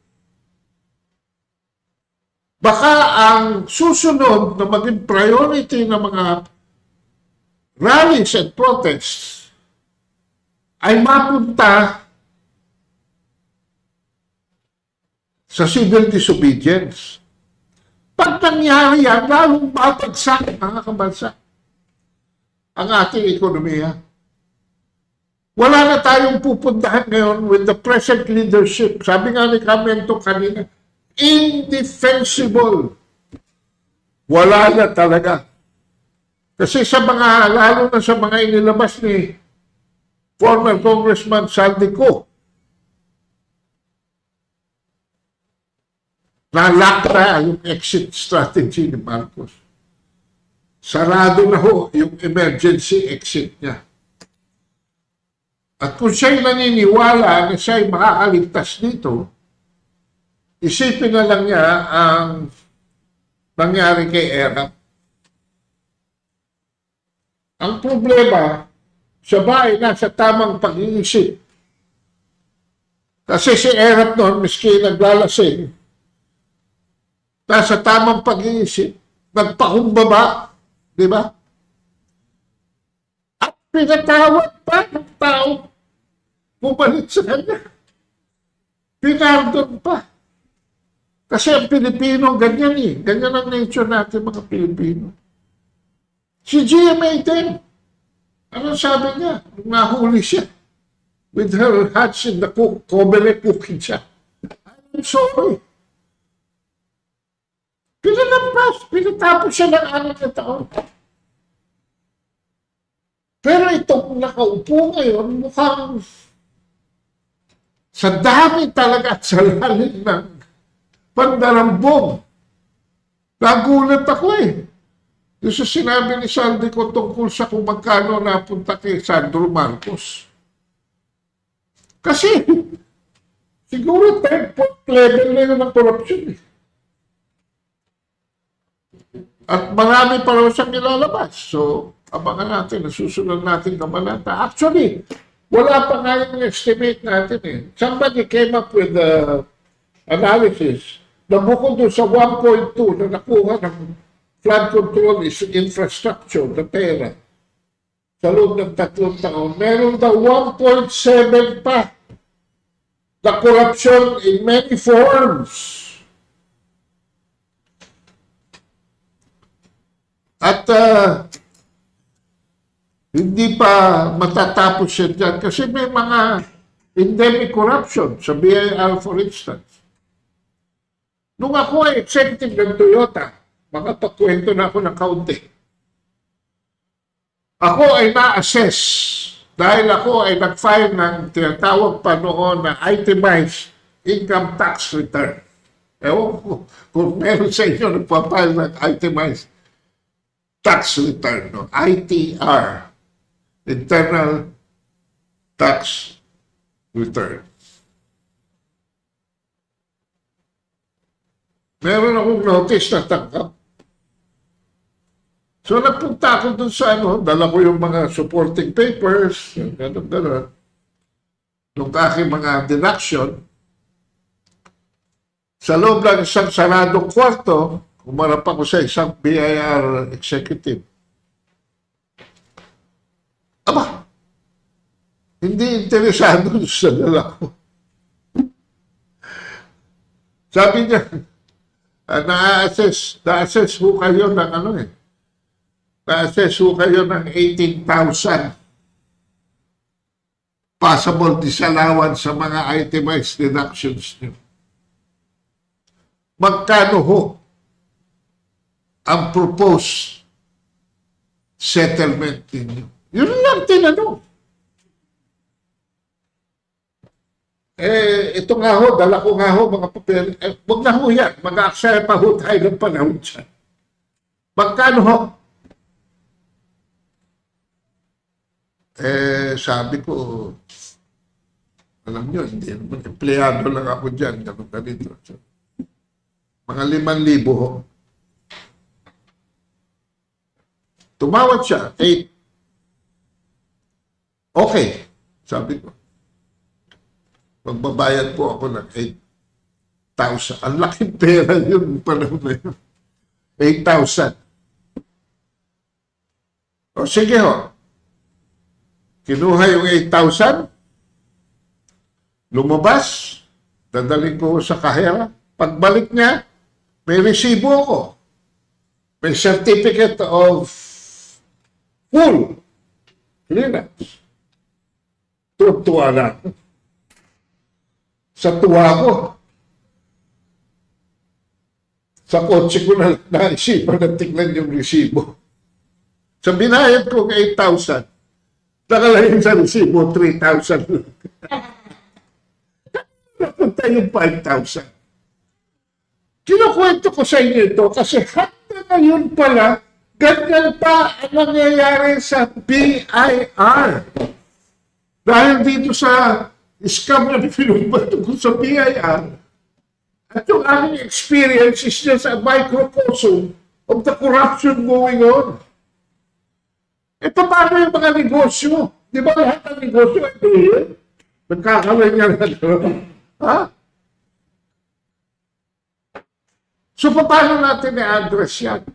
baka ang susunod na maging priority ng mga rallies and protests ay mapunta sa civil disobedience. Pag nangyari yan, lalong babagsak, mga kabansa, ang ating ekonomiya. Wala na tayong pupuntahan ngayon with the present leadership. Sabi nga ni Camento kanina, indefensible. Wala na talaga. Kasi sa mga, lalo na sa mga inilabas ni former Congressman Saldico, nalakra yung exit strategy ni Marcos. Sarado na ho yung emergency exit niya. At kung siya'y naniniwala na siya'y makakaligtas dito, isipin na lang niya ang nangyari kay Erap. Ang problema, siya ba ay nasa tamang pag-iisip? Kasi si Erap noon, miski naglalasing, nasa tamang pag-iisip, nagpakumbaba, di ba? At pinatawad pa ng tao, bumalik sa kanya. Pinardon pa. Kasi ang Pilipino, ganyan eh. Ganyan ang nature natin mga Pilipino. Si GMA din. Ano sabi niya? Nahuli siya. With her hands in the cover cooking siya. I'm sorry. Pinalampas. Pinatapos siya ng 6 na taon. Pero itong nakaupo ngayon, mukhang sa dami talaga at sa lalim ng pandarambong. Nagulat ako eh. Yung sa sinabi ni Sandy ko tungkol sa kung magkano napunta kay Sandro Marcos. Kasi, siguro 10-point level na yun ng corruption eh. At marami pa rin siyang nilalabas. So, abangan natin, nasusunod natin kabanata. Actually, wala pa nga yung estimate natin eh. Somebody came up with the analysis na bukod doon sa 1.2 na nakuha ng flood control is infrastructure, na pera. Sa loob ng 3 taon, meron daw 1.7 pa na corruption in many forms. At hindi pa matatapos siya dyan kasi may mga endemic corruption sa BIR for instance. Nung ako ay executive ng Toyota, makapagkwento na ako ng kaunti. Ako ay na-assess dahil ako ay nag-file ng tinatawag pa noon na itemized income tax return. Ewan ko kung meron sa inyo nagpa-file ng itemized tax return, no? ITR. Internal Tax Return. Meron akong notice na tangkap. So nagpunta ako dun sa dala ko yung mga supporting papers, gano'n. Nung aking mga deduction, sa loob ng isang saradong kwarto, umarap ako sa isang BIR executive. Aba, hindi interesado sa dala ko. Sabi niya, na-assess ho kayo ng na-assess ho kayo ng 18,000 possible disallowance sa mga itemized deductions niyo. Magkano ho ang proposed settlement ninyo? Yun lang tinanong. Ito nga ho, dala ko nga ho, mga papel. Huwag na ho yan. Mag-aaksaya pa ho tayo ng panahon dyan. Magkano ho? Sabi ko, alam nyo, hindi naman, empleyado lang ako dyan. Ganun ka dito. So, mga 5,000 ho. Tumawad siya, 8. Okay, sabi ko. Magbabayad po ako ng 8,000. Ang laking pera yun panahon na yun. 8,000. O sige ho. Kinuha yung 8,000. Lumabas. Dadaling ko sa kahera. Pagbalik niya, may resibo ako. May certificate of full clearance. Tuwa na. Sa tuwa ko. Sa kotse ko na naisipan na tingnan yung resibo. Sa binayad ko ng 8,000, nakalagay sa resibo 3,000. Napunta yung 5,000. Kinukwento ko sa inyo ito kasi hanggang ngayon pala, ganyan pa ang nangyayari sa BIR. Dahil dito sa scam na pinubato ko sa BIR, at yung aking experience is just a microcosm of the corruption going on. E paano yung mga negosyo? Di ba lahat ng negosyo ay nagkakaroon niya na ha? So paano natin i-address yan?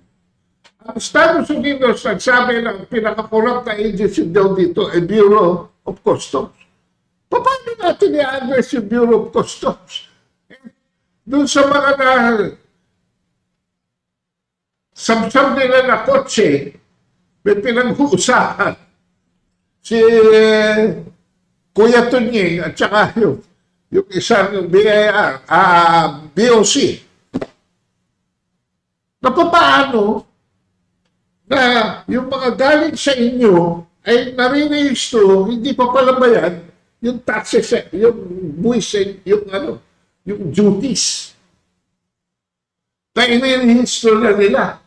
Ang Estados Unidos, nagsabi ng pinaka-corrupt na agency daw dito ay Bureau of Customs. Paano natin i-address yung Bureau of Customs? Doon sa mga samsam nila na kotse, may pinag-uusapan si Kuya Tunying at saka yung isang BIR, BOC. Na paano na yung mga galing sa inyo ay nare-register, hindi pa pala bayad yung taxes, yung buwis, yung duties na i-register na nila.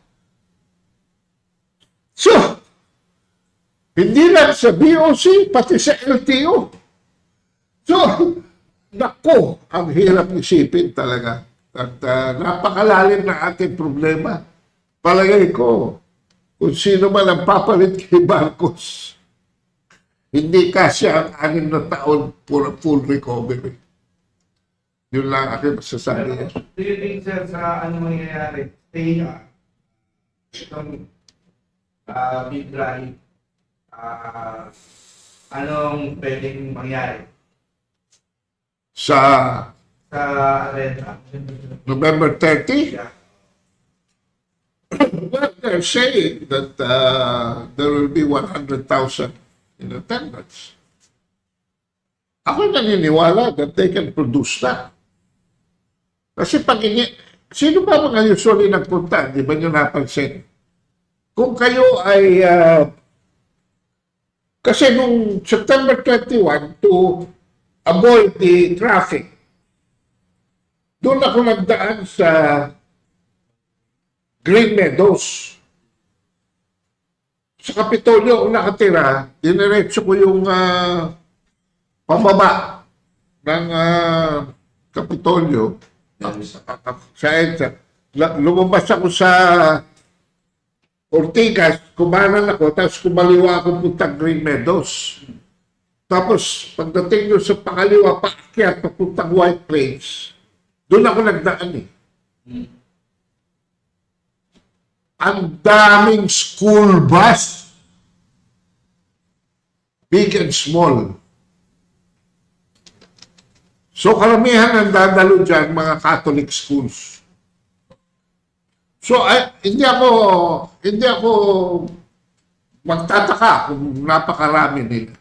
So, hindi lang sa BOC, pati sa LTO. So, nako, ang hirap isipin talaga. At napakalalim na ating problema. Palagay ko, kung sino man ang papalit kay Marcos, hindi kasi ang 6 na taon for a full recovery. Yun lang aking masasabi. Do you think, sir, sa ano mangyayari? Itong big drive, anong pwedeng mangyari Sa sa renta? November 30, Yeah. well, they're saying that there will be 100,000 in attendance. Ako naniniwala that they can produce that. Kasi sino ba mga usually nagpunta? Di ba nyo napansin? Kung kayo ay, kasi nung September 21 to avoid the traffic, doon ako nagdaan sa Green Meadows. Sa Kapitolyo ako nakatira, diniretso ko yung pababa ng Kapitolyo. Sa EDSA. Lumabas ako sa Ortigas, kumanan ako, tapos kumaliwa ako puntang Green Meadows. Tapos, pagdating nyo sa pakaliwa, paakyat, papuntang White Plains, doon ako nagdaan eh. Ang daming school bus. Big and small. So, karamihan ang dadalo dyan, mga Catholic schools. So, hindi ako magtataka kung napakarami nila.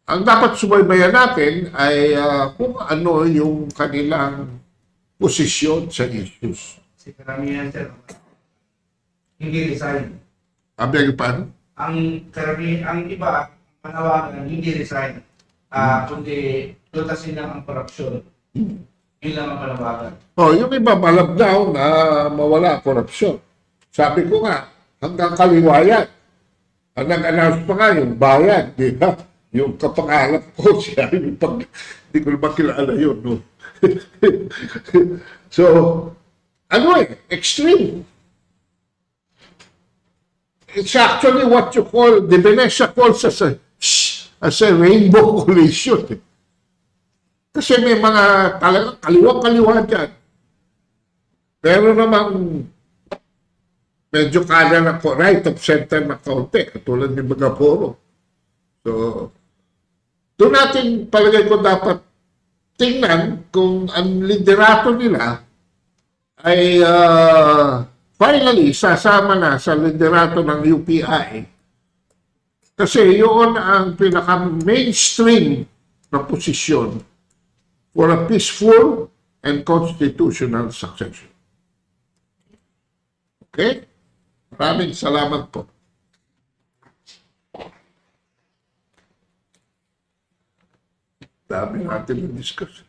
Ang dapat subaybayan natin ay kung ano yung kanilang posisyon sa issues. Kasi karamihan, sir, hindi resign. Abel pa? Ang iba, manawagan, hindi resign. Kundi tutasin lang ang korupsyon. Yun lang ang manawagan. Yung iba malabnaw na mawala korupsyon. Sabi ko nga, hanggang kaliwayan. Ang nag-announce pa nga yung bayan, di ba? Yung kapangalap ko, siya yung hindi ko naman kilala yun. No? So, extreme. It's actually what you call, the Venetia calls as a rainbow coalition. Kasi may mga talagang kaliwa-kaliwa dyan. Pero namang medyo kada na right of center na kaunti, katulad ni Magaporo. So, doon natin palagay ko dapat tingnan kung ang liderato nila ay finally sasama na sa liderato ng UPI. Kasi yun ang pinaka-mainstream na posisyon for a peaceful and constitutional succession. Okay? Maraming salamat po. Dami natin na discuss.